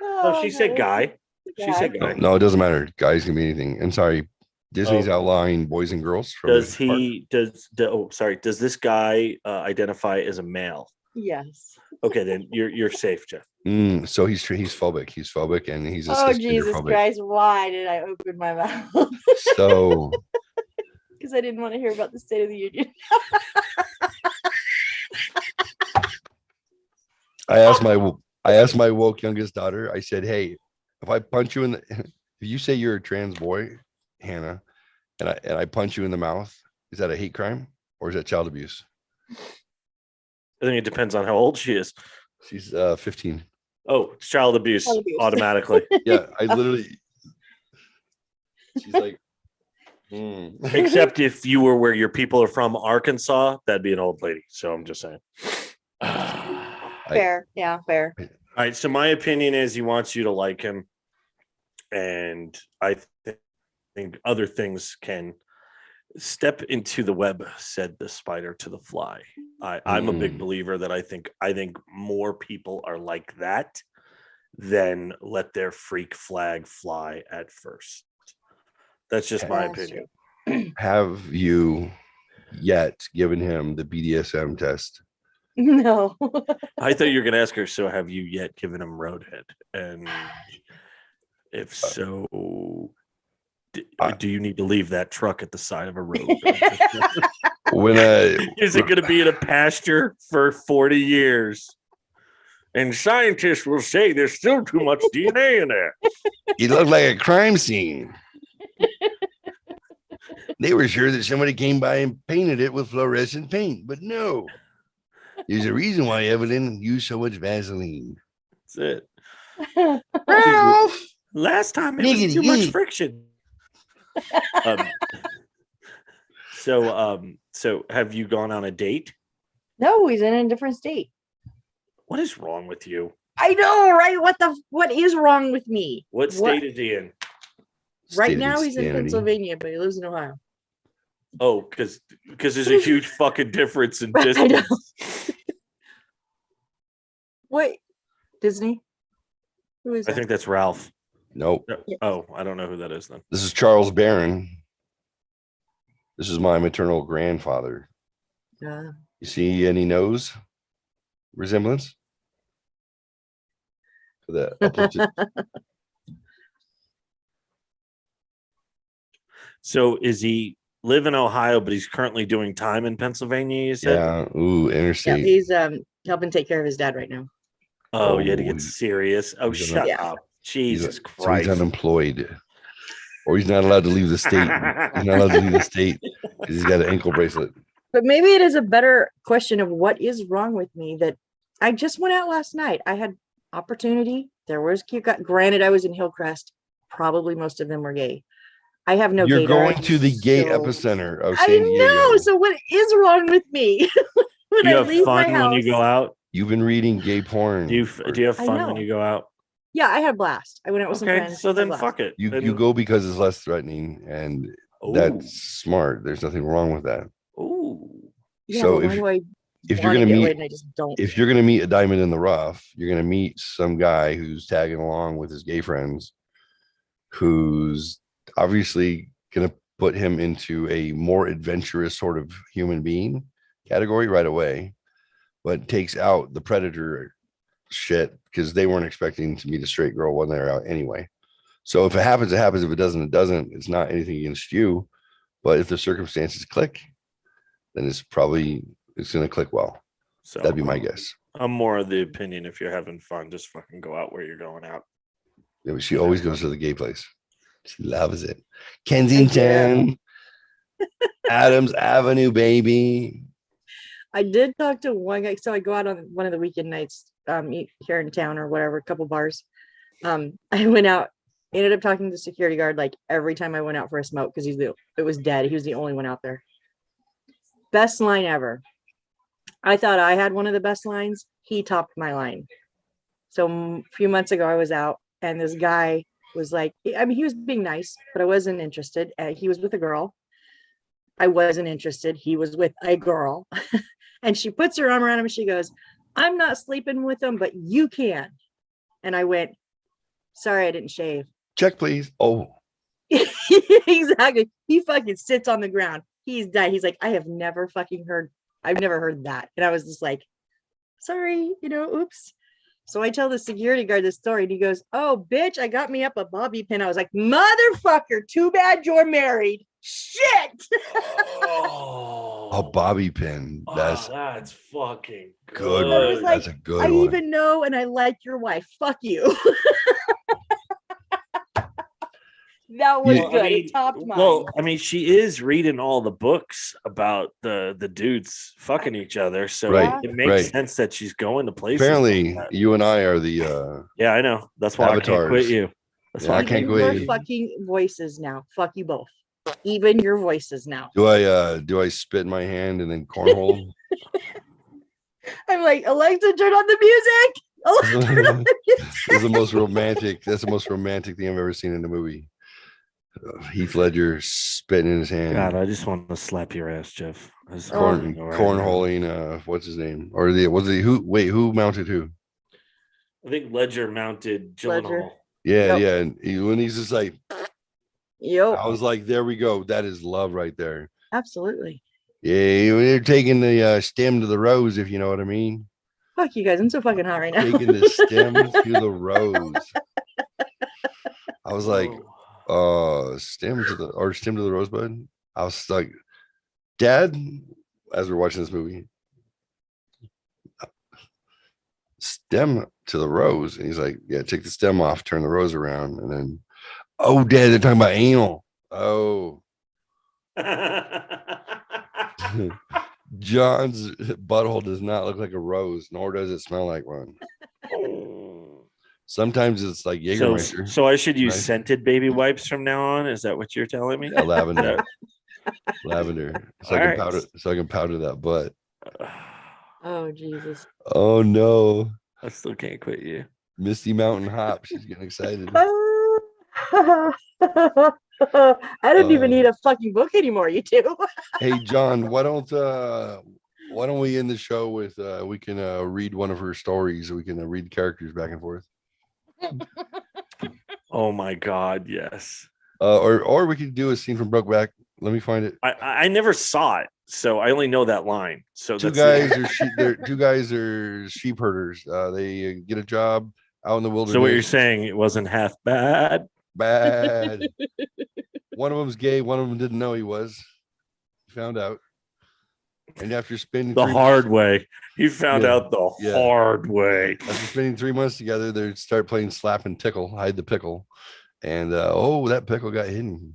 Oh, she said guy. She said guy. No, it doesn't matter. Guys can be anything. And sorry, Disney's Oh. outlawing boys and girls. Does this guy identify as a male? Yes. Okay, then you're safe, Jeff. So he's phobic. He's phobic, and he's a Oh Jesus phobic. Christ! Why did I open my mouth? So because I didn't want to hear about the State of the Union. I asked my woke youngest daughter. I said, "Hey, if I punch you if you say you're a trans boy, Hannah, and I punch you in the mouth, is that a hate crime or is that child abuse?" I think it depends on how old she is. She's 15. Oh, it's child abuse automatically. Yeah, I literally. She's like, Except if you were where your people are from, Arkansas, that'd be an old lady. So I'm just saying. Fair. Yeah, fair. All right. So my opinion is he wants you to like him. And I think other things can step into the web, said the spider to the fly. I'm a big believer that I think more people are like that than let their freak flag fly at first. That's just my opinion. have you yet given him the BDSM test? No. I thought you were going to ask her, so have you yet given him roadhead? And if so, do you need to leave that truck at the side of a road? Is it going to be in a pasture for 40 years? And scientists will say there's still too much DNA in there. He looked like a crime scene. They were sure that somebody came by and painted it with fluorescent paint, but no. There's a reason why Evelyn used so much Vaseline. That's it. Ralph! Last time it was too much friction. So have you gone on a date? No, he's in a different state. What is wrong with you? I know, right? What is wrong with me? What state is he in? Right now he's in Pennsylvania, but he lives in Ohio. Oh, because there's a huge fucking difference in distance. Wait, Disney? Who is that? I think that's Ralph. Nope. Oh, I don't know who that is then. This is Charles Barron. This is my maternal grandfather. You see any nose resemblance? To the So is he live in Ohio, but he's currently doing time in Pennsylvania, you said? Yeah. Ooh, interstate. Yeah, he's helping take care of his dad right now. Oh, you had to get serious. Oh, shut up. Jesus Christ. So he's unemployed. Or he's not allowed to leave the state. He's not allowed to leave the state because he's got an ankle bracelet. But maybe it is a better question of what is wrong with me that I just went out last night. I had opportunity. There was cute guy. Granted, I was in Hillcrest. Probably most of them were gay. I have no. You're going to the gay epicenter of San Diego. I know. So what is wrong with me? Do you have fun when you go out? You've been reading gay porn. Do you have fun when you go out? Yeah, I had a blast. I went out with some friends. So then fuck it. You go because it's less threatening, and that's smart. There's nothing wrong with that. Ooh. Yeah, so if you're gonna meet, I just don't. If you're gonna meet a diamond in the rough, you're gonna meet some guy who's tagging along with his gay friends, who's obviously gonna put him into a more adventurous sort of human being category right away. but takes out the predator shit because they weren't expecting to meet a straight girl when they're out anyway. So if it happens, it happens. If it doesn't, it doesn't. It's not anything against you. But if the circumstances click, then it's going to click well. So that'd be my guess. I'm more of the opinion if you're having fun, just fucking go out where you're going out. Yeah, but she always goes to the gay place. She loves it. Kensington, Adams Avenue, baby. I did talk to one guy. So I go out on one of the weekend nights here in town or whatever, a couple bars. I went out, ended up talking to the security guard like every time I went out for a smoke because it was dead. He was the only one out there. Best line ever. I thought I had one of the best lines. He topped my line. So a few months ago, I was out and this guy was like, I mean, he was being nice, but I wasn't interested. He was with a girl. I wasn't interested. He was with a girl. And she puts her arm around him and she goes, I'm not sleeping with him, but you can. And I went, sorry, I didn't shave. Check, please. Oh. Exactly. He fucking sits on the ground. He's dead. He's like, I've never heard that. And I was just like, sorry, oops. So I tell the security guard this story and he goes, oh, bitch, I got me up a bobby pin. I was like, motherfucker, too bad you're married. Shit. A bobby pin. That's fucking good. I was like, that's a good I one. even know and I like your wife. Fuck you. That was good. It topped mine. Well, I mean, she is reading all the books about the dudes fucking each other, so it makes sense that she's going to places. Apparently, like you and I are the yeah, I know. That's why avatars. I can't quit you. That's why I can't quit you. Fucking voices now. Fuck you both. Even your voices now. Do I spit in my hand and then cornhole? I'm like, Alexa, turn on the music. That's the most romantic thing I've ever seen in a movie. Heath Ledger spitting in his hand. God, I just want to slap your ass, Jeff. Cornholing. What's his name? Or who mounted who? I think Ledger mounted Gyllenhaal. Yeah, yeah. And when he's just like, yep. I was like, there we go. That is love right there. Absolutely. Yeah, you're taking the stem to the rose, if you know what I mean. Fuck you guys. I'm so fucking hot right now. Taking the stem to the rose. I was like, stem to the rosebud. I was like, Dad, as we're watching this movie, stem to the rose. And he's like, yeah, take the stem off, turn the rose around. And then, oh, Dad, they're talking about anal. Oh. John's butthole does not look like a rose, nor does it smell like one. Sometimes it's like Jägermeister. So I should use scented baby wipes from now on. Is that what you're telling me? Yeah, lavender. Lavender. So I can powder that butt. Oh Jesus. Oh no. I still can't quit you. Misty Mountain Hop. She's getting excited. I don't even need a fucking book anymore, you two. Hey John, why don't we end the show with we can read one of her stories. We can read characters back and forth. Oh my God, yes. Or we could do a scene from Brokeback. Let me find it. I never saw it, so I only know that line. So two guys are sheep herders. They get a job out in the wilderness. So what you're saying, it wasn't half bad? Bad. One of them's gay. One of them didn't know he was. Found out. And after spending the hard way, he found out the hard way. After spending 3 months together, they start playing slap and tickle, hide the pickle, and that pickle got hidden.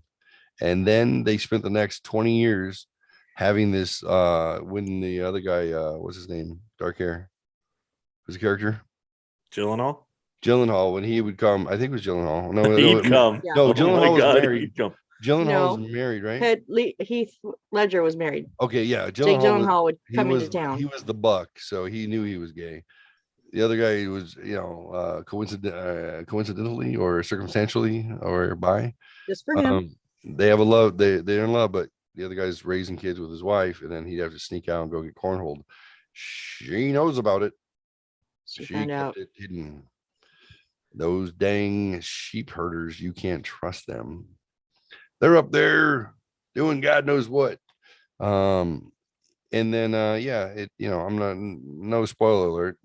And then they spent the next 20 years having this. When the other guy, what's his name? Dark hair. Who's the character? Gyllenhaal, when he would come, I think it was Gyllenhaal. He'd come. No, Gyllenhaal was married. He'd come. Gyllenhaal was married, right? Heath Ledger was married. Okay, yeah. Jake Gyllenhaal would come into town. He was the buck, so he knew he was gay. The other guy was, coincidentally or circumstantially or bi. Just for him. They have a love. They're in love, but the other guy's raising kids with his wife, and then he'd have to sneak out and go get cornholed. She knows about it. She found out. Kept it hidden. Those dang sheep herders, you can't trust them. They're up there doing God knows what. And then yeah, I'm not, no spoiler alert,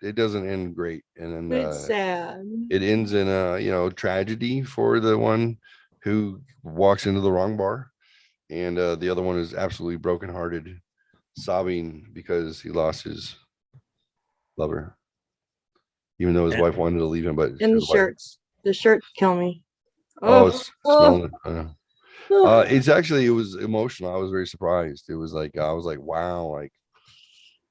it doesn't end great. And then It's sad. it ends in a tragedy for the one who walks into the wrong bar, and the other one is absolutely brokenhearted, sobbing because he lost his lover, even though his wife wanted to leave him. But And his wife, the shirts kill me. smelling it. It was emotional. I was very surprised. It was like, I was like, wow, like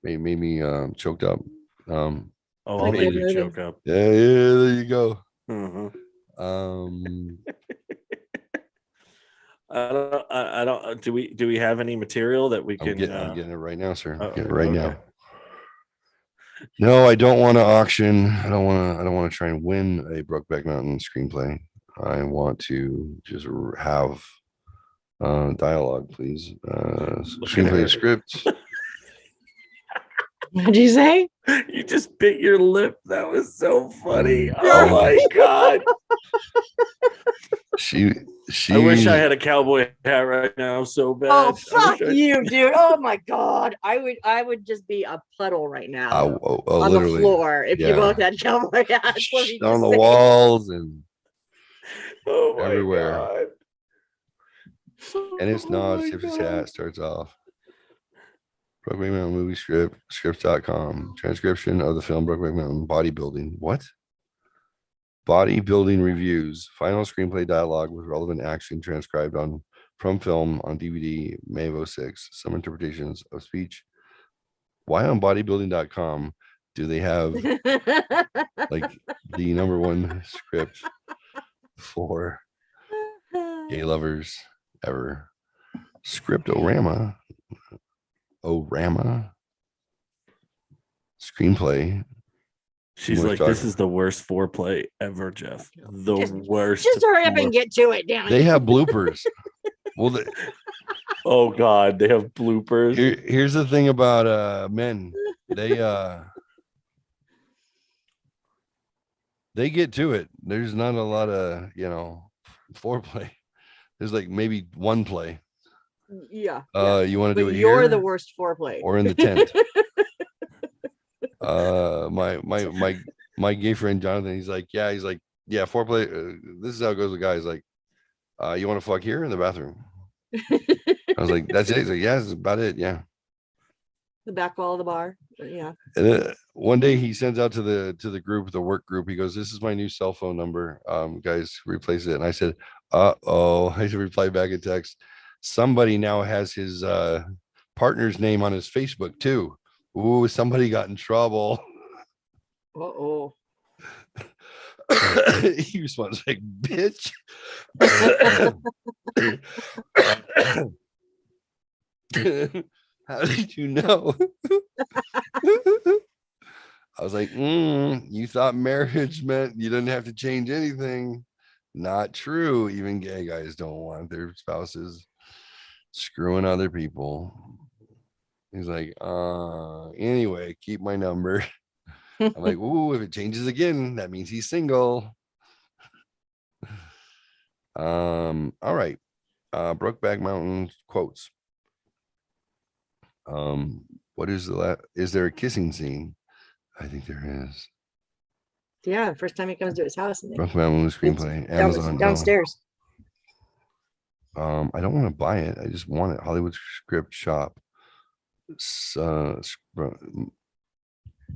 made me choked up. I'll make you choke up. Yeah, there you go. I don't. Do we have any material that we can? I'm getting it right now, sir. Oh, Getting it right now. No, I don't want to auction. I don't want to try and win a Brokeback Mountain screenplay. I want to just have dialogue, please. Screenplay script. What'd you say? You just bit your lip. That was so funny. Oh my god. I wish I had a cowboy hat right now so bad. Oh fuck you, dude. Oh my god. I would just be a puddle right now on the floor if you both had cowboy hats. On the walls and everywhere. God. And it's not it's his hat starts off. Brokeback Mountain movie scripts.com. Transcription of the film Brokeback Mountain bodybuilding. What? Bodybuilding reviews. Final screenplay dialogue with relevant action transcribed from film on DVD May of 06. Some interpretations of speech. Why on bodybuilding.com do they have like the number one script for gay lovers ever? Scriptorama. Screenplay. She's like, this is the worst foreplay ever, Jeff. The worst. Just hurry up and get to it, damn it. They have bloopers. Well, oh god, they have bloopers. Here's the thing about men. They get to it. There's not a lot of foreplay. There's like maybe one play. Yeah. You want to do it you're here? The worst foreplay. Or in the tent. My gay friend Jonathan, he's like, yeah, foreplay. This is how it goes with guys. Like, you want to fuck here in the bathroom? I was like, that's it. He's like, yeah, that's about it. Yeah. The back wall of the bar. Yeah. And then one day he sends out to the group, the work group. He goes, this is my new cell phone number. Guys, replace it. And I said, uh-oh. I should reply back in text. Somebody now has his partner's name on his Facebook too. Ooh, somebody got in trouble. Uh-oh. He responds like, bitch. How did you know? I was like, you thought marriage meant you didn't have to change anything. Not true. Even gay guys don't want their spouses screwing other people. He's like, anyway, keep my number. I'm like, ooh, if it changes again, that means he's single. All right. Brokeback Mountain quotes. What is is there a kissing scene? I think there is. Yeah, first time he comes to his house. Brokeback Mountain screenplay. Amazon. Downstairs. I don't want to buy it. I just want it. Hollywood Script Shop.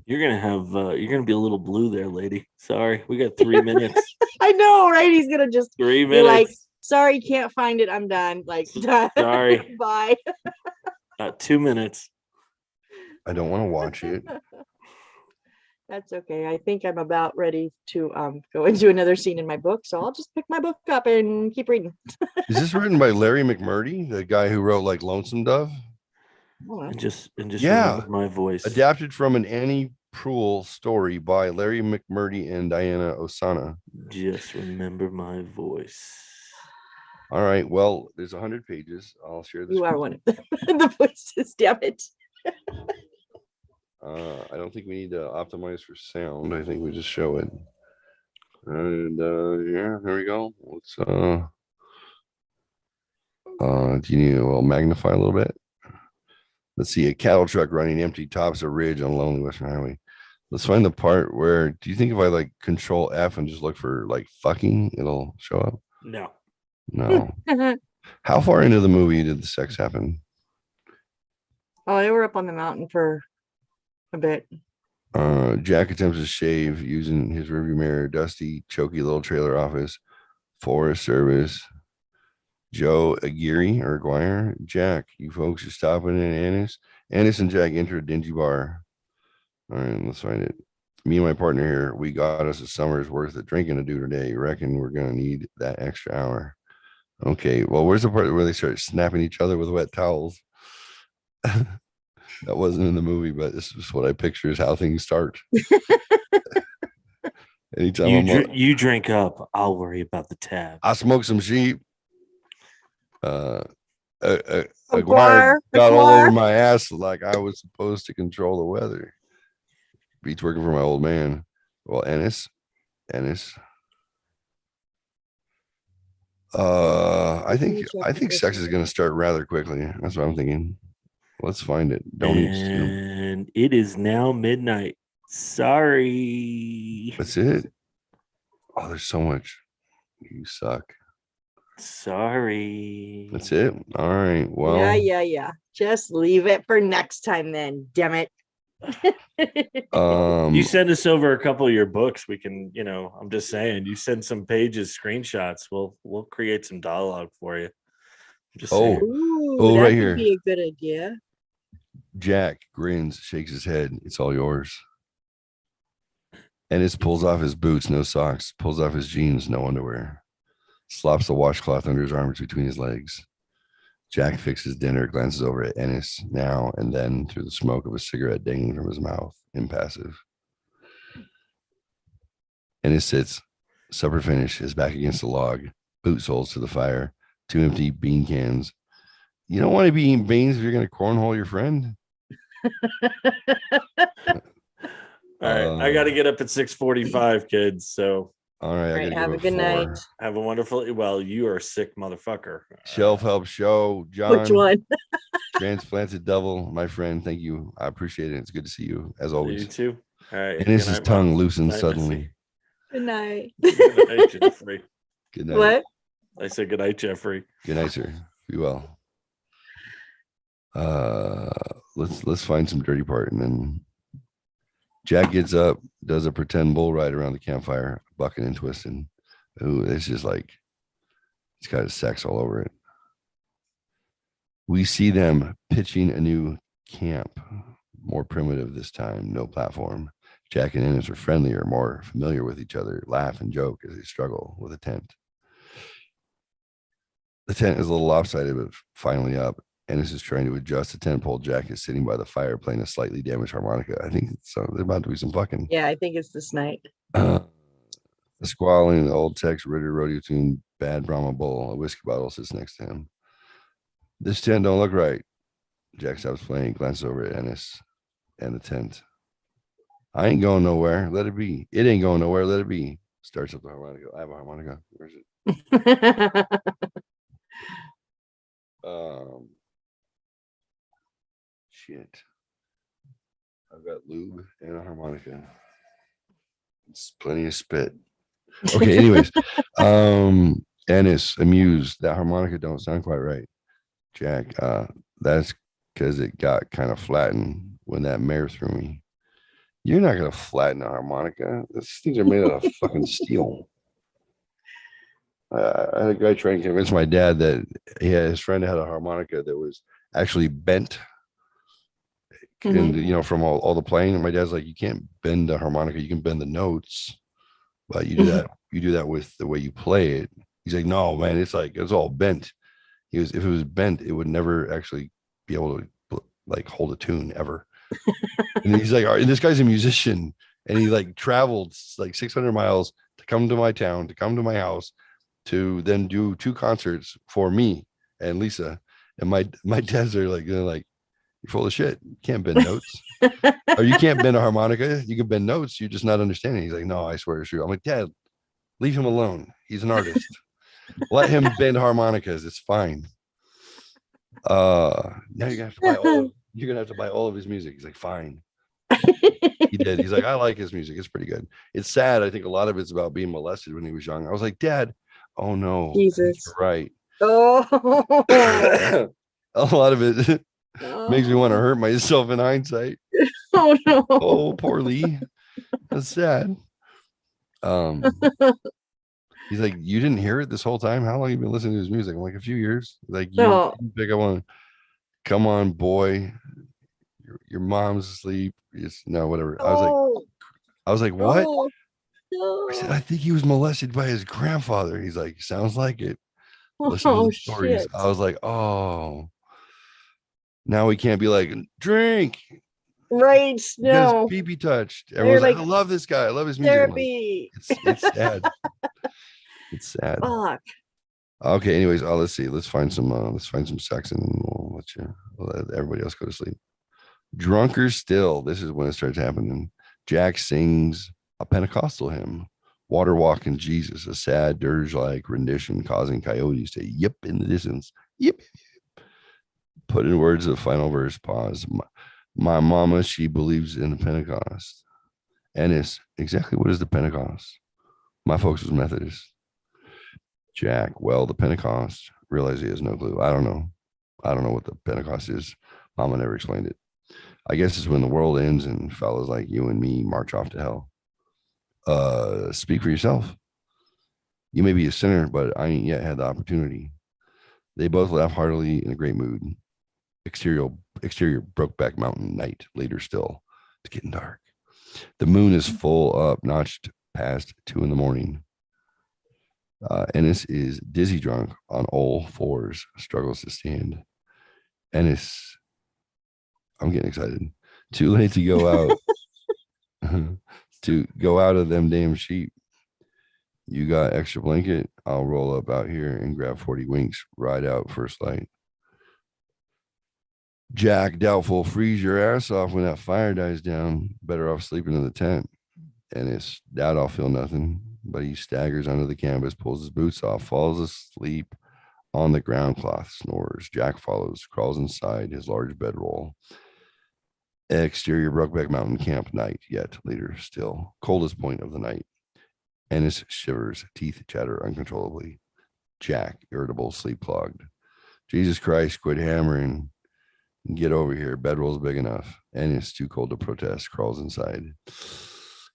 You're gonna be a little blue there, lady. Sorry, we got 3 minutes. I know, right? He's gonna just 3 be minutes. like, sorry, can't find it. I'm done. Like, sorry. Bye. 2 minutes. I don't want to watch it. That's okay. I think I'm about ready to go into another scene in my book, so I'll just pick my book up and keep reading. Is this written by Larry McMurtry, the guy who wrote like Lonesome Dove? And just yeah, remember my voice. Adapted from an Annie Proulx story by Larry McMurtry and Diana Osana. Just remember my voice. All right. Well, there's 100 pages. I'll share this. You are one of the voices. Damn it. I don't think we need to optimize for sound. I think we just show it. And yeah, there we go. Let's do you need to magnify a little bit? Let's see, a cattle truck running empty tops a ridge on a lonely Western highway. Let's find the part where, do you think if I like control F and just look for like fucking, it'll show up? No. No. How far into the movie did the sex happen? Oh, they were up on the mountain for a bit. Jack attempts to shave using his rearview mirror. Dusty, choky little trailer office. Forest Service. Joe Aguirre. Jack, you folks are stopping in Annis. Annis and Jack enter a dingy bar. All right, let's find it. Me and my partner here, we got us a summer's worth of drinking to do today. Reckon we're gonna need that extra hour. Okay, well, where's the part where they start snapping each other with wet towels? That wasn't in the movie, but this is what I picture is how things start. Anytime you drink up, I'll worry about the tab. I smoke some sheep. Aguirre got all over my ass like I was supposed to control the weather. Beats working for my old man. Well, Ennis. I think sex is going to start rather quickly. That's what I'm thinking. Let's find it. And it is now midnight. Sorry. That's it. Oh, there's so much. You suck. Sorry. That's it. All right. Well. Yeah. Just leave it for next time then. Damn it. You send us over a couple of your books. We can, I'm just saying, you send some pages, screenshots. We'll create some dialogue for you. That right here. Would be a good idea. Jack grins, shakes his head. It's all yours. Ennis pulls off his boots, no socks. Pulls off his jeans, no underwear. Slops the washcloth under his arms between his legs. Jack fixes dinner, glances over at Ennis now and then through the smoke of a cigarette dangling from his mouth, impassive. Ennis sits, supper finished, his back against the log, boot soles to the fire, 2 empty bean cans. You don't want to be eating beans if you're going to cornhole your friend? All right, I got to get up at 6:45, kids. So, all right, have a good night. Have a wonderful. Well, you are a sick motherfucker. Shelf help show, John. Which one? Transplanted devil, my friend. Thank you. I appreciate it. It's good to see you as always. You too. All right. And his tongue loosened suddenly. Good night. Good night, Geoffrey. Good night. What? I said good night, Geoffrey. Good night, sir. Be well. Let's find some dirty part, and then Jack gets up, does a pretend bull ride around the campfire, bucking and twisting. Ooh, it's just like it's got his sex all over it. We see them pitching a new camp, more primitive this time, no platform. Jack and Ennis are friendlier, more familiar with each other, laugh and joke as they struggle with a tent. The tent is a little lopsided, but finally up. Ennis is trying to adjust the tent pole. Jack is sitting by the fire playing a slightly damaged harmonica. I think there's about to be some fucking. Yeah, I think it's this night. The squalling, the old Tex Ritter rodeo tune, bad Brahma Bull, a whiskey bottle sits next to him. This tent don't look right. Jack stops playing, glances over at Ennis and the tent. I ain't going nowhere. Let it be. It ain't going nowhere. Let it be. Starts up the harmonica. I have a harmonica. Where's it? Shit. I've got lube and a harmonica. It's plenty of spit. Okay, anyways. Ennis, amused. That harmonica don't sound quite right. Jack, that's because it got kind of flattened when that mare threw me. You're not gonna flatten a harmonica. These things are made out of fucking steel. I had a guy trying to convince my dad that his friend had a harmonica that was actually bent. Mm-hmm. And from all the playing. And my dad's like, you can't bend a harmonica, you can bend the notes, but you do that with the way you play it. He's like, no, man, it's all bent. If it was bent, it would never actually be able to like hold a tune ever. And he's like, all right, and this guy's a musician, and he like traveled like 600 miles to come to my town, to come to my house, to then do 2 concerts for me and Lisa. And my dads are like, they're like, you're full of shit. You can't bend notes. Or you can't bend a harmonica. You can bend notes. You're just not understanding. He's like, no, I swear it's true. I'm like, Dad, leave him alone. He's an artist. Let him bend harmonicas. It's fine. Now you're gonna have to buy you're gonna have to buy all of his music. He's like, fine. He did. He's like, I like his music. It's pretty good. It's sad. I think a lot of it's about being molested when he was young. I was like, Dad, oh no, Jesus. you're right. Oh. A lot of it makes me want to Oh. hurt myself in hindsight. Oh no. Oh, poor Lee. That's sad. He's like, you didn't hear it this whole time? How long have you been listening to his music? I'm like, a few years. Like, you No. didn't pick up on, come on, boy. Your mom's asleep. It's no, whatever. I was like, what? Oh, I said, no. I think he was molested by his grandfather. He's like, sounds like it. Listen to Oh the stories. shit. I was like, oh, now we can't be like, drink. Right. No. Pee touched. Everyone's like, like, I love this guy. I love his music. Therapy. It's sad. It's sad. Fuck. Okay. Anyways, let's see. Let's find some sex and we'll let everybody else go to sleep. Drunker still. This is when it starts happening. Jack sings a Pentecostal hymn, Water Walking Jesus, a sad dirge-like rendition causing coyotes to yip in the distance. Yip. Put in words of final verse, pause. My mama, she believes in the Pentecost. And it's exactly what is the Pentecost? My folks was Methodist. Jack, well, the Pentecost. Realize he has no clue. I don't know what the Pentecost is. Mama never explained it. I guess it's when the world ends and fellas like you and me march off to hell. Speak for yourself. You may be a sinner, but I ain't yet had the opportunity. They both laugh heartily in a great mood. Exterior Brokeback Mountain night. Later still. It's getting dark. The moon is full up, notched past 2 a.m. Ennis is dizzy drunk on all fours, struggles to stand. Ennis, I'm getting excited. Too late to go out. To go out of them damn sheep. You got extra blanket? I'll roll up out here and grab 40 winks. Ride out first light. Jack, doubtful, freeze your ass off when that fire dies down. Better off sleeping in the tent. Ennis, doubt I'll feel nothing. But he staggers under the canvas, pulls his boots off, falls asleep on the ground cloth, snores. Jack follows, crawls inside his large bedroll. Exterior Brokeback Mountain camp night, yet later still. Coldest point of the night. Ennis shivers, teeth chatter uncontrollably. Jack, irritable, sleep clogged. Jesus Christ, quit hammering. Get over here. Bedroll's big enough. Ennis, too cold to protest, crawls inside.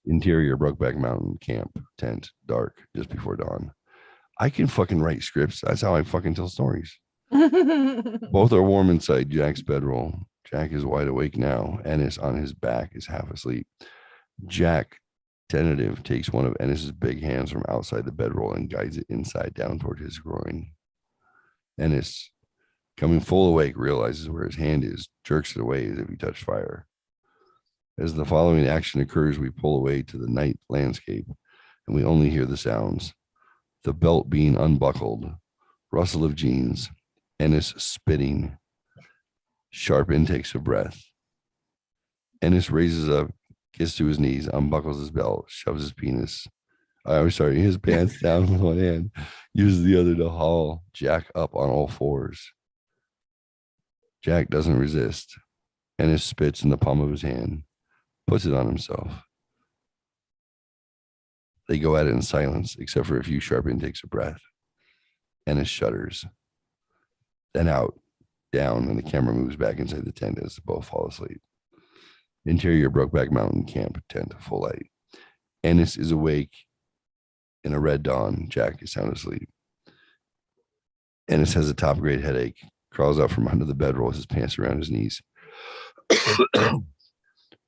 Interior Brokeback Mountain camp tent, dark, just before dawn. I can fucking write scripts. That's how I fucking tell stories. Both are warm inside Jack's bedroll. Jack is wide awake now. Ennis on his back is half asleep. Jack, tentative, takes one of Ennis's big hands from outside the bedroll and guides it inside down toward his groin. Ennis, coming full awake, realizes where his hand is, jerks it away as if he touched fire. As the following action occurs, we pull away to the night landscape, and we only hear the sounds. The belt being unbuckled, rustle of jeans, Ennis spitting, sharp intakes of breath. Ennis raises up, gets to his knees, unbuckles his belt, shoves his his pants down with one hand, uses the other to haul Jack up on all fours. Jack doesn't resist. Ennis spits in the palm of his hand, puts it on himself. They go at it in silence, except for a few sharp intakes of breath. Ennis shudders. Then out, down, and the camera moves back inside the tent as both fall asleep. Interior Brokeback Mountain camp tent, full light. Ennis is awake in a red dawn. Jack is sound asleep. Ennis has a top grade headache, crawls out from under the bedroll with his pants around his knees.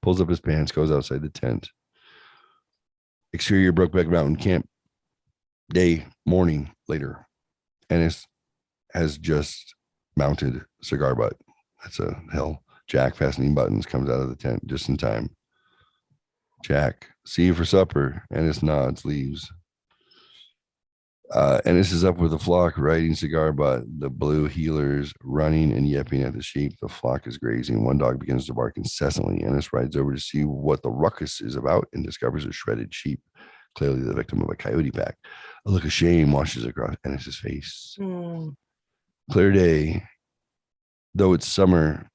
Pulls up his pants, goes outside the tent. Exterior Brokeback Mountain camp, morning, later. Ennis has just mounted cigar butt. That's a hill. Jack, fastening buttons, comes out of the tent just in time. Jack, see you for supper. Ennis nods, leaves. Ennis is up with the flock, riding cigar butt. The blue heelers running and yipping at the sheep. The flock is grazing. One dog begins to bark incessantly. Ennis rides over to see what the ruckus is about and discovers a shredded sheep, clearly the victim of a coyote pack. A look of shame washes across Ennis's face. Clear day. Though it's summer,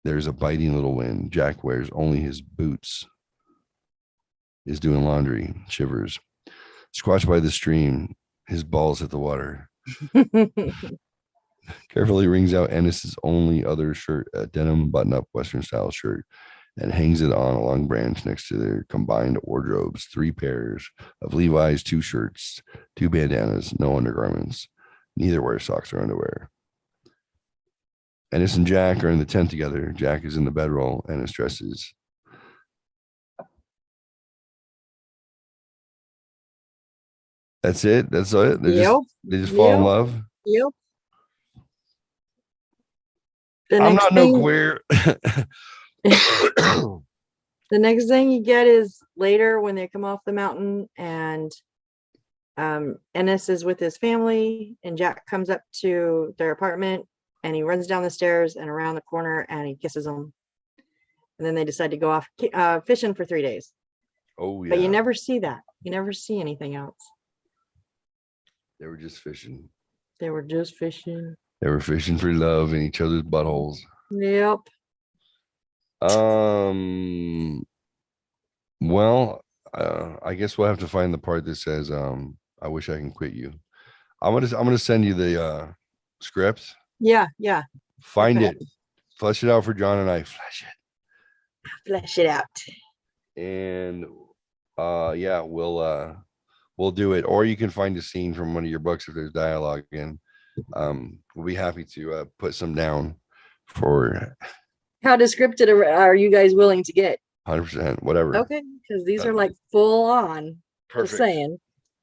There's a biting little wind. Jack wears only his boots. Is doing laundry. Shivers. Squashed by the stream. His balls hit the water. Carefully wrings out Ennis's only other shirt, a denim button-up Western style shirt, and hangs it on a long branch next to their combined wardrobes. 3 pairs of Levi's, 2 shirts, 2 bandanas, no undergarments. Neither wear socks or underwear. Ennis and Jack are in the tent together. Jack is in the bedroll. Ennis dresses. That's it. That's it. They just fall in love. Yep. I'm not no queer. The next thing you get is later when they come off the mountain and Ennis is with his family and Jack comes up to their apartment and he runs down the stairs and around the corner and he kisses them. And then they decide to go off fishing for 3 days. Oh, yeah. But you never see that. You never see anything else. They were just fishing. They were just fishing. They were fishing for love in each other's buttholes. Yep. Well, I guess we'll have to find the part that says, I wish I can quit you. I'm gonna send you the script. Yeah. Find Okay. it. Flesh it out for John and I. Flesh it out. And yeah, we'll do it. Or you can find a scene from one of your books if there's dialogue in. We'll be happy to put some down for How descriptive are you guys willing to get? 100%, whatever. Okay, because these are like full on. Perfect. Just saying.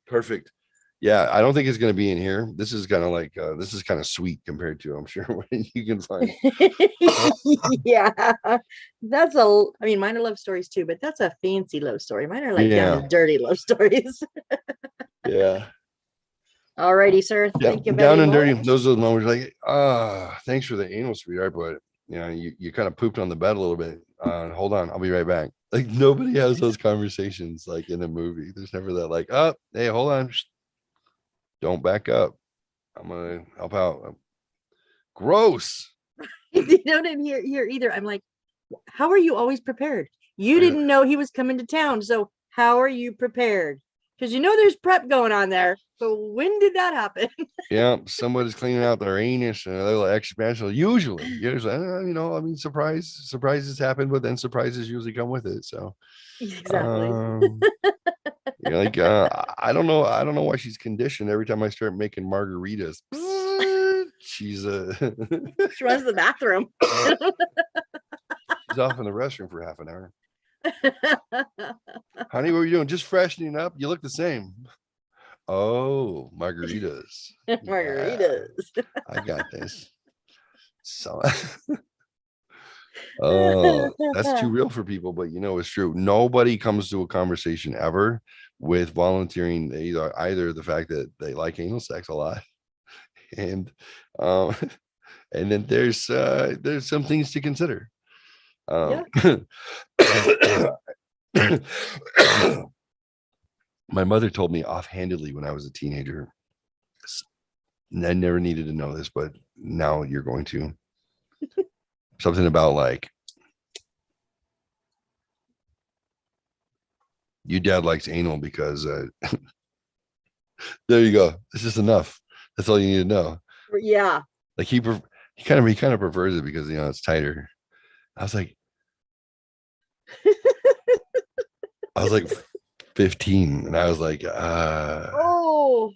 Perfect. Yeah, I don't think it's going to be in here. This is kind of like this is kind of sweet compared to, I'm sure, what you can find. Yeah, that's a. I mean, mine are love stories too, but that's a fancy love story. Mine are like down and dirty love stories. Yeah. Alrighty, sir. Yeah, Thank you down very and dirty. much. Those are the moments like, thanks for the anal, sweetheart, but you know, you kind of pooped on the bed a little bit. Hold on, I'll be right back. Like nobody has those conversations like in a movie. There's never that like, oh, hey, hold on. Don't back up. I'm gonna help out. Gross. You don't hear either. I'm like, how are you always prepared? You didn't know he was coming to town, so how are you prepared? Because you know there's prep going on there. But when did that happen? Yeah, somebody's cleaning out their anus and a little extra special. Usually, you know, I mean, surprises happen, but then surprises usually come with it. So exactly. Yeah, like I don't know why she's conditioned. Every time I start making margaritas, she's She runs to the bathroom. she's off in the restroom for half an hour. Honey, what are you doing? Just freshening up. You look the same. Oh, margaritas. Margaritas. Yeah, I got this. So oh, that's too real for people, but you know it's true. Nobody comes to a conversation ever with volunteering either the fact that they like anal sex a lot, and then there's some things to consider. My mother told me offhandedly when I was a teenager, and I never needed to know this, but now you're going to. Something about like, your dad likes anal because there you go. It's just enough. That's all you need to know. Yeah. Like he kind of prefers it because, you know, it's tighter. I was like 15 and I was like, oh,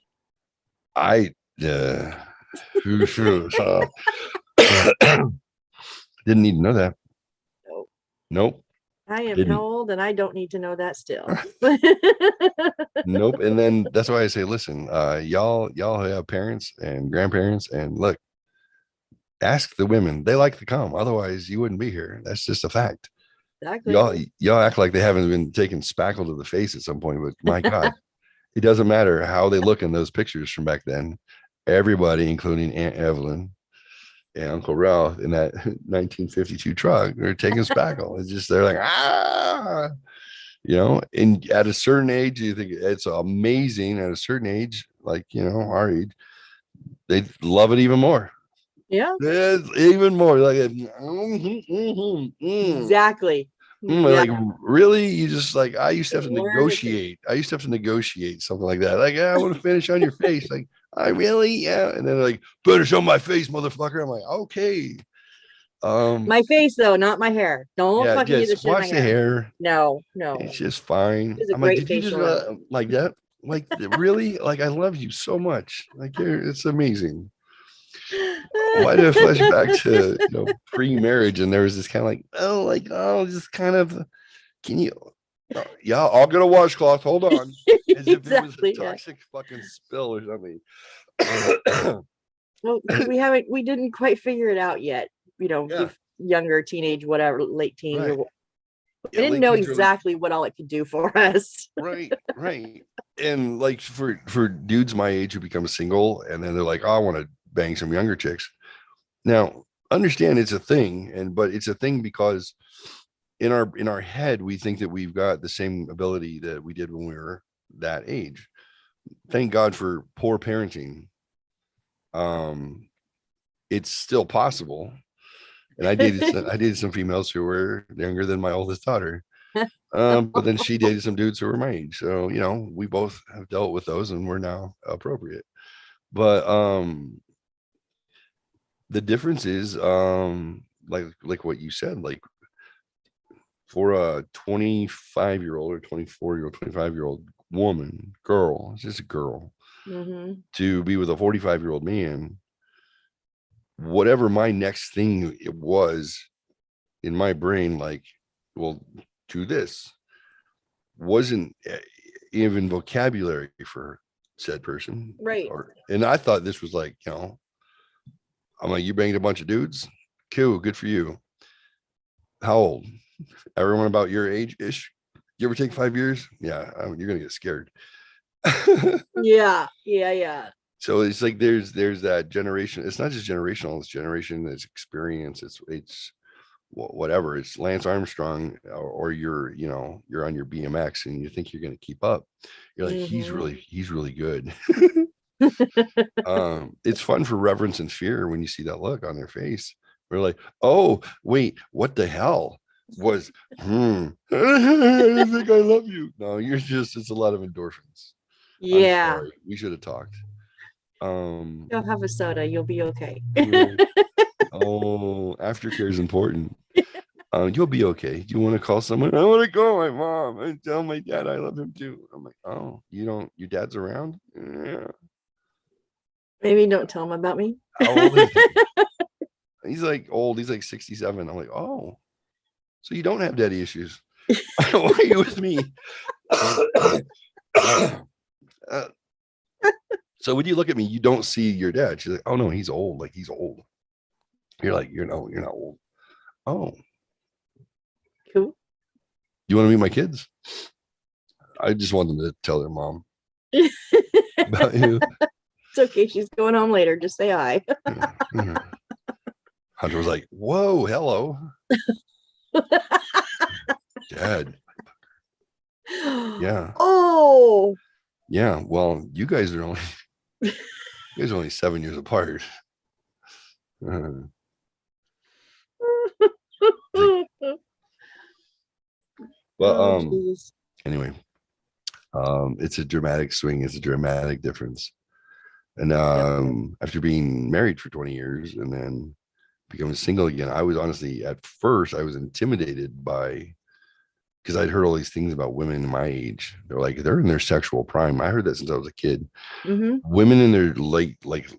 didn't need to know that. Nope. I am how old and I don't need to know that still. Nope. And then that's why I say, listen, y'all have parents and grandparents, and look, ask the women. They like to come. Otherwise, you wouldn't be here. That's just a fact. Exactly. Y'all act like they haven't been taking spackle to the face at some point, but my God, it doesn't matter how they look in those pictures from back then. Everybody, including Aunt Evelyn and Uncle Ralph in that 1952 truck, they're taking spackle. It's just, they're like, you know, and at a certain age, you think it's amazing. At a certain age, like, you know, our age, they love it even more. Yeah. It's even more like Exactly. like really, you just like I used to have to More negotiate. I used to have to negotiate something like that. Like, I want to finish on your face. Like, I really, yeah. And then like, finish on my face, motherfucker. I'm like, okay. My face though, not my hair. Don't Yeah, fucking do this just shit in my wash the hair. hair. No, no. It's just fine. It's a I'm like, great did you just facial now. like that? Like, really? Like, I love you so much. Like, it's amazing. Why did I flash back to pre-marriage? And there was this kind of like, just kind of, can you? Yeah, I'll get a washcloth. Hold on. As if it was a toxic fucking spill or something. Well, we didn't quite figure it out yet. If younger teenage, whatever, late teens, Right. I didn't know exactly what all it could do for us. Right. And like for dudes my age who become single and then they're like, oh, I want to bang some younger chicks. Now, understand it's a thing, but it's a thing because in our head we think that we've got the same ability that we did when we were that age. Thank God for poor parenting. It's still possible. And I dated some females who were younger than my oldest daughter. But then she dated some dudes who were my age. So, we both have dealt with those and we're now appropriate. But the difference is like what you said, like for a 25-year-old or 24-year-old, 25-year-old woman, girl, it's just a girl, to be with a 45-year-old man, whatever my next thing it was in my brain, like, well, do this, wasn't even vocabulary for said person. Right. And I thought this was like, I'm like, you banged a bunch of dudes? Cool, good for you. How old? Everyone about your age-ish? You ever take 5 years? Yeah, you're gonna get scared. Yeah. So it's like there's that generation. It's not just generational. It's generation. It's experience. It's whatever. It's Lance Armstrong, or you're on your BMX and you think you're gonna keep up. You're like, he's really good. It's fun for reverence and fear when you see that look on their face. We're like, oh wait, what the hell was I think I love you. No, it's a lot of endorphins. Yeah. We should have talked. Go have a soda, you'll be okay. Oh, aftercare is important. You'll be okay. You want to call someone? I want to call my mom and tell my dad I love him too. I'm like, oh, your dad's around? Yeah. Maybe don't tell him about me. How old is he? He's like old. He's like 67. I'm like, oh, so you don't have daddy issues. Why are you with me? So when you look at me, you don't see your dad. She's like, oh no, he's old. Like, he's old. You're like, you're not old. Oh, cool. You want to meet my kids? I just want them to tell their mom about you. It's okay. She's going home later. Just say hi. Hunter was like, whoa, hello. Dad. Yeah. Oh. Yeah. Well, you guys are only 7 years apart. But anyway, it's a dramatic swing. It's a dramatic difference. And after being married for 20 years and then becoming single again, I was honestly, at first, I was intimidated because I'd heard all these things about women my age. They're in their sexual prime. I heard that since I was a kid. Women in their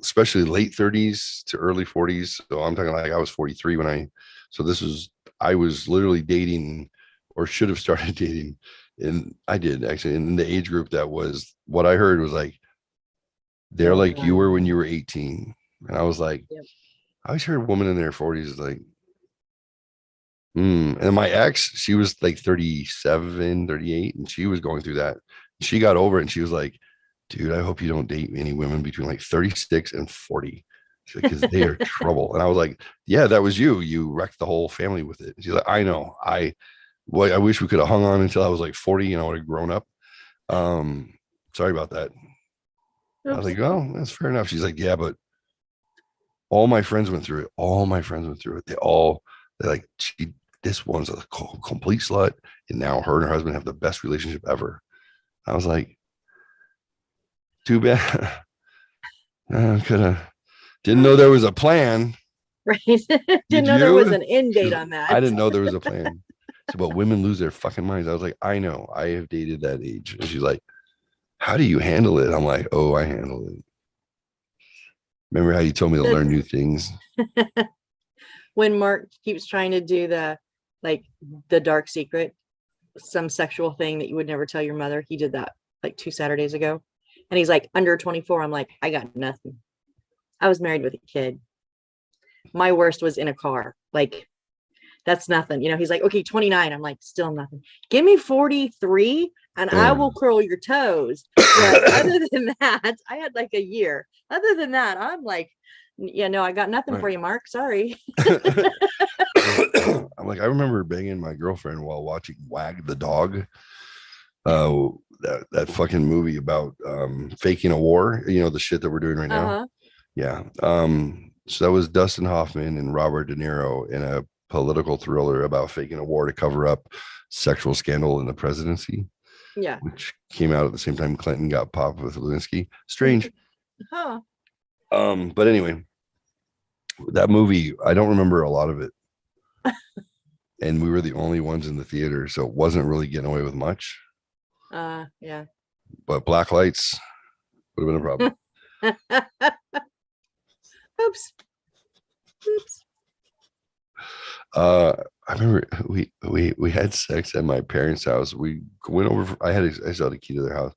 especially late 30s to early 40s. So I'm talking like I was 43 I was literally dating, or should have started dating. And I did actually in the age group that was, what I heard was like, they're like you were when you were 18. And I was like, I always heard a woman in their 40s like, and my ex, she was like 37, 38, and she was going through that. She got over it and she was like, dude, I hope you don't date any women between like 36 and 40. She's like, because they are trouble. And I was like, yeah, that was you wrecked the whole family with it. She's like, I know. I wish we could have hung on until I was like 40 and I would have grown up. Sorry about that. Oops. I was like, oh, that's fair enough. She's like, yeah, but All my friends went through it. All my friends went through it. They're like, this one's a complete slut. And now her and her husband have the best relationship ever. I was like, too bad. Didn't know there was a plan. Right. Didn't know there was an end date on that. I didn't know there was a plan. So, but women lose their fucking minds. I was like, I know. I have dated that age. And she's like, how do you handle it? I'm like, oh, I handle it. Remember how you told me to learn new things? When Mark keeps trying to do the dark secret, some sexual thing that you would never tell your mother. He did that like 2 Saturdays ago. And he's like, under 24. I'm like, I got nothing. I was married with a kid. My worst was in a car. Like, that's nothing. You know, he's like, okay, 29. I'm like, still nothing. Give me 43 and I will curl your toes. But other than that, I had like a year. Other than that, I'm like, yeah, no, I got nothing for you, Mark. Sorry. I'm like, I remember banging my girlfriend while watching Wag the Dog. That fucking movie about faking a war, you know, the shit that we're doing right now. Yeah. So that was Dustin Hoffman and Robert De Niro in a political thriller about faking a war to cover up sexual scandal in the presidency. Yeah. Which came out at the same time Clinton got popped with Lewinsky. Strange. Huh. But anyway, that movie, I don't remember a lot of it. And we were the only ones in the theater, so it wasn't really getting away with much. Yeah. But black lights would have been a problem. Oops. I remember we had sex at my parents' house. We went over. I saw the key to their house.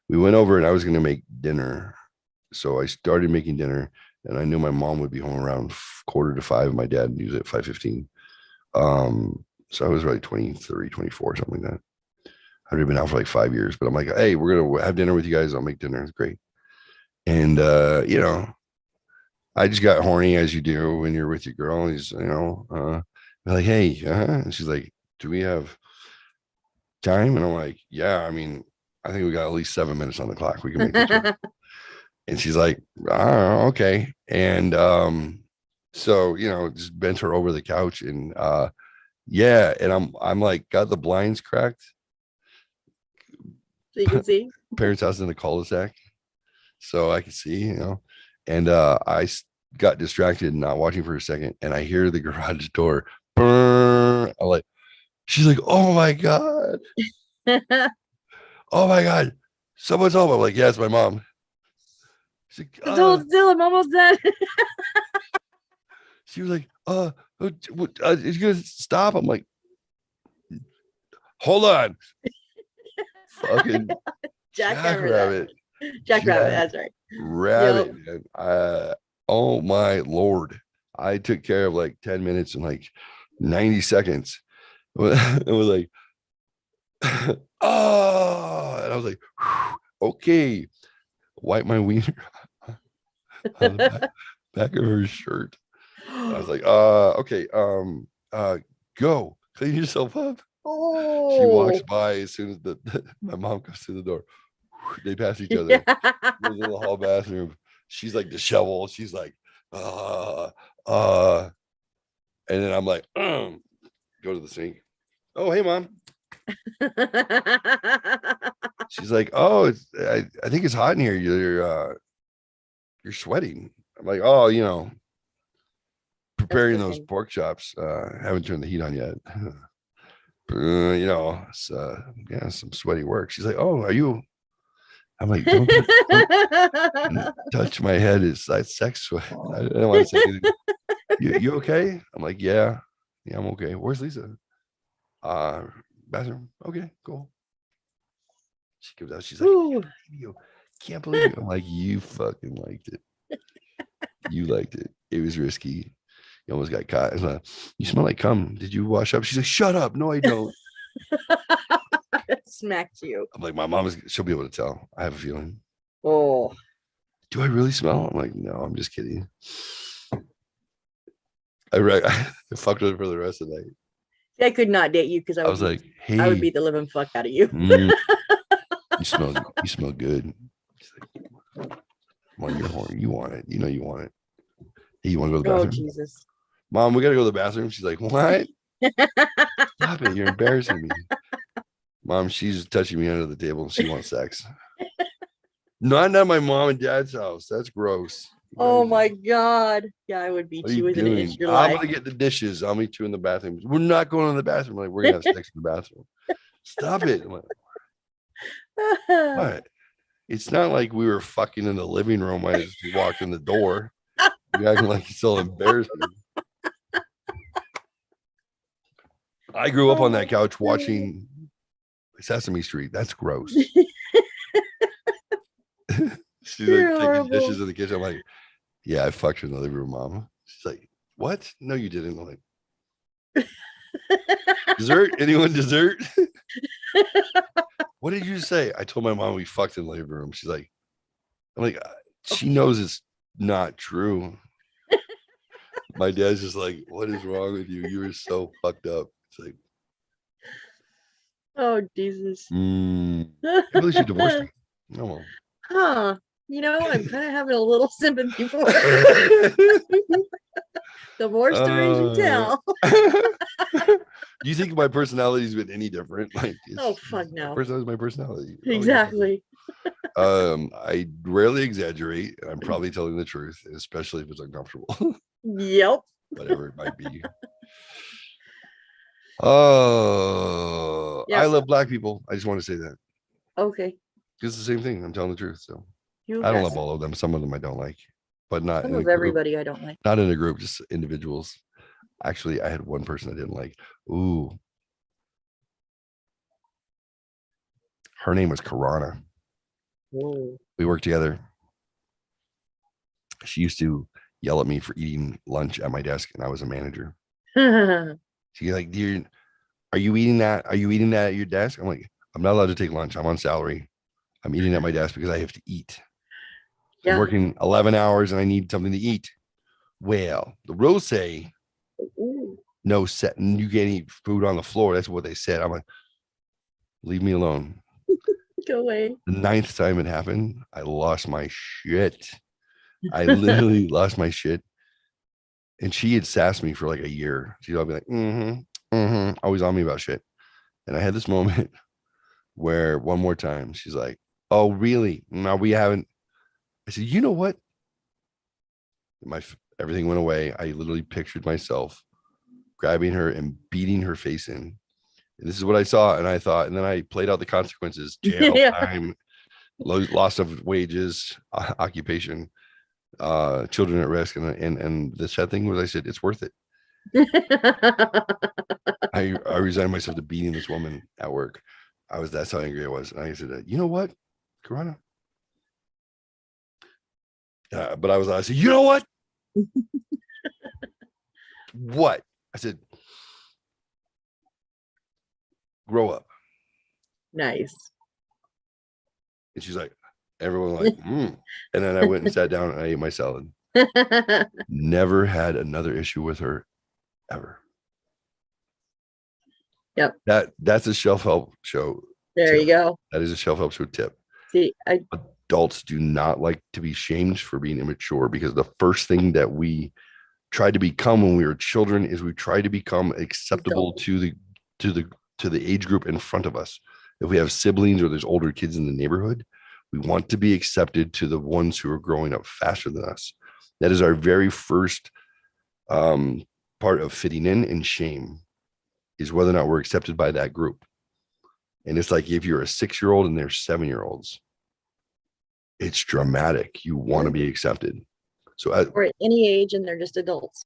We went over, and I was going to make dinner, so I started making dinner, and I knew my mom would be home around 4:45. My dad usually at 5:15. So I was like 23, 24, something like that. I'd already been out for like 5 years, but I'm like, hey, we're gonna have dinner with you guys. I'll make dinner. It's great. And you know, I just got horny as you do when you're with your girl. He's, you know, like, hey, and she's like, do we have time? And I'm like, yeah, I mean, I think we got at least 7 minutes on the clock. We can make this work. And she's like, oh, okay. And so, you know, just bent her over the couch and yeah, and I'm like, got the blinds cracked. So you can see. Parents' house in the cul-de-sac. So I could see, you know, and I got distracted and not watching for a second, and I hear the garage door. I'm like, she's like, oh my God. Oh my God. Someone's home. I'm like, yeah, it's my mom. She's like, still, I'm almost done. She was like, is you gonna stop? I'm like, hold on. Fucking Jackrabbit. Jackrabbit, that's right. Rabbit, yep. Man. Oh my Lord. I took care of like 10 minutes and like 90 seconds. It was like, oh, and I was like, okay. Wipe my wiener on the back of her shirt. I was like, okay, go clean yourself up. Oh. She walks by as soon as my mom comes to the door. They pass each other. Goes in the hall bathroom. She's like disheveled. She's like, and then I'm like, go to the sink. Oh, hey, mom. She's like, oh, I think it's hot in here. You're sweating. I'm like, oh, you know, preparing those pork chops. Haven't turned the heat on yet. You know, it's, yeah, some sweaty work. She's like, oh, are you? I'm like, don't touch my head. It's that sex sweat. I don't want to say anything. You okay? I'm like, yeah, I'm okay. Where's Lisa? Bathroom. Okay, cool. She comes out. She's like, can't believe you. I'm like, you fucking liked it. You liked it. It was risky. You almost got caught. I was like, you smell like cum. Did you wash up? She's like, shut up. No, I don't. Smacked you. I'm like, my mom she'll be able to tell. I have a feeling. Oh. Do I really smell? I'm like, no, I'm just kidding. I fucked with her for the rest of the night. I could not date you because I was like, hey, I would beat the living fuck out of you. You smell good. She's like, well, you're horny. You want it. You know you want it. Hey, you want to go to the Oh, bathroom? Jesus. Mom, we got to go to the bathroom. She's like, what? Stop it. You're embarrassing me. Mom, she's touching me under the table. She wants sex. Not at my mom and dad's house. That's gross. Oh my God. Yeah, I would beat What are you you within an inch doing? of your I'm life. gonna get the dishes. I'll meet you in the bathroom. We're not going to the bathroom. Like, we're gonna have sex in the bathroom. Stop it. I'm like, what? It's not like we were fucking in the living room. I just walked in the door. You acting like it's so embarrassing. I grew up on that couch watching Sesame Street. That's gross. She's You're like taking horrible. dishes in the kitchen. I'm like, yeah, I fucked her in the living room, Mom. She's like, what? No, you didn't. I'm like, dessert? Anyone dessert? What did you say? I told my mom we fucked in the living room. She's like, I'm like, she knows it's not true. My dad's just like, what is wrong with you? You were so fucked up. It's like, Oh, Jesus. I believe she divorced me. No. Huh. You know, I'm kind of having a little sympathy for it. The more stories you tell. Do you think my personality's been any different? Like, Oh, fuck no. Personality is my personality. Exactly. I rarely exaggerate. I'm probably telling the truth, especially if it's uncomfortable. Yep. Whatever it might be. Oh, Yep. I love black people. I just want to say that. Okay. It's the same thing. I'm telling the truth. So You I don't guys- love all of them. Some of them I don't like, but not Some in a of group. everybody I don't like. Not in a group, just individuals. Actually, I had one person I didn't like. Ooh. Her name was Karana. Whoa. We worked together. She used to yell at me for eating lunch at my desk, and I was a manager. She's like, dear, are you eating that? Are you eating that at your desk? I'm like, I'm not allowed to take lunch. I'm on salary. I'm eating at my desk because I have to eat. I'm Yeah. working 11 hours and I need something to eat. Well, the rules say Ooh. no set, and you can't eat food on the floor. That's what they said. I'm like, leave me alone. Go away. The 9th time it happened, I lost my shit. I literally lost my shit. And she had sassed me for like a year. She'd all be like, always on me about shit. And I had this moment where one more time, she's like, oh, really? No, we haven't. I said, you know what? Everything went away. I literally pictured myself grabbing her and beating her face in. And this is what I saw. And I thought, and then I played out the consequences, jail time, loss of wages, occupation, children at risk. And the sad thing was I said, it's worth it. I resigned myself to beating this woman at work. That's how angry I was. And I said, you know what, Corona? But I said, you know what? What? I said, grow up. Nice. And she's like, everyone like, And then I went and sat down and I ate my salad. Never had another issue with her ever. Yep. That's a self-help show. There tip. you go. That is a self-help show tip. See, Adults do not like to be shamed for being immature, because the first thing that we tried to become when we were children is we try to become acceptable to the age group in front of us. If we have siblings or there's older kids in the neighborhood, we want to be accepted to the ones who are growing up faster than us. That is our very first part of fitting in, and shame is whether or not we're accepted by that group. And it's like if you're a 6-year-old and they're 7-year-olds, it's dramatic. You want to be accepted. So or at any age, and they're just adults.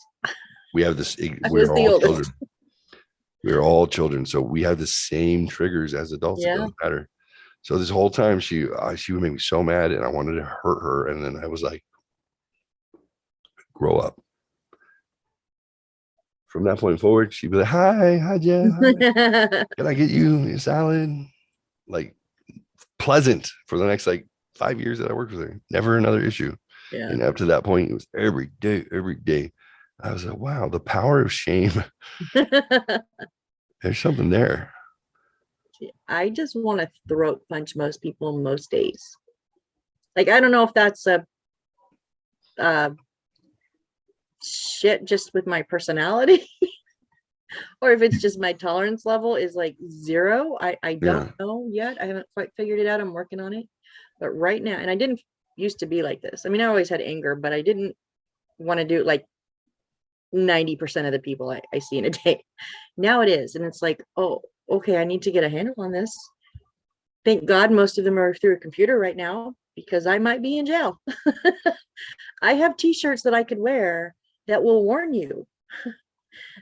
we have this. I We're was the all oldest. children. We're all children, so we have the same triggers as adults. Yeah. It doesn't matter. So this whole time, she would make me so mad, and I wanted to hurt her. And then I was like, "Grow up." From that point forward, she'd be like, hi, Jeff. Hi. Can I get you a salad? Like, pleasant for the next like 5 years that I worked with her. Never another issue. Yeah. And up to that point, it was every day. I was like, wow, the power of shame. There's something there. I just want to throat punch most people most days. Like, I don't know if that's a shit just with my personality or if it's just my tolerance level is like 0. I don't know yet. I haven't quite figured it out. I'm working on it. But right now, and I didn't used to be like this. I mean, I always had anger, but I didn't want to do it like 90% of the people I see in a day. Now it is. And it's like, oh, okay, I need to get a handle on this. Thank God most of them are through a computer right now because I might be in jail. I have t-shirts that I could wear that will warn you.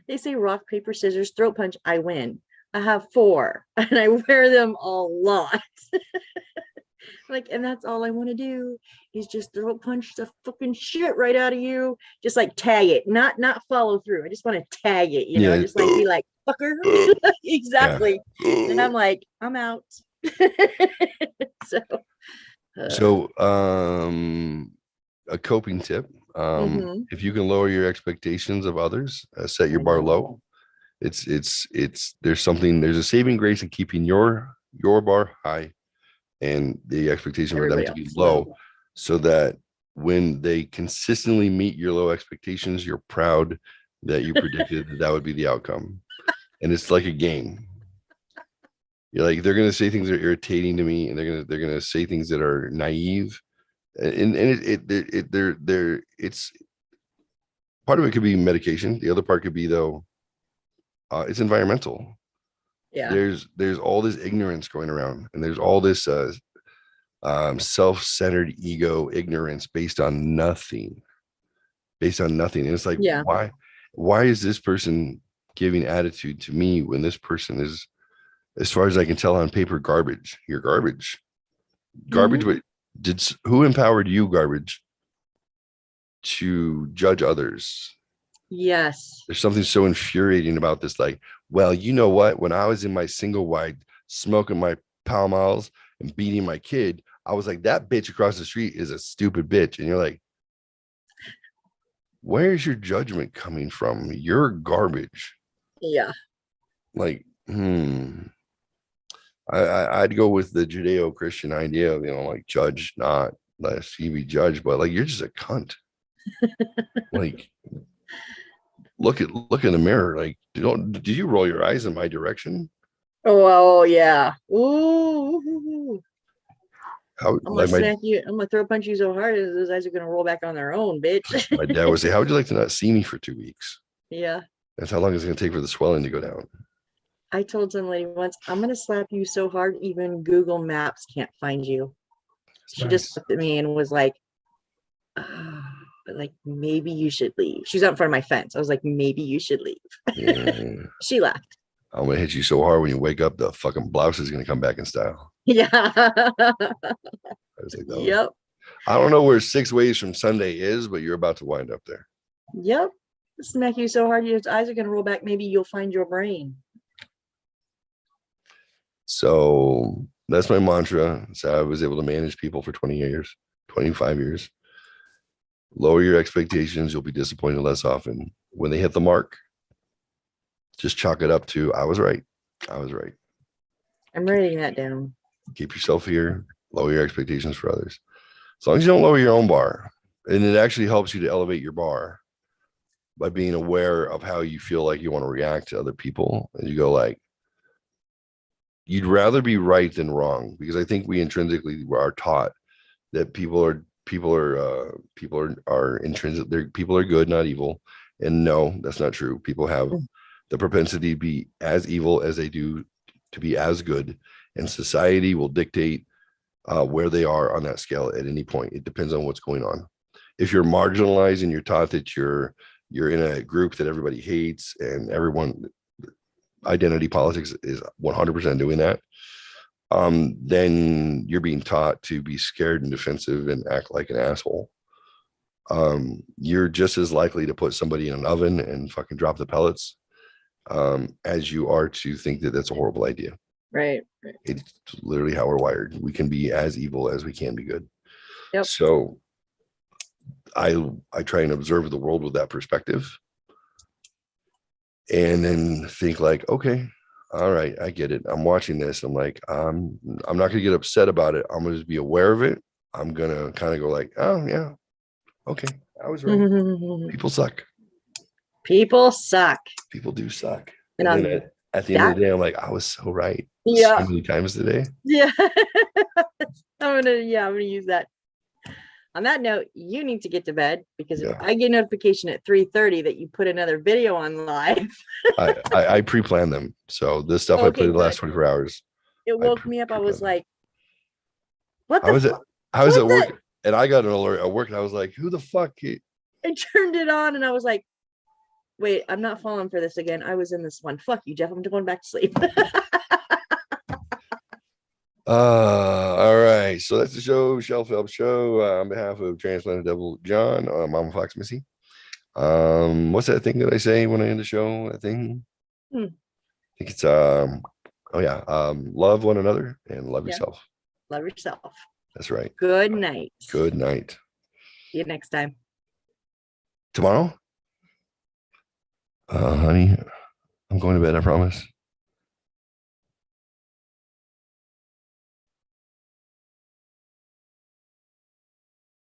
They say rock, paper, scissors, throat punch, I win. I have 4 and I wear them a lot. Like, and that's all I want to do is just throat punch the fucking shit right out of you. Just like tag it, not follow through. I just want to tag it, you know, just like be like, fucker. Exactly. And I'm like, I'm out. So a coping tip. If you can lower your expectations of others, set your bar low. It's there's a saving grace in keeping your bar high and the expectation for them to be low, so that when they consistently meet your low expectations, you're proud that you predicted that would be the outcome. And it's like a game. You're like, they're gonna say things that are irritating to me, and they're gonna say things that are naive, and it's part of it could be medication. The other part could be though, it's environmental. Yeah. There's all this ignorance going around, and there's all this self-centered ego ignorance based on nothing. And it's like, why is this person giving attitude to me when this person is, as far as I can tell on paper, garbage? You're garbage. But who empowered you, garbage, to judge others? Yes. There's something so infuriating about this. Like, well, you know what? When I was in my single wide smoking my Pall Malls and beating my kid, I was like, that bitch across the street is a stupid bitch. And you're like, where's your judgment coming from? You're garbage. Yeah. Like, I'd go with the Judeo-Christian idea of, like, judge not lest ye be judged, but like, you're just a cunt. Like, look in the mirror. Like, did you roll your eyes in my direction? Oh yeah. Ooh. I'm gonna smack you. I'm gonna throw punch you so hard as those eyes are gonna roll back on their own, bitch. My dad would say, how would you like to not see me for 2 weeks? Yeah. That's how long it's gonna take for the swelling to go down. I told some lady once, I'm gonna slap you so hard even Google Maps can't find you. She just looked at me and was like, like, maybe you should leave. She was out in front of my fence. I was like, maybe you should leave. Yeah. She left. I'm gonna hit you so hard when you wake up, the fucking blouse is gonna come back in style. Yeah. I was like, oh. Yep. I don't know where 6 ways from Sunday is, but you're about to wind up there. Yep. Smack you so hard your eyes are gonna roll back. Maybe you'll find your brain. So that's my mantra. So I was able to manage people for 20 years, 25 years. Lower your expectations. You'll be disappointed less often. When they hit the mark, just chalk it up to, I was right. I'm writing that down. Keep yourself here. Lower your expectations for others. As long as you don't lower your own bar. And it actually helps you to elevate your bar by being aware of how you feel like you want to react to other people. And you go like, you'd rather be right than wrong, because I think we intrinsically are taught that people are intrinsic. People are good, not evil. And no, that's not true. People have the propensity to be as evil as they do to be as good, and society will dictate where they are on that scale at any point. It depends on what's going on. If you're marginalized and you're taught that you're in a group that everybody hates, and everyone, identity politics is 100% doing that, then you're being taught to be scared and defensive and act like an asshole. You're just as likely to put somebody in an oven and fucking drop the pellets as you are to think that that's a horrible idea. Right. It's literally how we're wired. We can be as evil as we can be good. Yep. So I try and observe the world with that perspective, and then think like, okay, all right, I get it. I'm watching this. I'm like, I'm not going to get upset about it. I'm going to just be aware of it. I'm going to kind of go like, oh yeah, okay, I was right. People suck. People suck. People do suck. And And on then at the end of the day, I'm like, I was so right. Yeah. So many times today. Yeah. I'm gonna use that. On that note, you need to get to bed because if I get notification at 3:30 that you put another video on live. I pre-planned them. So this stuff I played the last 24 hours. It woke me up. I was like, what the I was at work and I got an alert at work and I was like, who the fuck? I turned it on and I was like, wait, I'm not falling for this again. I was in this one. Fuck you, Jeff. I'm going back to sleep. All right. So that's the show, Shelf Help Show. On behalf of Transplanted Devil John, Mama Fox Missy. What's that thing that I say when I end the show? That thing? I think it's love one another and love yourself. Love yourself. That's right. Good night. Good night. See you next time. Tomorrow? Honey, I'm going to bed, I promise.